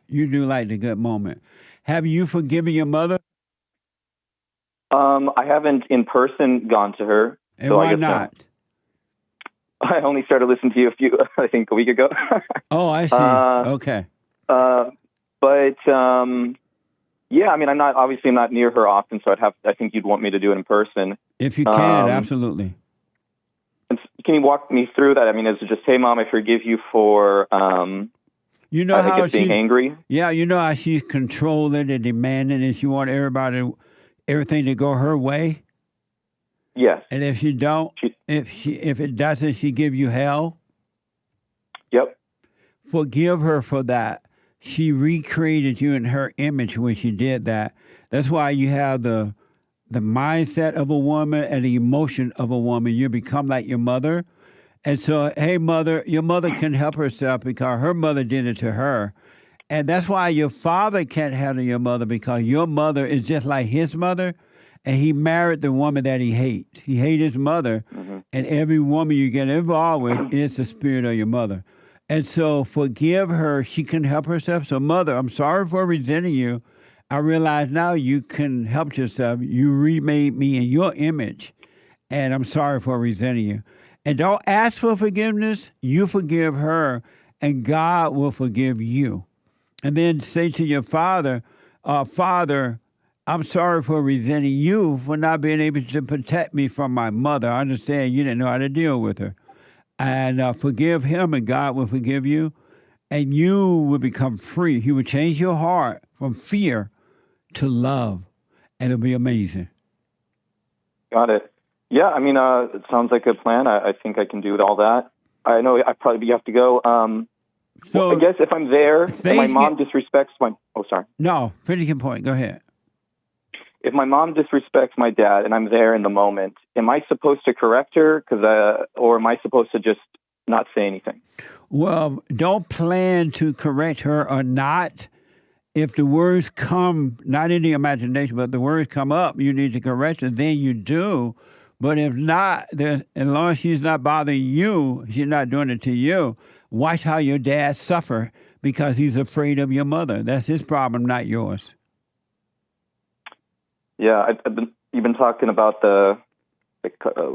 You do like the good moment. Have you forgiven your mother? I haven't in person gone to her. And so why I guess not? No. I only started listening to you a week ago. Oh, I see. Okay. But yeah, I mean, I'm not near her often, so I think you'd want me to do it in person. If you can, absolutely. Can you walk me through that? I mean, is it just, hey, Mom, I forgive you for, you know how being angry? Yeah, you know how she's controlling and demanding, and she wants everything to go her way? Yes. And if she don't, if it doesn't, she give you hell? Yep. Forgive her for that. She recreated you in her image when she did that. That's why you have the mindset of a woman and the emotion of a woman. You become like your mother. And so, hey, mother, your mother can help herself because her mother did it to her. And that's why your father can't handle your mother, because your mother is just like his mother. And he married the woman that he hates. He hates his mother. Mm-hmm. And every woman you get involved with is the spirit of your mother. And so forgive her. She can help herself. So, mother, I'm sorry for resenting you. I realize now you can help yourself. You remade me in your image. And I'm sorry for resenting you. And don't ask for forgiveness. You forgive her, and God will forgive you. And then say to your father, Father, I'm sorry for resenting you for not being able to protect me from my mother. I understand you didn't know how to deal with her. And forgive him, and God will forgive you. And you will become free. He will change your heart from fear to love. And it'll be amazing. Got it. Yeah, I mean, it sounds like a plan. I think I can do all that. I know I probably have to go. So I guess if I'm there, and my mom disrespects my... Oh, sorry. No, finish your point. Go ahead. If my mom disrespects my dad and I'm there in the moment, am I supposed to correct her? Or am I supposed to just not say anything? Well, don't plan to correct her or not. If the words come, not in the imagination, but the words come up, you need to correct her, then you do. But if not, as long as she's not bothering you, she's not doing it to you, watch how your dad suffer because he's afraid of your mother. That's his problem, not yours. Yeah, you've been talking about the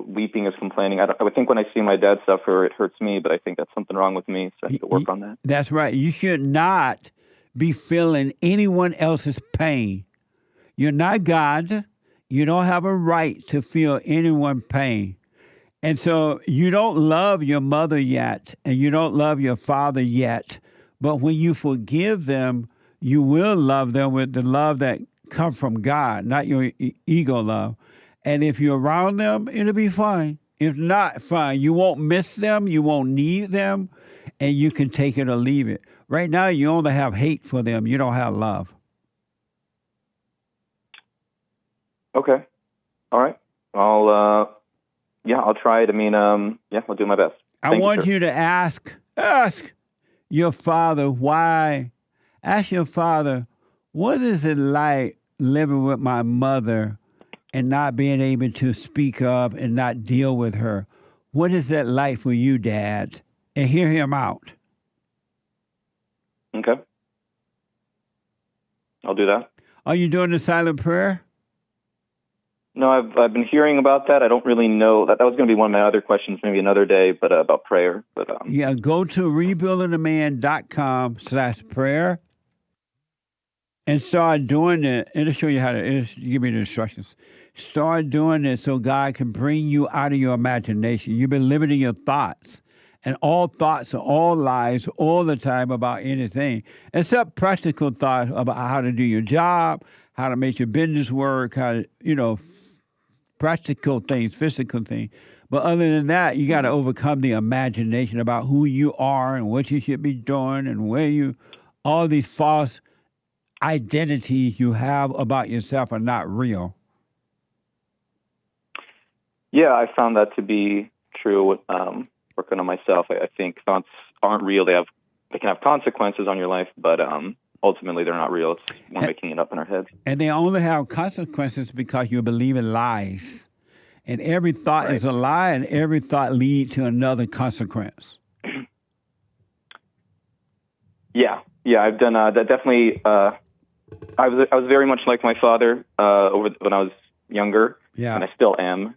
weeping is complaining. I would think when I see my dad suffer, it hurts me, but I think that's something wrong with me, so I have to work on that. That's right. You should not be feeling anyone else's pain. You're not God. You don't have a right to feel anyone's pain. And so you don't love your mother yet, and you don't love your father yet. But when you forgive them, you will love them with the love that comes from God, not your ego love. And if you're around them, it'll be fine. If not, fine. You won't miss them. You won't need them. And you can take it or leave it. Right now, you only have hate for them. You don't have love. Okay. All right. I'll try it. I mean, I'll do my best. I want you to ask your father why. Ask your father, what is it like living with my mother and not being able to speak up and not deal with her? what is that like for you, Dad? And hear him out. Okay. I'll do that. Are you doing the silent prayer? No, I've been hearing about that. I don't really know. That was going to be one of my other questions, maybe another day, but about prayer. But yeah, go to rebuildingtheman.com/prayer and start doing it. It'll show you how to give me the instructions. Start doing it so God can bring you out of your imagination. You've been living in your thoughts. And all thoughts are all lies all the time about anything, except practical thoughts about how to do your job, how to make your business work, how to, practical things, physical things. But other than that, you got to overcome the imagination about who you are and what you should be doing and all these false identities you have about yourself are not real. Yeah, I found that to be true. Working on myself, I think thoughts aren't real. They can have consequences on your life, but ultimately they're not real. We're making it up in our heads. And they only have consequences because you believe in lies. And every thought is a lie, and every thought leads to another consequence. Yeah, I've done that. Definitely, I was very much like my father when I was younger, and I still am.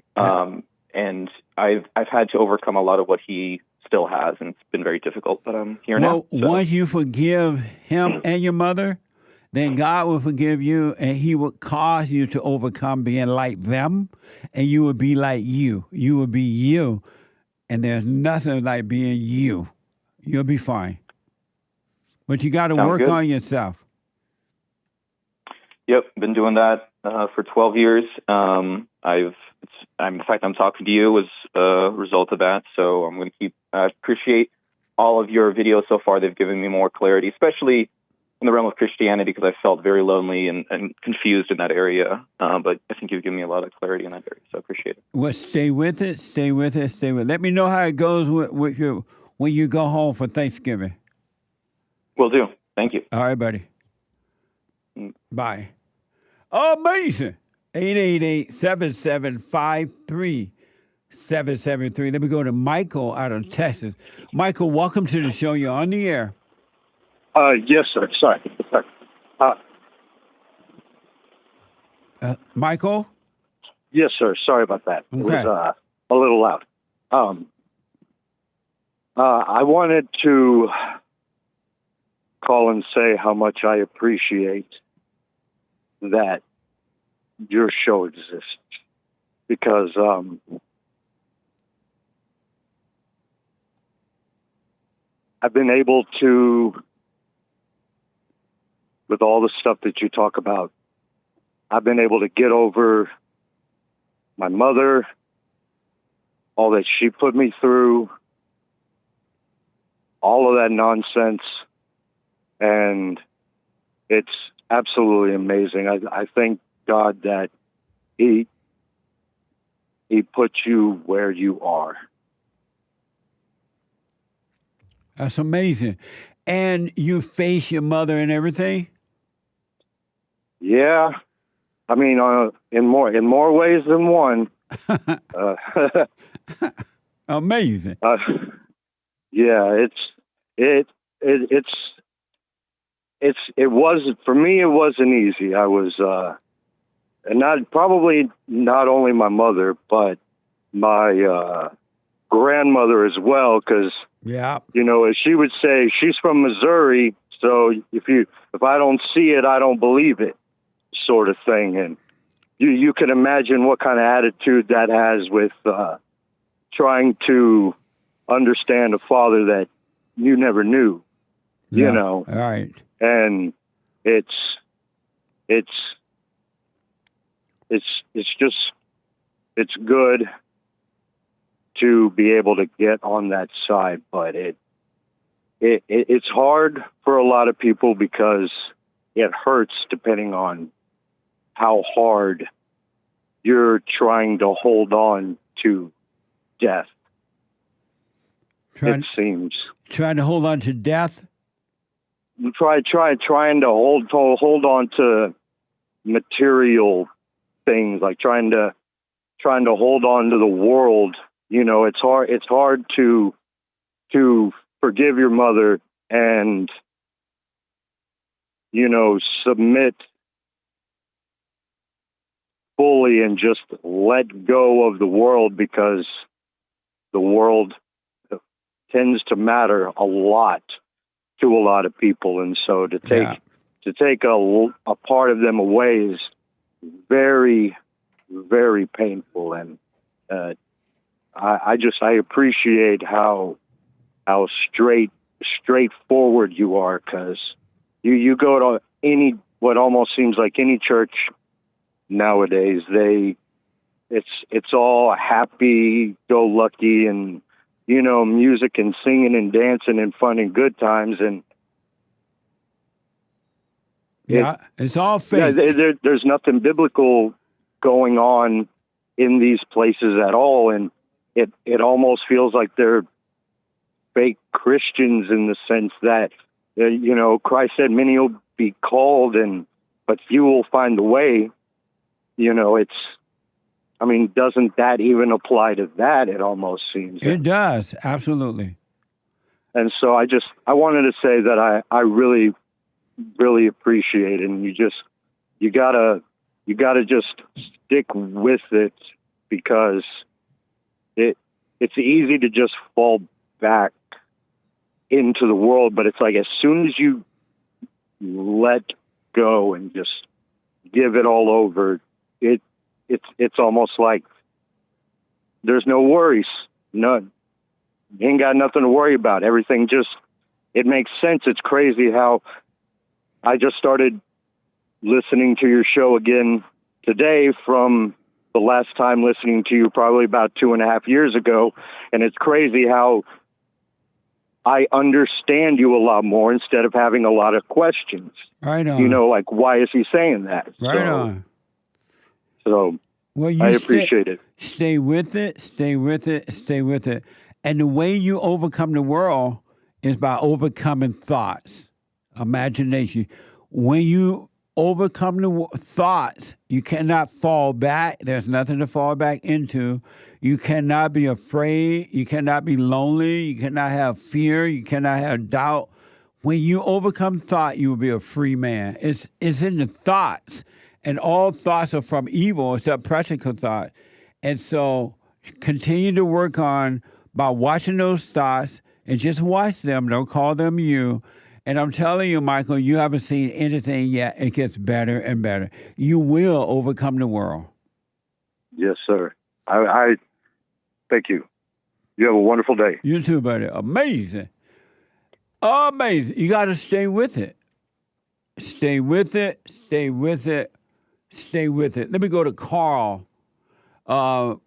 And I've had to overcome a lot of what he still has, and it's been very difficult, but I'm here now. So. Once you forgive him and your mother, then God will forgive you, and he will cause you to overcome being like them, and you will be like you. You will be you, and there's nothing like being you. You'll be fine. But you got to work on yourself. Yep, been doing that for 12 years. The fact I'm talking to you was a result of that. So I'm going to keep appreciate all of your videos so far. They've given me more clarity, especially in the realm of Christianity, because I felt very lonely and confused in that area. But I think you've given me a lot of clarity in that area, so I appreciate it. Well, stay with it. Stay with it. Stay with it. Let me know how it goes with you when you go home for Thanksgiving. Will do. Thank you. All right, buddy. Bye. Amazing. 888-7753-773. Let me go to Michael out of Texas. Michael, welcome to the show. You're on the air. Yes, sir. Sorry. Michael? Yes, sir. Sorry about that. Okay. It was a little loud. I wanted to call and say how much I appreciate that your show exists, because I've been able to, with all the stuff that you talk about, I've been able to get over my mother, all that she put me through, all of that nonsense, and it's absolutely amazing. I thank God that he put you where you are. That's amazing. And you face your mother and everything? Yeah. I mean, in more ways than one. Amazing. Yeah, it wasn't, for me, it wasn't easy. I was, and not only my mother, but my grandmother as well, because, as she would say, she's from Missouri, so if I don't see it, I don't believe it, sort of thing. And you can imagine what kind of attitude that has with trying to understand a father that you never knew, you know. Right. And it's good to be able to get on that side, but it's hard for a lot of people because it hurts depending on how hard you're trying to hold on to death. It seems. Trying to hold on to death? Trying to hold on to material things, like trying to hold on to the world you know, it's hard to forgive your mother and, you know, submit fully and just let go of the world, because the world tends to matter a lot to a lot of people. And so to take a part of them away is very, very painful. And I appreciate how straightforward you are, because you go to what almost seems like any church nowadays, it's all happy go lucky and, you know, music and singing and dancing and fun and good times. And it's all fake. Yeah, there's nothing biblical going on in these places at all. And it almost feels like they're fake Christians, in the sense that, you know, Christ said many will be called, but few will find the way. You know, doesn't that even apply to that? It almost seems. It does, absolutely. And so I wanted to say that I really, really appreciate it. And you gotta just stick with it, because it's easy to just fall back into the world. But it's like, as soon as you let go and just give it all over, it's almost like there's no worries. None. You ain't got nothing to worry about. Everything it makes sense. It's crazy how I just started listening to your show again today from the last time listening to you probably about 2.5 years ago. And it's crazy how I understand you a lot more instead of having a lot of questions. Right on. You know, like, why is he saying that? Right on. So I appreciate it. Stay with it, stay with it, stay with it. And the way you overcome the world is by overcoming thoughts, imagination. When you overcome the thoughts, you cannot fall back. There's nothing to fall back into. You cannot be afraid. You cannot be lonely. You cannot have fear. You cannot have doubt. When you overcome thought, you will be a free man. It's in the thoughts. And all thoughts are from evil except practical thought. And so continue to work on by watching those thoughts, and just watch them. Don't call them you. And I'm telling you, Michael, you haven't seen anything yet. It gets better and better. You will overcome the world. Yes, sir. I thank you. You have a wonderful day. You too, buddy. Amazing. Amazing. You got to stay with it. Stay with it. Stay with it. Stay with it. Let me go to KARL out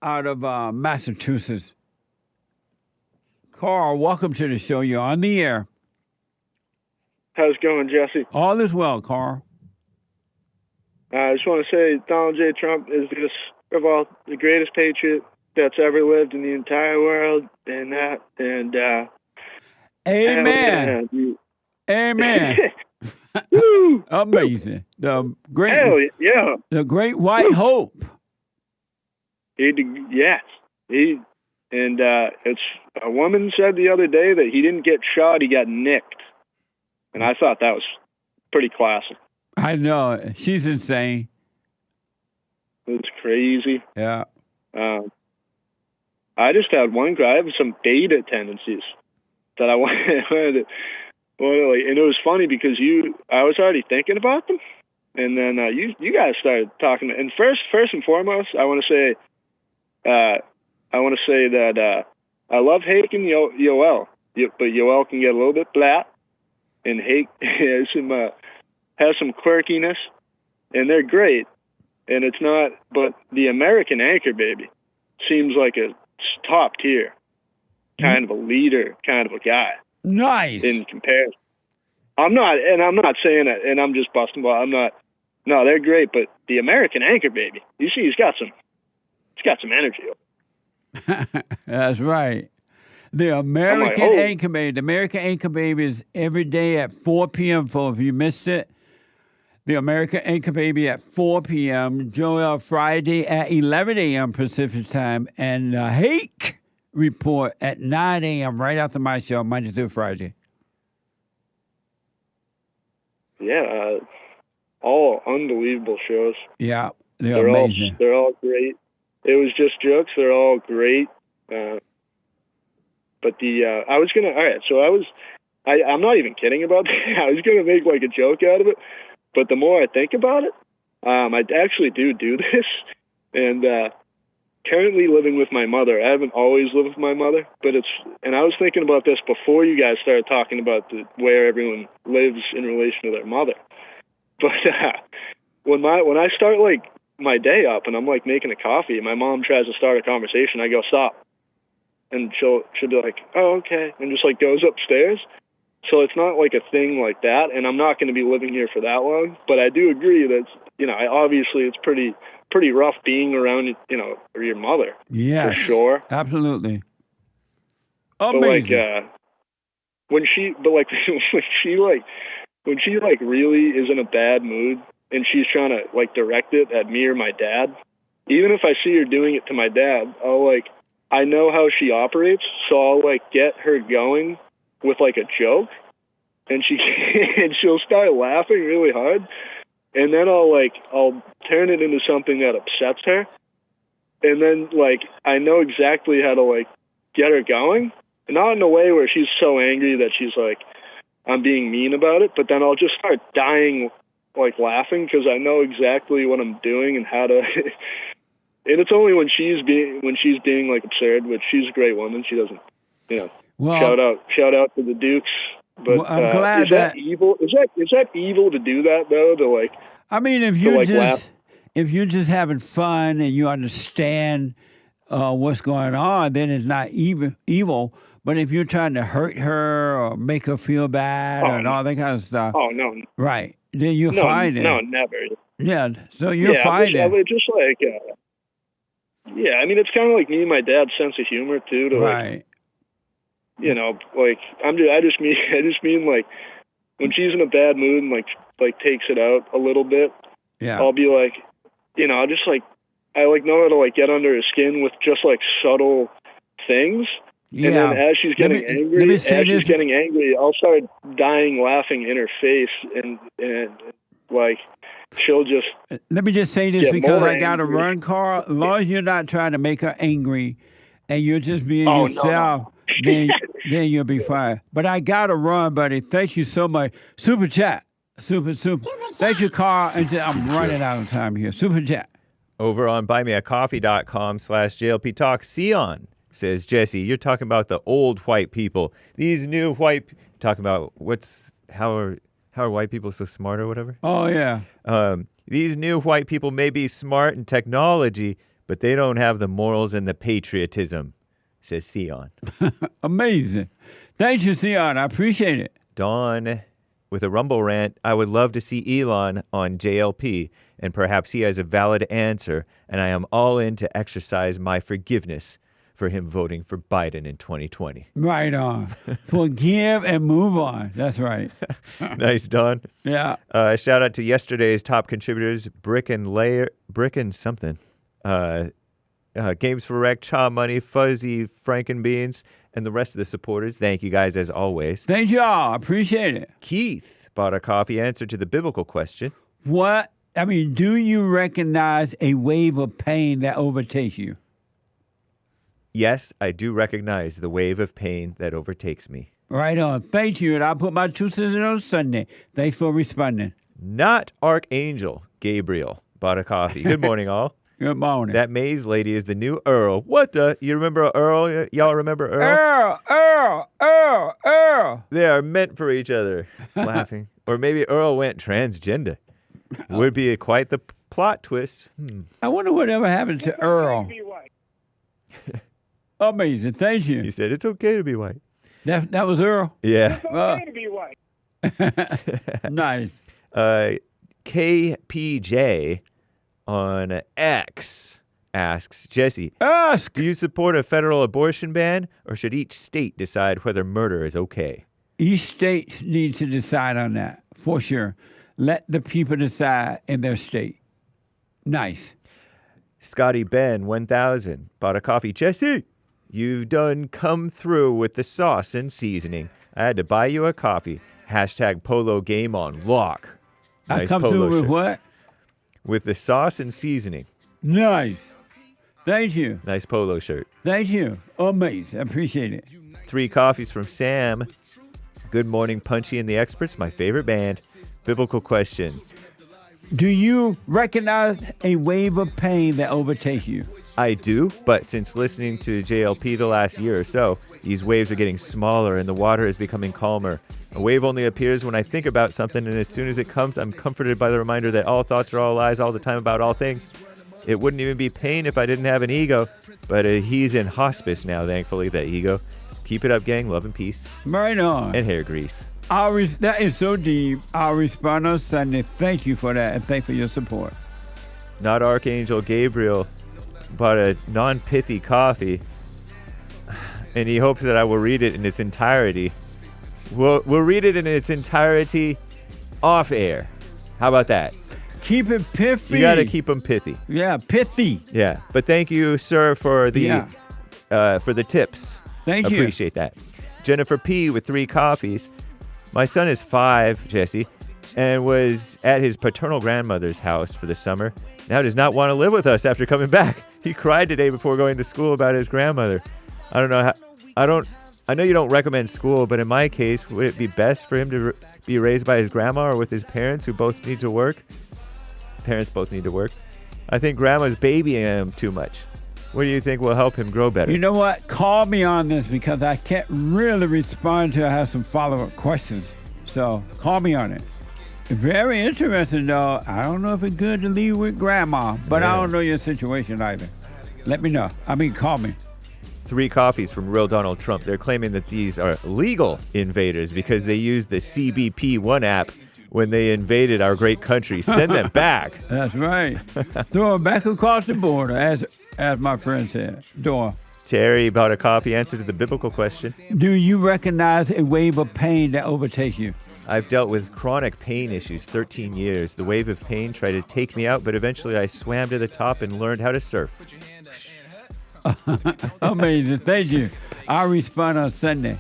of Massachusetts. KARL, welcome to the show. You're on the air. How's it going, Jesse? All is well, KARL. I just want to say Donald J. Trump is the greatest patriot that's ever lived in the entire world, Amen. Amen. Amazing. The great white hope. It's a woman said the other day that he didn't get shot, he got nicked. And I thought that was pretty classic. I know. She's insane. It's crazy. Yeah. I just had one guy. I have some beta tendencies that I wanted to, and it was funny because I was already thinking about them, and then you guys started talking. And first and foremost, I want to say that I love hating Yoel, but Yoel can get a little bit flat, and hate has some quirkiness, and they're great. And it's not, but the American Anchor Baby seems like a top tier kind of a leader, kind of a guy. Nice. In comparison. I'm not saying it, and I'm just busting ball. No, they're great, but the American Anchor Baby, you see, he's got some energy. That's right. The American Anchor Baby. The American Anchor Baby is every day at 4 p.m. For if you missed it. The American Anchor Baby at 4 p.m. Joel Friday at 11 a.m. Pacific Time. And Hake Report at 9 a.m. right after my show, Monday through Friday. Yeah, all unbelievable shows. Yeah, they're amazing. They're all great. It was just jokes. They're all great. But I was gonna. All right, so I'm not even kidding about that. I was gonna make like a joke out of it, but the more I think about it, I actually do this. And currently living with my mother. I haven't always lived with my mother, and I was thinking about this before you guys started talking about where everyone lives in relation to their mother. But when I start like my day up and I'm like making a coffee, my mom tries to start a conversation, I go, stop. And she'll be like, oh, okay. And just like goes upstairs. So it's not like a thing like that. And I'm not going to be living here for that long. But I do agree that, obviously it's pretty rough being around, your mother. Yeah. For sure. Absolutely. Amazing. But when she really is in a bad mood and she's trying to like direct it at me or my dad, even if I see her doing it to my dad, I know how she operates, so I'll like get her going with like a joke, and she'll start laughing really hard, and then I'll turn it into something that upsets her, and then like I know exactly how to like get her going, not in a way where she's so angry that she's like I'm being mean about it, but then I'll just start dying like laughing because I know exactly what I'm doing and how to. And it's only when she's being like absurd, which she's a great woman. She doesn't, Well, shout out to the Dukes. But well, I'm glad is that evil? Is that evil to do that though? To like, I mean, if you're just having fun and you understand what's going on, then it's not evil. But if you're trying to hurt her or make her feel bad and all that kind of stuff, no, right? Then you'll find it. No, never. Yeah, so you'll find it. Just like. Yeah, I mean, it's kind of like me and my dad's sense of humor too. To right. Like I just mean like when she's in a bad mood and like takes it out a little bit. Yeah. I'll be like, I just like I like know how to like get under her skin with just like subtle things. Yeah. And then as she's getting angry, I'll start dying laughing in her face, and like. She'll just. Let me just say this because I got to run, Carl. As long as you're not trying to make her angry, and you're just being yourself, then you'll be fine. But I got to run, buddy. Thank you so much. Super chat, super. Thank you, Carl. And I'm running out of time here. Super chat. Over on buymeacoffee.com/JLP Talk, Sion says, Jesse, you're talking about the old white people. These new white talking about how are white people so smart or whatever? Oh, yeah. These new white people may be smart in technology, but they don't have the morals and the patriotism, says Sion. Amazing. Thank you, Sion. I appreciate it. Dawn with a Rumble rant. I would love to see Elon on JLP, and perhaps he has a valid answer, and I am all in to exercise my forgiveness for him voting for Biden in 2020. Right on. Forgive and move on. That's right. Nice, Don. Yeah. Shout out to yesterday's top contributors, Brick and something. Games for Wreck, Cha Money, Fuzzy, Frankenbeans, and the rest of the supporters. Thank you guys as always. Thank y'all. Appreciate it. Keith bought a coffee answer to the biblical question. Do you recognize a wave of pain that overtakes you? Yes, I do recognize the wave of pain that overtakes me. Right on. Thank you. And I'll put my 2 cents in on Sunday. Thanks for responding. Not Archangel Gabriel bought a coffee. Good morning, all. Good morning. That Maze lady is the new Earl. What the? You remember Earl? Y'all remember Earl? Earl. They are meant for each other. Laughing. Or maybe Earl went transgender. Would be quite the plot twist. I wonder whatever happened to Earl. Amazing. Thank you. He said, it's okay to be white. That was Earl? Yeah. It's okay to be white. Nice. KPJ on X asks, Jesse, do you support a federal abortion ban, or should each state decide whether murder is okay? Each state needs to decide on that, for sure. Let the people decide in their state. Nice. Scotty Ben 1000 bought a coffee. Jesse, you've done come through with the sauce and seasoning. I had to buy you a coffee. Hashtag polo game on lock. I Nice come polo through with shirt. what? With the sauce and seasoning. Nice. Thank you. Nice polo shirt. Thank you. Amazing. I appreciate it. 3 coffees from Sam. Good morning, Punchie and the Experts, my favorite band. Biblical question. Do you recognize a wave of pain that overtakes you? I do, but since listening to JLP the last year or so, these waves are getting smaller and the water is becoming calmer. A wave only appears when I think about something, and as soon as it comes, I'm comforted by the reminder that all thoughts are all lies all the time about all things. It wouldn't even be pain if I didn't have an ego, but he's in hospice now, thankfully, that ego. Keep it up, gang. Love and peace. Right on. And hair grease. That is so deep. I'll respond on Sunday. Thank you for that, and thank you for your support. Not Archangel Gabriel bought a non-pithy coffee, and he hopes that I will read it in its entirety. We'll read it in its entirety off air. How about that? Keep it pithy. You got to keep them pithy. Yeah, pithy. Yeah, but thank you, sir, for the tips. Thank you. Appreciate that. Jennifer P. with 3 coffees. My son is 5, Jesse, and was at his paternal grandmother's house for the summer. Now does not want to live with us after coming back. He cried today before going to school about his grandmother. I don't know how. I know you don't recommend school, but in my case, would it be best for him to be raised by his grandma or with his parents who both need to work? Parents both need to work. I think grandma's babying him too much. What do you think will help him grow better? You know what? Call me on this because I can't really respond to it. I have some follow-up questions. So call me on it. Very interesting, though. I don't know if it's good to leave with grandma, but I don't know your situation either. Let me know. Call me. 3 coffees from real Donald Trump. They're claiming that these are legal invaders because they used the CBP One app when they invaded our great country. Send them back. That's right. Throw them back across the border, as my friend said. Doyle. Terry bought a coffee. Answer to the biblical question. Do you recognize a wave of pain that overtakes you? I've dealt with chronic pain issues 13 years. The wave of pain tried to take me out, but eventually I swam to the top and learned how to surf. Amazing. Thank you. I'll respond on Sunday.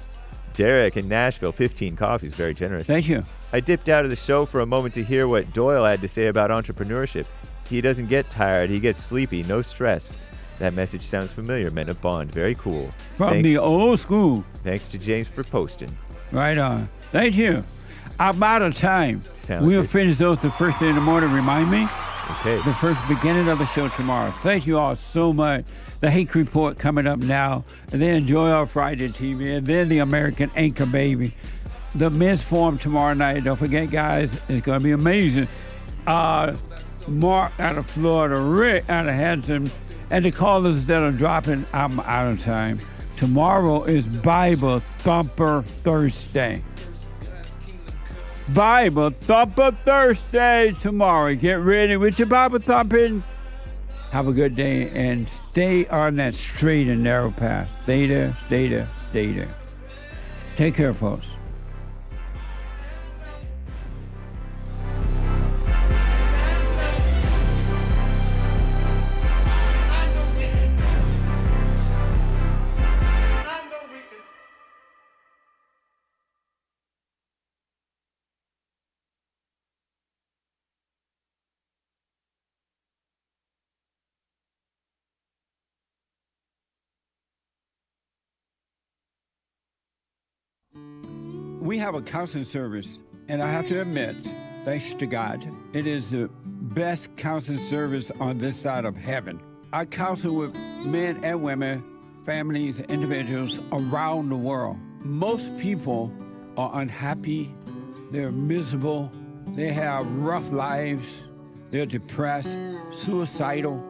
Derek in Nashville, 15 coffees. Very generous. Thank you. I dipped out of the show for a moment to hear what Doyle had to say about entrepreneurship. He doesn't get tired. He gets sleepy. No stress. That message sounds familiar. Men of Bond. Very cool. From the old school. Thanks to James for posting. Right on. Thank you. I'm out of time. We'll finish those the first thing in the morning. Remind me. Okay. The first beginning of the show tomorrow. Thank you all so much. The Hake Report coming up now. And then Enjoy Our Friday TV. And then the American Anchor Baby. The Men's Forum tomorrow night. Don't forget, guys. It's going to be amazing. Mark out of Florida. Rick out of Hampton. And the callers that are dropping, I'm out of time. Tomorrow is Bible Thumper Thursday. Bible Thumper Thursday tomorrow. Get ready with your Bible thumping. Have a good day and stay on that straight and narrow path. Stay there, stay there, stay there. Take care, folks. We have a counseling service, and I have to admit, thanks to God, it is the best counseling service on this side of heaven. I counsel with men and women, families, individuals around the world. Most people are unhappy, they're miserable, they have rough lives, they're depressed, suicidal,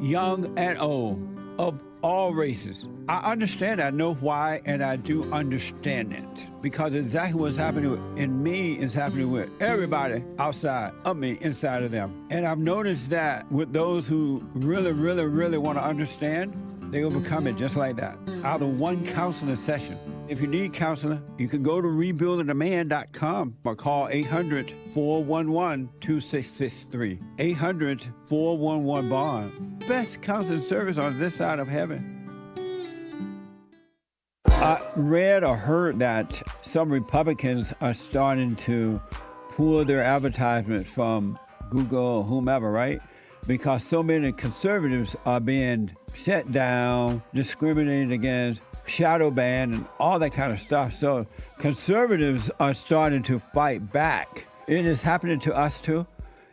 young and old, of all races. I understand, I know why, and I do understand it. Because exactly what's happening in me is happening with everybody outside of me, inside of them. And I've noticed that with those who really, really, really want to understand, They overcome it just like that, out of one counseling session. If you need counseling, you can go to rebuildingtheman.com or call 800-411-2663. 800-411-BOND. Best counseling service on this side of heaven. I read or heard that some Republicans are starting to pull their advertisements from Google or whomever, right? Because so many conservatives are being shut down, discriminated against, shadow banned, and all that kind of stuff. So conservatives are starting to fight back. It is happening to us too.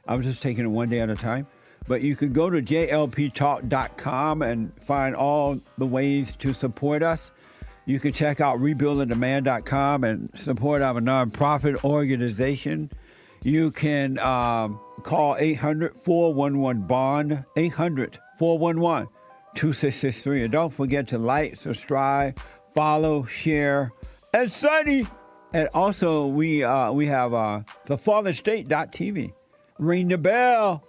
I was just taking it one day at a time. But you could go to jlptalk.com and find all the ways to support us. You can check out rebuildingtheman.com and support our nonprofit organization. You can call 800-411-BOND, 800-411-2663. And don't forget to like, subscribe, follow, share, and study. And also, we have thefallenstate.tv. Ring the bell.